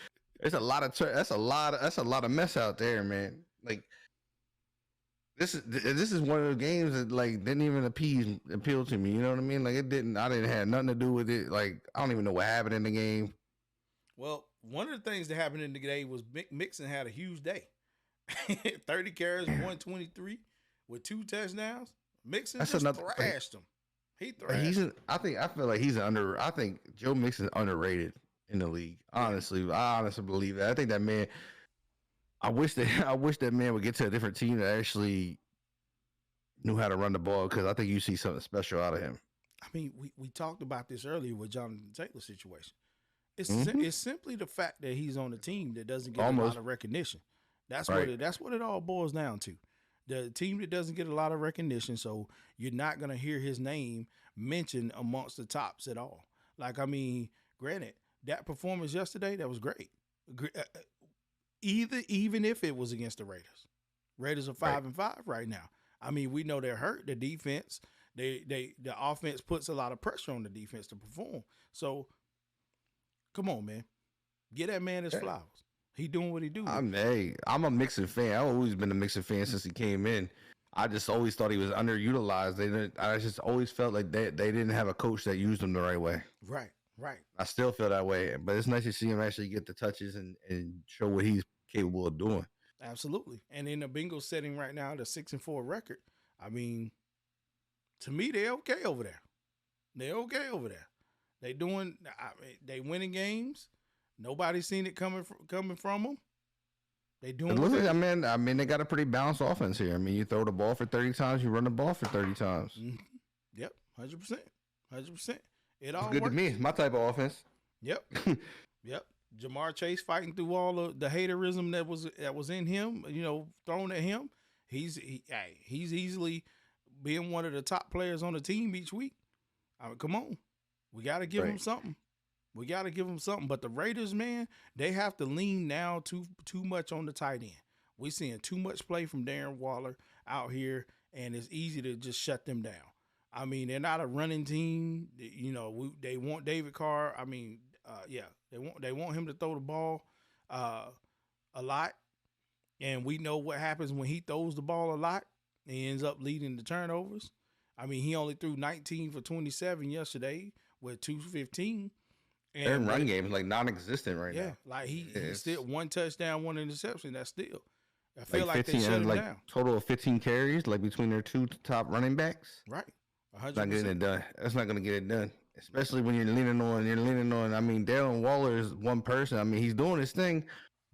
There's a lot of that's a lot of mess out there, man. Like this is one of those games that like didn't even appeal to me. You know what I mean? Like I didn't have nothing to do with it. Like I don't even know what happened in the game. Well, one of the things that happened in the day was Mixon had a huge day. 30 carries, 123 with 2 touchdowns. Mixon thrashed him. He thrashed him. I feel like I think Joe Mixon's underrated. in the league. Yeah. Honestly, I honestly believe that. I think that man. I wish that I wish that man would get to a different team that actually knew how to run the ball, because I think you see something special out of him. I mean, we talked about this earlier with Jonathan Taylor's situation. Mhm. It's simply the fact that he's on a team that doesn't get a Almost. lot of recognition. Right. That's what it all boils down to. The team that doesn't get a lot of recognition, so you're not gonna hear his name mentioned amongst the tops at all. Like, I mean, granted, that performance yesterday, that was great. Even if it was against the Raiders. Raiders are Right. 5-5 right now. I mean, we know they're hurt. The defense, the offense puts a lot of pressure on the defense to perform. So come on, man. Get that man his Yeah. flowers. He doing what he do. I'm a Mixon fan. I've always been a Mixon fan since he came in. I just always thought he was underutilized. I just always felt like they didn't have a coach that used him the right way. Right, right. I still feel that way, but it's nice to see him actually get the touches and show what he's capable of doing. Absolutely. And in the Bengals setting right now, the 6-4 record, I mean, to me, they're okay over there. They're okay over there. They doing. I mean, they winning games. Nobody's seen it coming from them. They doing. It looks what like, they- I mean, they got a pretty balanced offense here. I mean, you throw the ball for 30 times, you run the ball for 30 times. Mhm. Yep, 100%, 100%. It all It's good works. to me. It's my type of offense. Yep, yep. Jamar Chase fighting through all of the haterism that was in him, thrown at him. He's easily being one of the top players on the team each week. I mean, come on, we got to give him Right. something. We got to give him something. But the Raiders, man, they have to lean now too much on the tight end. We're seeing too much play from Darren Waller out here, and it's easy to just shut them down. I mean, they're not a running team. They want David Carr. I mean, they want him to throw the ball a lot, and we know what happens when he throws the ball a lot. He ends up leading the turnovers. I mean, he only threw 19 for 27 yesterday with 215. Their run game is like non-existent right Yeah, now. like he It's still one touchdown, one interception. That's still. I feel like like they 15, shut him like down. total of 15 carries, like between their two top running backs. Right, It's not 100%. getting it done. That's not going to get it done, especially when you're leaning on. I mean, Darren Waller is one person. I mean, he's doing his thing,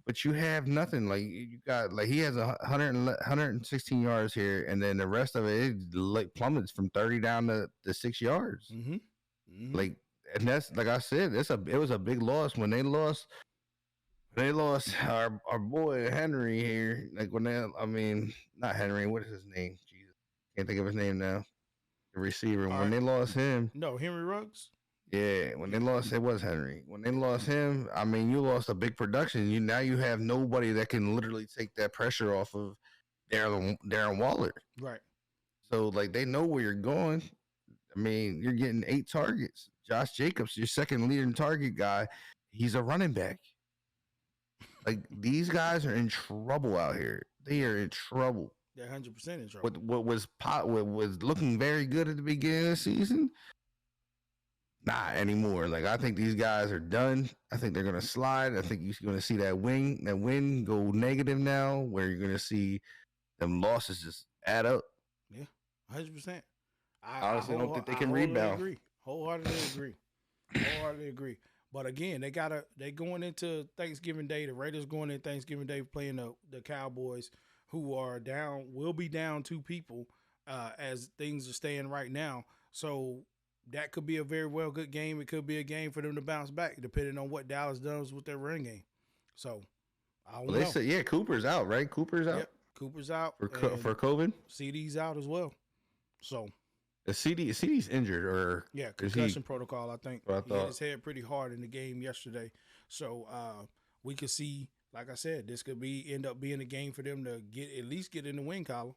but you have nothing. Like you got, like he has 116 yards here, and then the rest of it like plummets from 30 down to 6 yards. Mm-hmm. Mm-hmm. Like, and that's like I said, it was a big loss when they lost. They lost our boy Henry here. Like not Henry. What is his name? Jesus, can't think of his name now. The receiver. All When they right. lost him, No, Henry Ruggs. yeah. When they lost, it was Henry. When they lost him, I mean, you lost a big production. You have nobody that can literally take that pressure off of Darren Waller. Right. So like they know where you're going. I mean, you're getting 8 targets. Josh Jacobs, your second leading target guy, he's a running back. Like these guys are in trouble out here. They are in trouble. They're 100% in trouble. What was looking very good at the beginning of the season, not anymore. Like I think these guys are done. I think they're gonna slide. I think you're gonna see that win go negative now, where you're gonna see them losses just add up. 100%. I Honestly, I don't think they can wholeheartedly rebound. Agree. Wholeheartedly agree. But again, they going into Thanksgiving Day. The Raiders going into Thanksgiving Day playing the Cowboys, who will be down 2 people as things are staying right now. So that could be a very well good game. It could be a game for them to bounce back, depending on what Dallas does with their run game. So I don't Well, know. they said, yeah, Cooper's out, right? Cooper's out Yep, Cooper's out for COVID. CD's out as well. So The CD's injured, or yeah, is he- concussion protocol. I think What I he hit thought. his head pretty hard in the game yesterday. So we could see, like I said, this could end up being a game for them to at least get in the win column.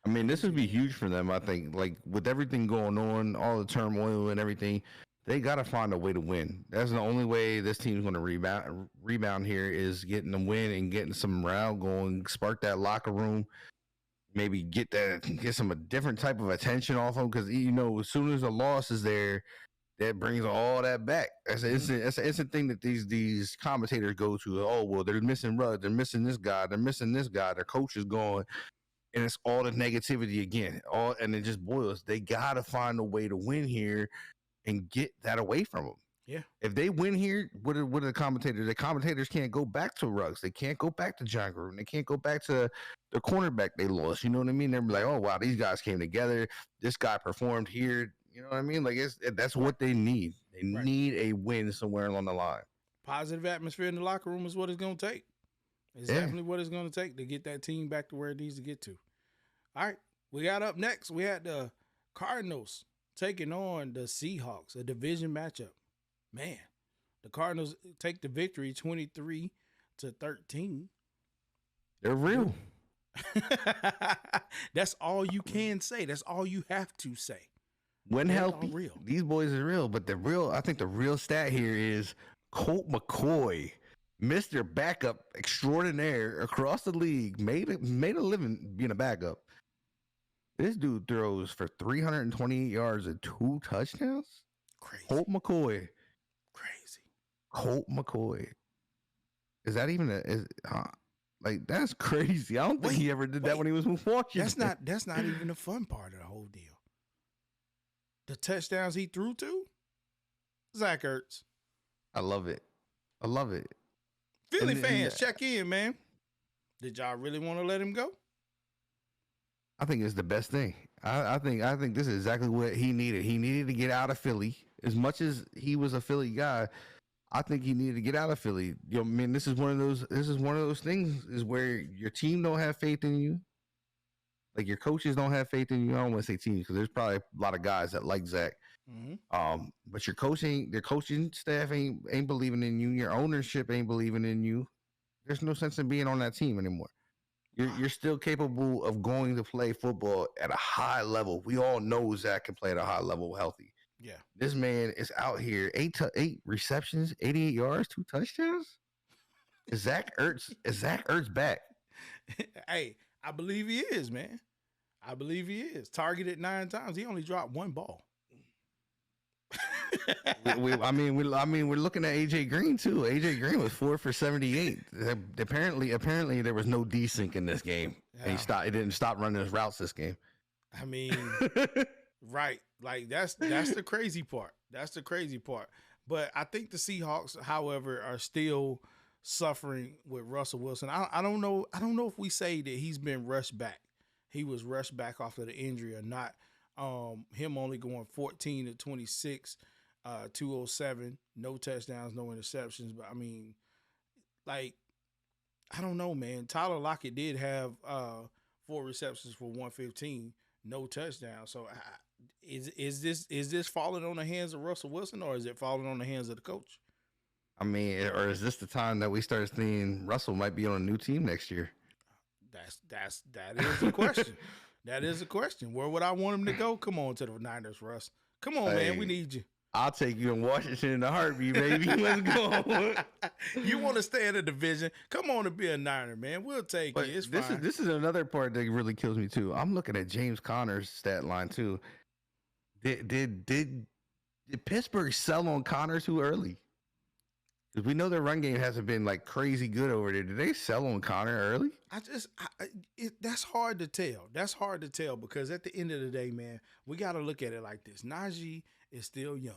I mean, this would be huge for them. I think, like with everything going on, all the turmoil and everything, they got to find a way to win. That's the only way this team's going to rebound here is getting a win and getting some morale going, spark that locker room, maybe get some a different type of attention off them, because as soon as a loss is there, that brings all that back. That's an instant thing that these commentators go to. Oh well, they're missing Rudd, they're missing this guy, their coach is gone. And it's all the negativity again. And it just boils. They gotta find a way to win here and get that away from them. Yeah. If they win here, what are the commentators? The commentators can't go back to Ruggs. They can't go back to John Gruden. They can't go back to the cornerback they lost. You know what I mean? They're like, oh wow, these guys came together. This guy performed here. You know what I mean? Like that's what they need. They need a win somewhere along the line. Positive atmosphere in the locker room is what it's going to take. It's definitely what it's going to take to get that team back to where it needs to get to. All right, we got up next. We had the Cardinals taking on the Seahawks, a division matchup. Man, the Cardinals take the victory 23-13. They're real. That's all you can say. That's all you have to say. When healthy, real. These boys are real. But I think the real stat here is Colt McCoy, Mr. Backup extraordinaire across the league, made a living being a backup. This dude throws for 328 yards and 2 touchdowns. Crazy. Colt McCoy. Crazy. Colt McCoy. Is that even like that's crazy? I don't think he ever did that when he was with Washington. That's not even the fun part of the whole deal. The touchdowns he threw to Zach Ertz. I love it. Philly fans, check in, man. Did y'all really want to let him go? I think it's the best thing. I think this is exactly what he needed. He needed to get out of Philly. As much as he was a Philly guy, I think he needed to get out of Philly. You know, I mean, this is one of those things is where your team don't have faith in you. Like your coaches don't have faith in you. I don't want to say teams because there's probably a lot of guys that like Zach. Mm-hmm. But their coaching staff ain't believing in you. Your ownership ain't believing in you. There's no sense in being on that team anymore. You're still capable of going to play football at a high level. We all know Zach can play at a high level healthy. Yeah. This man is out here, 8 receptions, 88 yards, 2 touchdowns. Is Zach Ertz back? Hey, I believe he is, man. I believe he is. Targeted 9 times. He only dropped 1 ball. we're looking at AJ Green too. AJ Green was 4 for 78. Apparently there was no desync in this game. Yeah. And he didn't stop running his routes this game. I mean, right. Like that's the crazy part. That's the crazy part. But I think the Seahawks, however, are still suffering with Russell Wilson. I don't know if we say that he's been rushed back. He was rushed back off of the injury or not. Him only going 14 to 26, 207, no touchdowns, no interceptions. But I mean, like, I don't know, man. Tyler Lockett did have 4 receptions for 115, no touchdowns. So is this falling on the hands of Russell Wilson or is it falling on the hands of the coach? I mean, or is this the time that we start seeing Russell might be on a new team next year? That is a question. That is a question. Where would I want him to go? Come on to the Niners, Russ. Come on, man. We need you. I'll take you in Washington in a heartbeat, baby. Let's go. You want to stay in the division? Come on and be a Niner, man. We'll take you. It's fine. This is another part that really kills me too. I'm looking at James Conner's stat line too. Did Pittsburgh sell on Connor too early? Because we know their run game hasn't been like crazy good over there. Did they sell on Connor early? That's hard to tell. That's hard to tell because at the end of the day, man, we got to look at it like this. Najee is still young.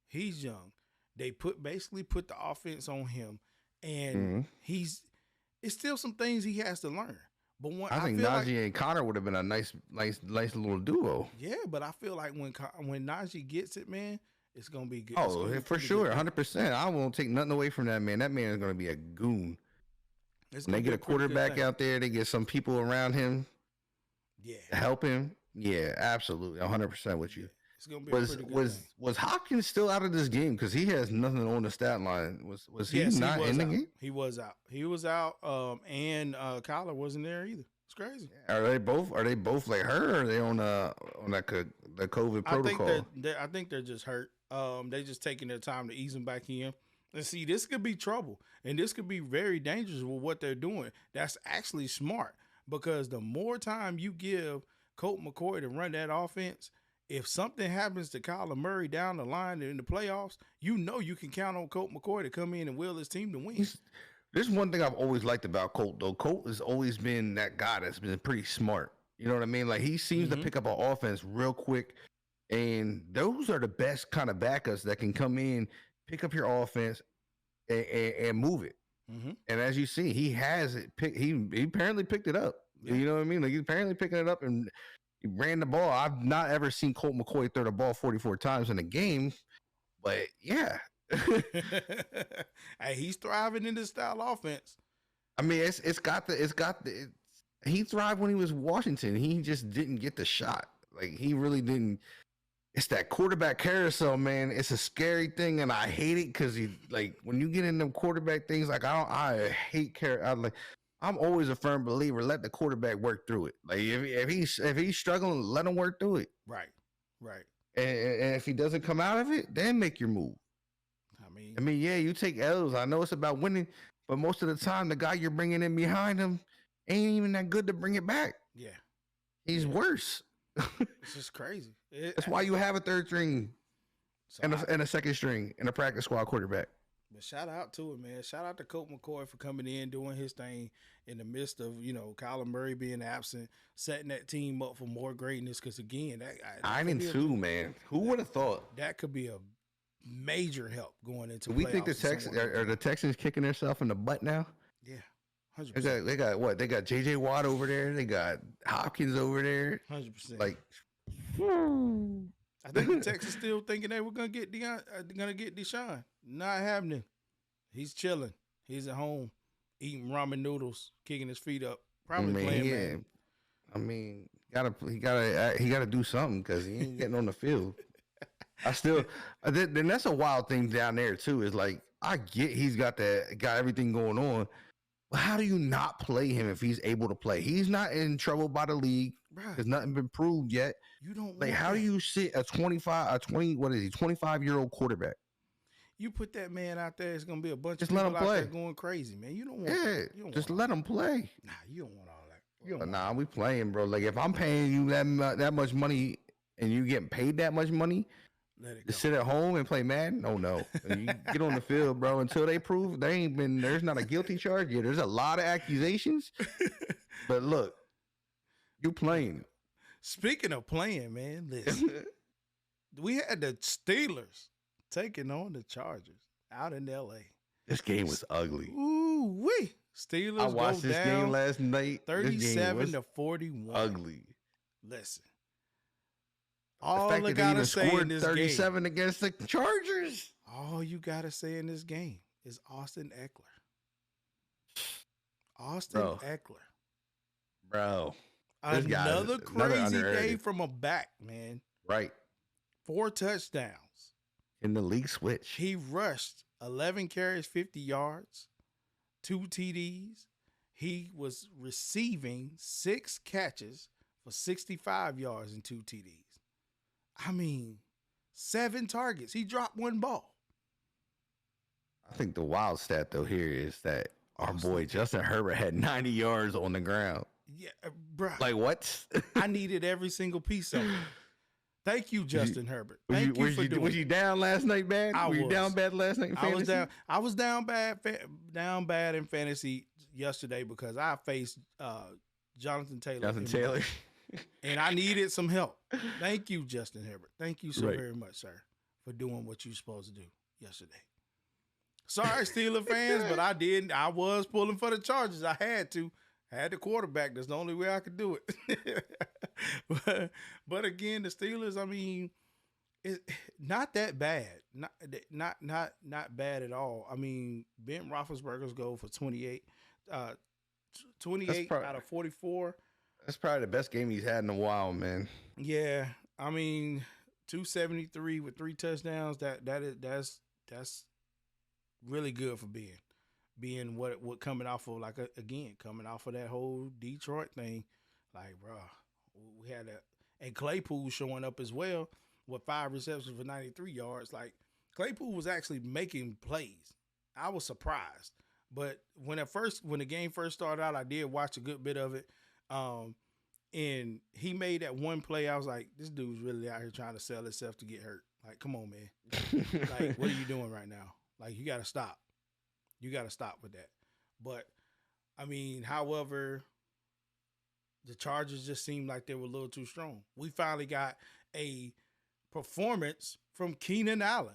He's young. They basically put the offense on him, and it's still some things he has to learn. But I think Najee and Connor would have been a nice little duo. Yeah, but I feel like when Najee gets it, man, it's gonna be good. Oh, for sure, 100%. I won't take nothing away from that man. That man is gonna be a goon. When they get a quarterback out there, they get some people around him. Yeah, to help him. Yeah, absolutely, 100% with you. It's gonna be was Hopkins still out of this game because he has nothing on the stat line? Was he not in the game? He was out. He was out. And Kyler wasn't there either. It's crazy. Are they both like hurt? Or are they on the COVID protocol? I think they're just hurt. They just taking their time to ease them back in. And see, this could be trouble, and this could be very dangerous with what they're doing. That's actually smart because the more time you give Colt McCoy to run that offense, if something happens to Kyler Murray down the line in the playoffs, you know you can count on Colt McCoy to come in and will his team to win. There's one thing I've always liked about Colt, though. Colt has always been that guy that's been pretty smart. You know what I mean? Like, he seems to pick up an offense real quick, and those are the best kind of backups that can come in, pick up your offense and move it. Mm-hmm. And as you see, he has it. He apparently picked it up. Yeah. You know what I mean? Like he's apparently picking it up and he ran the ball. I've not ever seen Colt McCoy throw the ball 44 times in a game, but yeah. Hey, he's thriving in this style offense. I mean, he thrived when he was Washington. He just didn't get the shot. Like he really didn't. It's that quarterback carousel, man. It's a scary thing, and I hate it because when you get in them quarterback things, like I hate I'm always a firm believer. Let the quarterback work through it. Like if he's struggling, let him work through it. Right. And if he doesn't come out of it, then make your move. I mean, yeah, you take L's. I know it's about winning, but most of the time, the guy you're bringing in behind him ain't even that good to bring it back. Yeah, he's worse. It's just crazy. That's why you have a third string and a second string and a practice squad quarterback. But shout out to him, man. Shout out to Colt McCoy for coming in, doing his thing in the midst of, Kyler Murray being absent, setting that team up for more greatness. Because again, that 9-2, man. Who would have thought that could be a major help going into? Do we think the Texans are the Texans kicking themselves in the butt now? Yeah. 100%. They got what? They got JJ Watt over there. They got Hopkins over there. 100%. Like, I think the Texans still thinking they were gonna get Deshaun. Not happening. He's chilling. He's at home eating ramen noodles, kicking his feet up, probably playing man. I mean, he gotta do something because he ain't getting on the field. Then that's a wild thing down there too. Is like I get he's got everything going on. How do you not play him if he's able to play? He's not in trouble by the league. There's nothing been proved yet. You don't like how do you sit a 25-year-old quarterback? You put that man out there, it's gonna be a bunch just of people let him play. Out there going crazy, man. You don't want just let him play. Nah, you don't want all that. We playing, bro. Like if I'm paying you that much money and you getting paid that much money, to sit at home and play Madden? Oh no. You get on the field, bro. Until they prove there's not a guilty charge. Yeah, there's a lot of accusations. But look, you playing. Speaking of playing, man, listen. We had the Steelers taking on the Chargers out in LA. This game was ugly. Ooh wee. Steelers I watched this game last night. 37-41. Ugly. Listen. All I gotta say in this 37 against the Chargers. All you gotta say in this game is Austin Eckler. Eckler. Bro. Another crazy day from a back, man. Right. 4 touchdowns. In the league switch. He rushed 11 carries, 50 yards, 2 TDs. He was receiving 6 catches for 65 yards and 2 TDs. I mean, 7 targets. He dropped 1 ball. I think the wild stat, though, here is that our boy Justin Herbert had 90 yards on the ground. Yeah, bro. Like, what? I needed every single piece of it. Thank you, Justin Herbert. Thank you for doing it. Was you down last night, man? Were you down bad last night in fantasy? I was down bad in fantasy yesterday because I faced Jonathan Taylor. And I needed some help. Thank you, Justin Herbert. Thank you so very much, sir, for doing what you're supposed to do yesterday. Sorry, Steeler fans, but I didn't. I was pulling for the Chargers. I had to. I had the quarterback. That's the only way I could do it. but again, the Steelers, I mean, it's not that bad. Not bad at all. I mean, Ben Roethlisberger's goal for 28 out of 44. That's probably the best game he's had in a while, man. Yeah, I mean, 273 with 3 touchdowns. That's really good for being what coming off of coming off of that whole Detroit thing. Like, bro, we had and Claypool showing up as well with 5 receptions for 93 yards. Like, Claypool was actually making plays. I was surprised, but when the game first started out, I did watch a good bit of it. And he made that one play. I was like, this dude's really out here trying to sell himself to get hurt. Like, come on, man. Like, what are you doing right now? Like, you got to stop. You got to stop with that. But, I mean, however, the Chargers just seemed like they were a little too strong. We finally got a performance from Keenan Allen.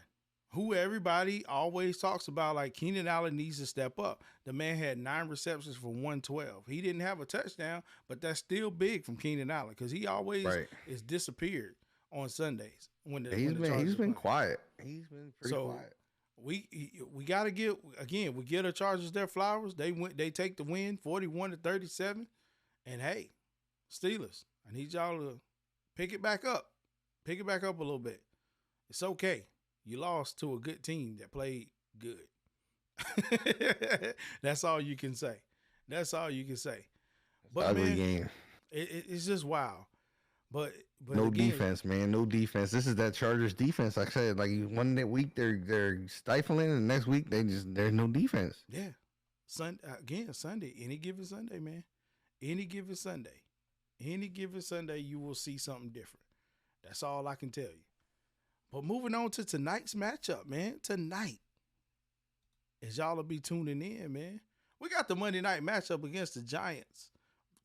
who everybody always talks about, like Keenan Allen needs to step up. The man had 9 receptions for 112. He didn't have a touchdown, but that's still big from Keenan Allen because he always Right. is disappeared on Sundays when the He's when the been Chargers he's been play. quiet. He's been pretty So quiet. we got to give again. We give the Chargers their flowers. They take the win, 41-37, and hey, Steelers, I need y'all to pick it back up. Pick it back up a little bit. It's okay. You lost to a good team that played good. That's all you can say. That's all you can say. But Ugly man, game. it's just wild. But No again, defense, man. No defense. This is that Chargers defense. Like I said, like one that week they're stifling, and the next week there's no defense. yeah. Sunday, any given Sunday, man. Any given Sunday. Any given Sunday, you will see something different. That's all I can tell you. But moving on to tonight's matchup, man. Tonight, as y'all will be tuning in, man. We got the Monday night matchup against the Giants,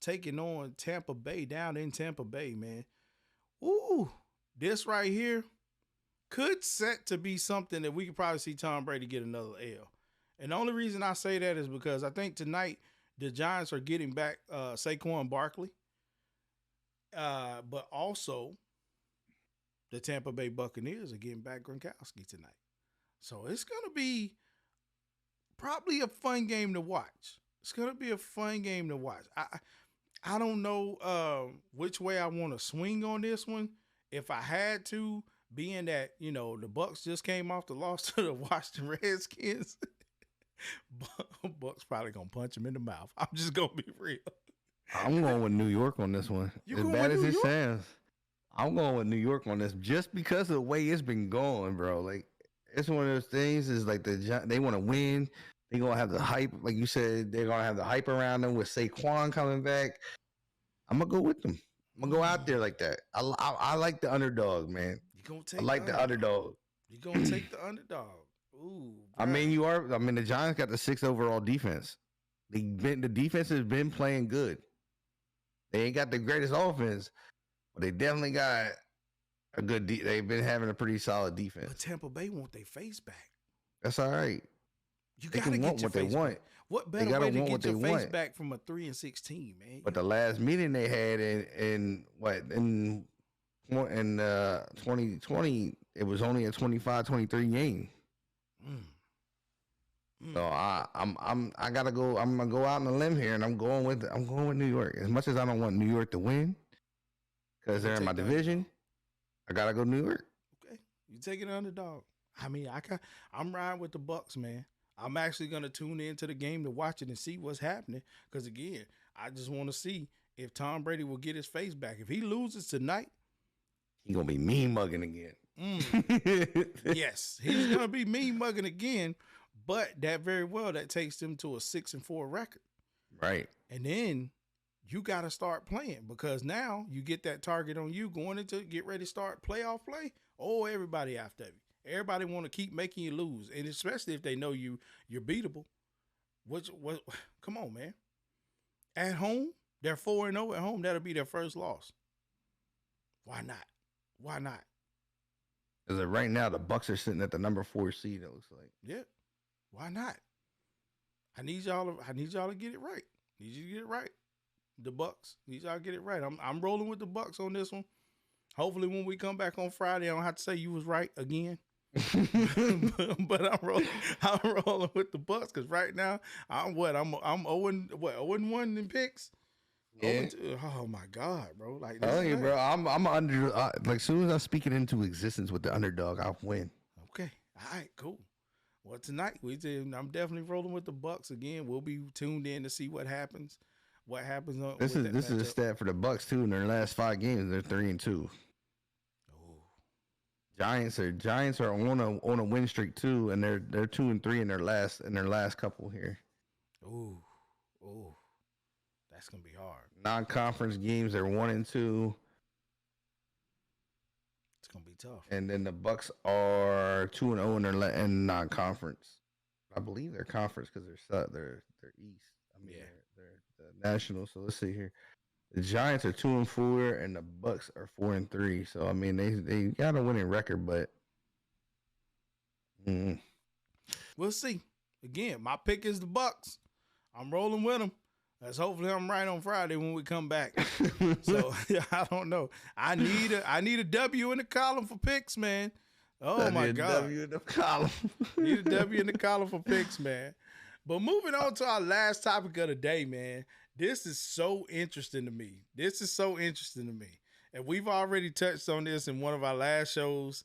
taking on Tampa Bay down in Tampa Bay, man. Ooh, this right here could set to be something that we could probably see Tom Brady get another L. And the only reason I say that is because I think tonight the Giants are getting back Saquon Barkley. But also the Tampa Bay Buccaneers are getting back Gronkowski tonight. So it's going to be probably a fun game to watch. It's going to be a fun game to watch. I don't know which way I want to swing on this one. If I had to, being that, you know, the Bucs just came off the loss to the Washington Redskins, Bucs probably going to punch him in the mouth. I'm just going to be real. I'm going with New York on this one. You As going bad with as New it York? sounds, I'm going with New York on this just because of the way it's been going, bro. Like it's one of those things. Is like they want to win. They're gonna have the hype, like you said. They're gonna have the hype around them with Saquon coming back. I'm gonna go with them. I'm gonna go out there like that. I like the underdog, man. You going to take I like the underdog. You're going to take the underdog. Ooh. I mean, the Giants got the 6th overall defense. The defense has been playing good. They ain't got the greatest offense, but they definitely got a good. They've been having a pretty solid But defense. Tampa Bay want their face back. That's all right. You They got to can get want your what they face want. back. What They better gotta way to want get what your they face want. back from a 3-16, man? But the last meeting they had in 2020, it was only a 25-23 game. Mm. So I gotta go. I'm gonna go out on a limb here, and I'm going with New York. As much as I don't want New York to win, because they're in my Take the division, I gotta go New York. Okay, you taking the underdog. I mean, I'm riding with the Bucks, man. I'm actually gonna tune into the game to watch it and see what's happening. Because again, I just want to see if Tom Brady will get his face back. If he loses tonight, He gonna be mean mugging again. yes, he's gonna be mean mugging again. But that very well that takes them to a 6-4 record. Right. And then you got to start playing because now you get that target on you going into get ready to start playoff play. Oh, everybody after you. Everybody want to keep making you lose, and especially if they know you're beatable. What? Come on, man. At home, they're 4-0 at home. That'll be their first loss. Why not? Why not? Because right now the Bucks are sitting at the number 4 seed. It looks like. Yeah. Why not? I need y'all to get it right. Need you to get it right. The Bucks. Need y'all to get it right. I'm rolling with the Bucks on this one. Hopefully when we come back on Friday, I don't have to say you was right again. but I'm rolling with the Bucks because right now I'm 0-1 in picks. Yeah. Oh my God, bro! Like, Oh this yeah, is bro. I'm under like as soon as I speak it into existence with the underdog, I'll win. okay. All right, cool. Well, tonight I'm definitely rolling with the Bucks again. We'll be tuned in to see what happens. What happens on This is a stat for the Bucks too. In their last 5 games, they're 3-2. Oh, Giants are on a win streak too, and they're 2-3 in their last couple here. oh, that's gonna be hard. Non-conference games, they're 1-2, It's gonna be tough. and then the Bucks are 2-0 in their in non-conference. I believe they're conference because they're East. I mean, Yeah. they're the national. So let's see here. The Giants are 2-4, and the Bucks are 4-3. So I mean, they got a winning record, but Mm. We'll see. Again, my pick is the Bucks. I'm rolling with them. Let's hopefully I'm right on Friday when we come back. So I don't know. I need a W in the column for picks, man. Oh my God. W in the column. Need a W in the column for picks, man. But moving on to our last topic of the day, man. This is so interesting to me. And we've already touched on this in one of our last shows.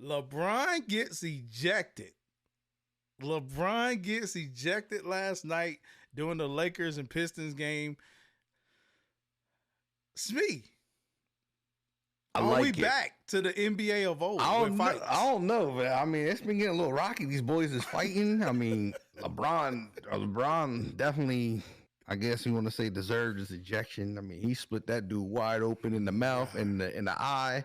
LeBron gets ejected. LeBron gets ejected last night during the Lakers and Pistons game. Smee, are we back to the NBA of old? I don't know, but I mean, it's been getting a little rocky. These boys is fighting. I mean, LeBron definitely, I guess you want to say, deserved his ejection. I mean, he split that dude wide open in the mouth and in the eye.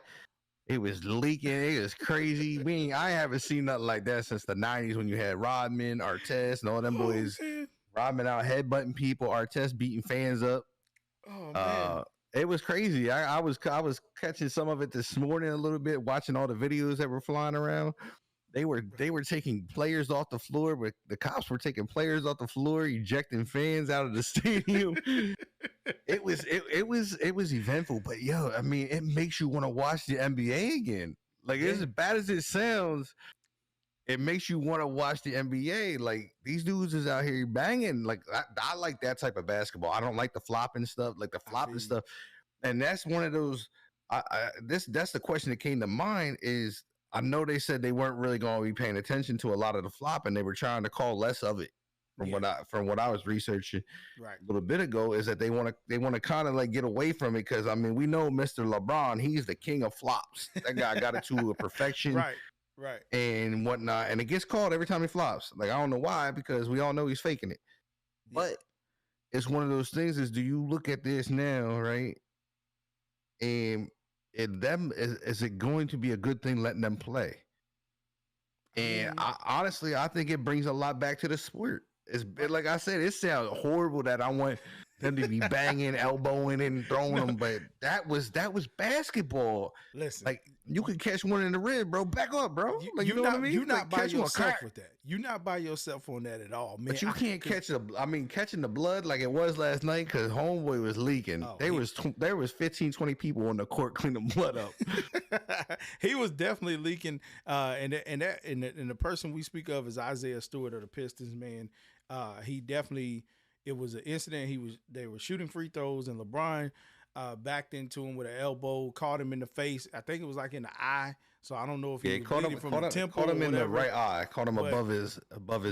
It was leaking. It was crazy. I haven't seen nothing like that since the 90s when you had Rodman, Artest, and all them boys. Rodman out headbutting people, Artest beating fans up. Oh man. It was crazy. I was catching some of it this morning a little bit, watching all the videos that were flying around. They were taking players off the floor, but the cops were taking players off the floor, ejecting fans out of the stadium. It was eventful, but yo, I mean, it makes you want to watch the NBA again. Like, as bad as it sounds, it makes you want to watch the NBA. Like, these dudes is out here banging. Like, I like that type of basketball. I don't like the flopping stuff, stuff. And that's one of those. That's the question that came to mind is, I know they said they weren't really going to be paying attention to a lot of the flop, and they were trying to call less of it. From what I was researching a little bit ago, is that they want to kind of like get away from it, because I mean, we know Mr. LeBron, he's the king of flops. That guy got it to a perfection, right, and whatnot, and it gets called every time he flops. Like, I don't know why, because we all know he's faking it. But it's one of those things. Is, do you look at this now, right? And is it going to be a good thing letting them play? And I think it brings a lot back to the sport. It's like I said, it sounds horrible that I want them to be banging, elbowing, and throwing them, but that was basketball. Listen, like, you could catch one in the rib, bro. Back up, bro. Like, you know what I mean? You're not by yourself with that. You're not by yourself on that at all, man. But you can't catching the blood like it was last night, because homeboy was leaking. There was 15, 20 people on the court cleaning blood up. He was definitely leaking. And the person we speak of is Isaiah Stewart of the Pistons, man. He definitely. It was an incident. They were shooting free throws, and LeBron backed into him with an elbow, caught him in the face. I think it was like in the eye. So I don't know if he was bleeding from the temple. Caught him in the right eye. Caught him above his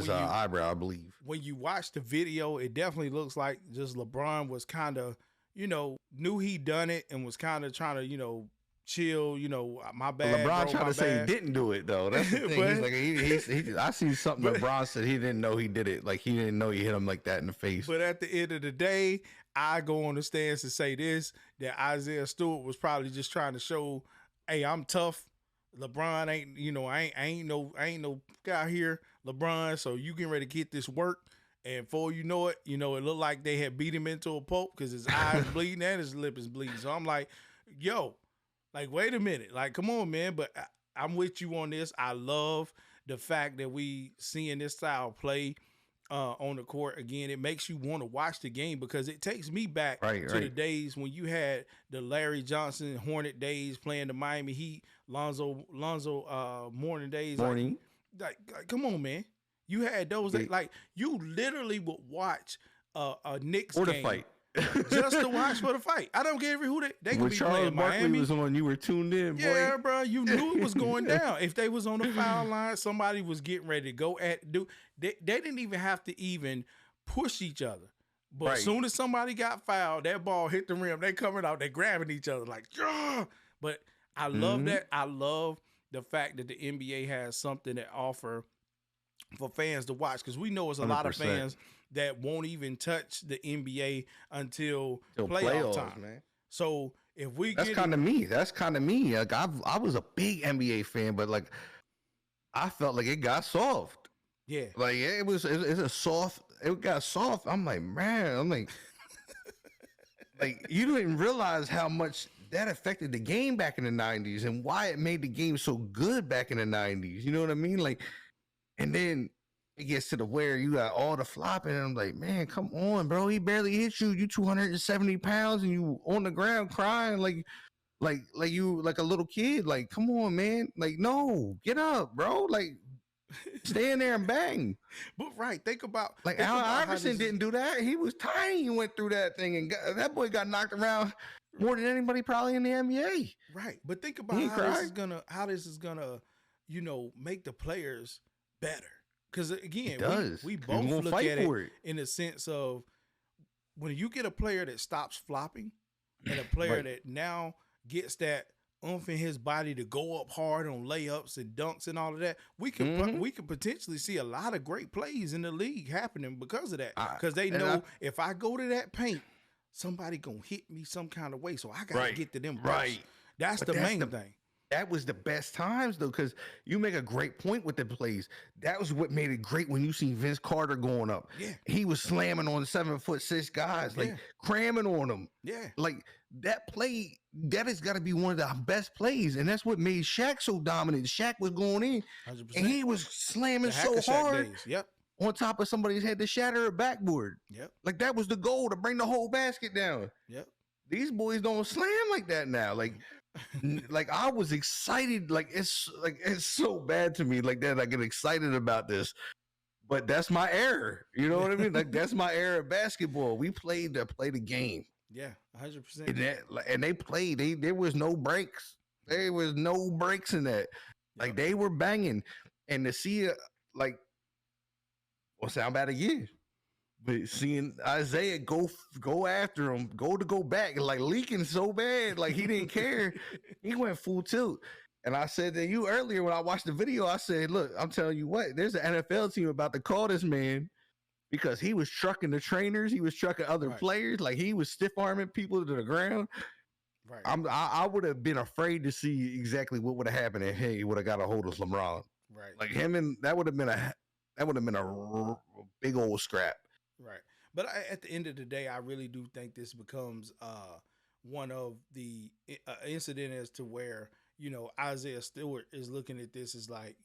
eyebrow, I believe. When you watch the video, it definitely looks like just LeBron was kind of, knew he done it and was kind of trying to, chill, my bad. LeBron tried to say he didn't do it, though. That's the thing. He's like, I seen something LeBron said he didn't know he did it. Like, he didn't know he hit him like that in the face. But at the end of the day, I go on the stance and say this, that Isaiah Stewart was probably just trying to show, hey, I'm tough. LeBron ain't, I ain't no guy here, LeBron. So you getting ready to get this work. And before you know it, it looked like they had beat him into a pulp, because his eyes bleeding and his lip is bleeding. So I'm like, yo, like, wait a minute. Like, come on, man. But I'm with you on this. I love the fact that we seeing this style play on the court again. It makes you want to watch the game, because it takes me back to the days when you had the Larry Johnson Hornet days playing the Miami Heat, Lonzo Mourning days. Like, come on, man. You had those days. Like, you literally would watch a Knicks game. Fight. Just to watch for the fight. I don't care who they could when be Charles playing Barkley Miami. Was on, you were tuned in, boy. Yeah, bro. You knew it was going down. If they was on the foul line, somebody was getting ready to go they didn't even have to even push each other. But as soon as somebody got fouled, that ball hit the rim, they coming out, they grabbing each other like, yeah. But I love that. I love the fact that the NBA has something to offer for fans to watch, because we know it's a 100%. Lot of fans that won't even touch the NBA until playoff time. Man. So if we That's kind of me. Like, I was a big NBA fan, but like, I felt like it got soft. Yeah. Like, it's a soft. It got soft. I'm like, man. Like, you didn't realize how much that affected the game back in the 90s and why it made the game so good back in the 90s. You know what I mean? Like, And then it gets to the where you got all the flopping. And I'm like, man, come on, bro. He barely hit you. You 270 pounds and you on the ground crying like you like a little kid. Like, come on, man. Like, no, get up, bro. Like, stay in there and bang. But right, think about Allen Iverson didn't do that. He was tiny. He went through that thing, and that boy got knocked around more than anybody probably in the NBA. Right, but think about how this is gonna, make the players better. Because again, we both look at it in the sense of when you get a player that stops flopping and a player that now gets that oomph in his body to go up hard on layups and dunks and all of that, we could potentially see a lot of great plays in the league happening because of that. Because they know if I go to that paint, somebody gonna hit me some kind of way, so I gotta get to them. Right, that's the main thing. That was the best times though, because you make a great point with the plays. That was what made it great when you see Vince Carter going up. Yeah, he was slamming on 7'6" guys, like cramming on them. Yeah, like that play. That has got to be one of the best plays, and that's what made Shaq so dominant. Shaq was going in, 100%. And he was slamming so hard. Yep. On top of somebody's head to shatter a backboard. Yep. Like that was the goal, to bring the whole basket down. Yep. These boys don't slam like that now. Like I was excited. Like it's so bad to me like that. I get excited about this, but that's my era. You know what I mean? Like that's my era of basketball. We played to play the game. Yeah, 100%. And they played. There was no breaks. There was no breaks in that. Like they were banging, and to see well, sound bad again, but seeing Isaiah go after him, go back, like leaking so bad, like he didn't care. He went full tilt. And I said to you earlier when I watched the video, I said, look, I'm telling you what, there's an NFL team about to call this man because he was trucking the trainers, he was trucking other players, like he was stiff arming people to the ground. Right. I would have been afraid to see exactly what would have happened if he would have got a hold of LeBron. Right. Like him, and that would have been a big old scrap. Right. But at the end of the day, I really do think this becomes one of the incident as to where, Isaiah Stewart is looking at this as like,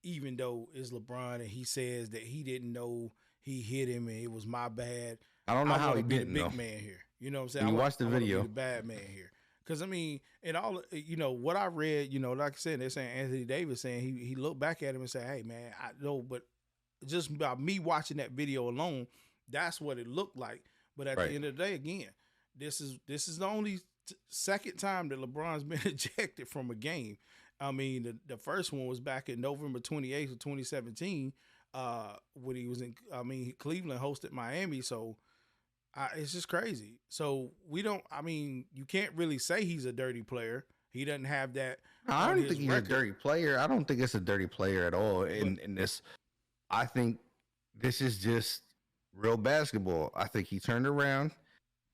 even though it's LeBron and he says that he didn't know he hit him and it was my bad. I don't know how he didn't know. Big man here. You know what I'm saying? You watch the video. The bad man here. Because, I mean, and all, what I read, like I said, they're saying Anthony Davis saying he looked back at him and said, hey, man, I know, but just by me watching that video alone, that's what it looked like. But at the end of the day, again, this is the only second time that LeBron's been ejected from a game. I mean, the first one was back in November 28th of 2017 when he was in, Cleveland hosted Miami. So it's just crazy. So you can't really say he's a dirty player. He doesn't have that. I don't think he's a dirty player. I don't think it's a dirty player at all in this. I think this is just real basketball. I think he turned around.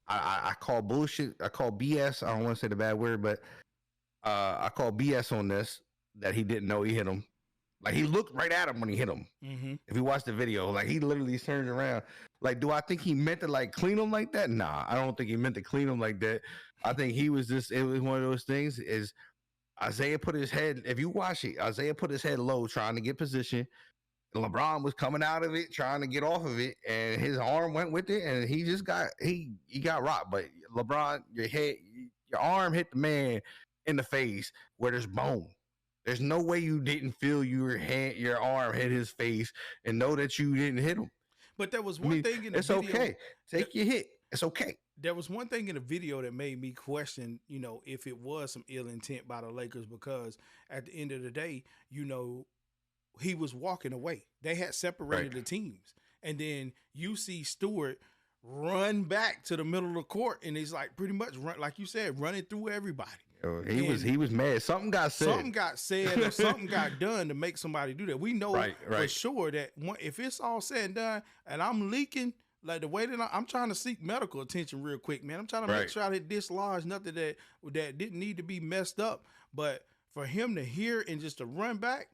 I call bullshit. I call BS. I don't want to say the bad word, but I call BS on this, that he didn't know he hit him. Like he looked right at him when he hit him. Mm-hmm. If you watch the video, like he literally turned around. Like, do I think he meant to like clean him like that? Nah, I don't think he meant to clean him like that. I think he was just, it was one of those things is Isaiah put his head, if you watch it, Isaiah put his head low trying to get position. LeBron was coming out of it, trying to get off of it, and his arm went with it, and he just got he got rocked. But LeBron, your arm hit the man in the face where there's bone. There's no way you didn't feel your arm hit his face and know that you didn't hit him. But there was one thing in the video. It's okay. Take your hit. It's okay. There was one thing in the video that made me question, if it was some ill intent by the Lakers, because at the end of the day, he was walking away. They had separated the teams. And then you see Stewart run back to the middle of the court, and he's like pretty much like you said, running through everybody. He was mad. Something got said. Something got said or something got done to make somebody do that. We know for sure that if it's all said and done and I'm leaking, like the way that I'm trying to seek medical attention real quick, man. I'm trying to make sure I didn't dislodge nothing that didn't need to be messed up. But for him to hear and just to run back,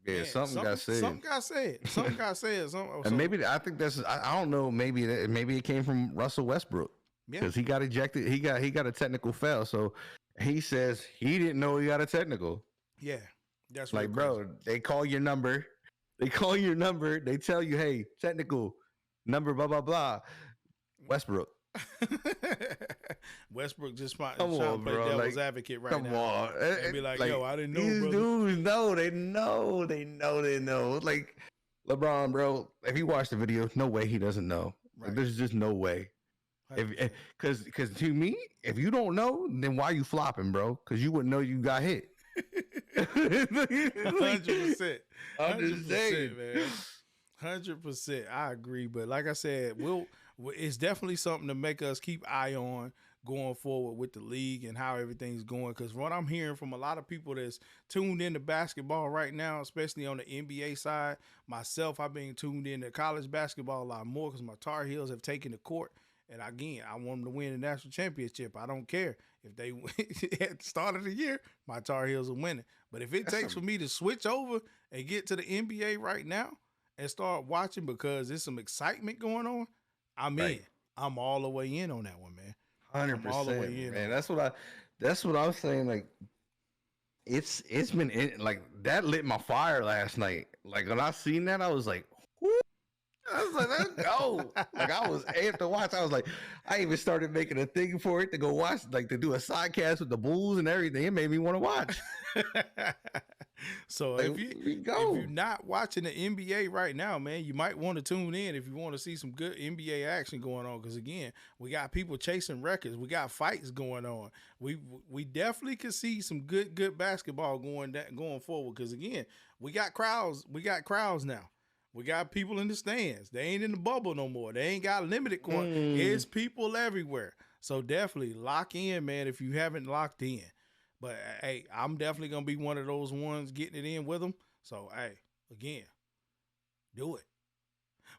yeah, something got said. Something got said. Something got said. And maybe I think that's I don't know. Maybe it came from Russell Westbrook because he got ejected. He got a technical foul. So he says he didn't know he got a technical. Yeah, that's like, bro. They call your number. They call your number. They tell you, hey, technical number, blah blah blah. Westbrook. Westbrook just trying Come to on, play bro. devil's Like, advocate right come now. on. And be like, yo, I didn't know, These brother. dudes know. They know. Like LeBron, bro. If you watch the video, no way he doesn't know. Right. Like, there's just no way. Because to me, if you don't know, then why you flopping, bro? Because you wouldn't know you got hit. 100%. I'm just saying, man. 100%. I agree. But like I said, it's definitely something to make us keep eye on going forward with the league and how everything's going. Because what I'm hearing from a lot of people that's tuned into basketball right now, especially on the NBA side, myself, I've been tuned into college basketball a lot more because my Tar Heels have taken the court. And again, I want them to win the national championship. I don't care if they at the start of the year, my Tar Heels are winning. But if it takes for me to switch over and get to the NBA right now and start watching because there's some excitement going on, I'm in. I'm all the way in on that one, man. 100%. All the way in. Man, that's what I'm saying. Like, it's been like that lit my fire last night. Like when I seen that, I was like, whoo. I was like, let's go. Like I was amped to watch. I was like, I even started making a thing for it to go watch, like to do a sidecast with the Bulls and everything. It made me want to watch. So like, if you're not watching the NBA right now, man, you might want to tune in if you want to see some good NBA action going on. Because again, we got people chasing records. We got fights going on. We definitely can see some good basketball going forward. Because again, we got crowds. We got crowds now. We got people in the stands. They ain't in the bubble no more. They ain't got limited court. It's people everywhere. So definitely lock in, man, if you haven't locked in. But, hey, I'm definitely going to be one of those ones getting it in with them. So, hey, again, do it.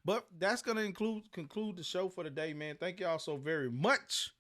But that's going to conclude the show for today, man. Thank y'all so very much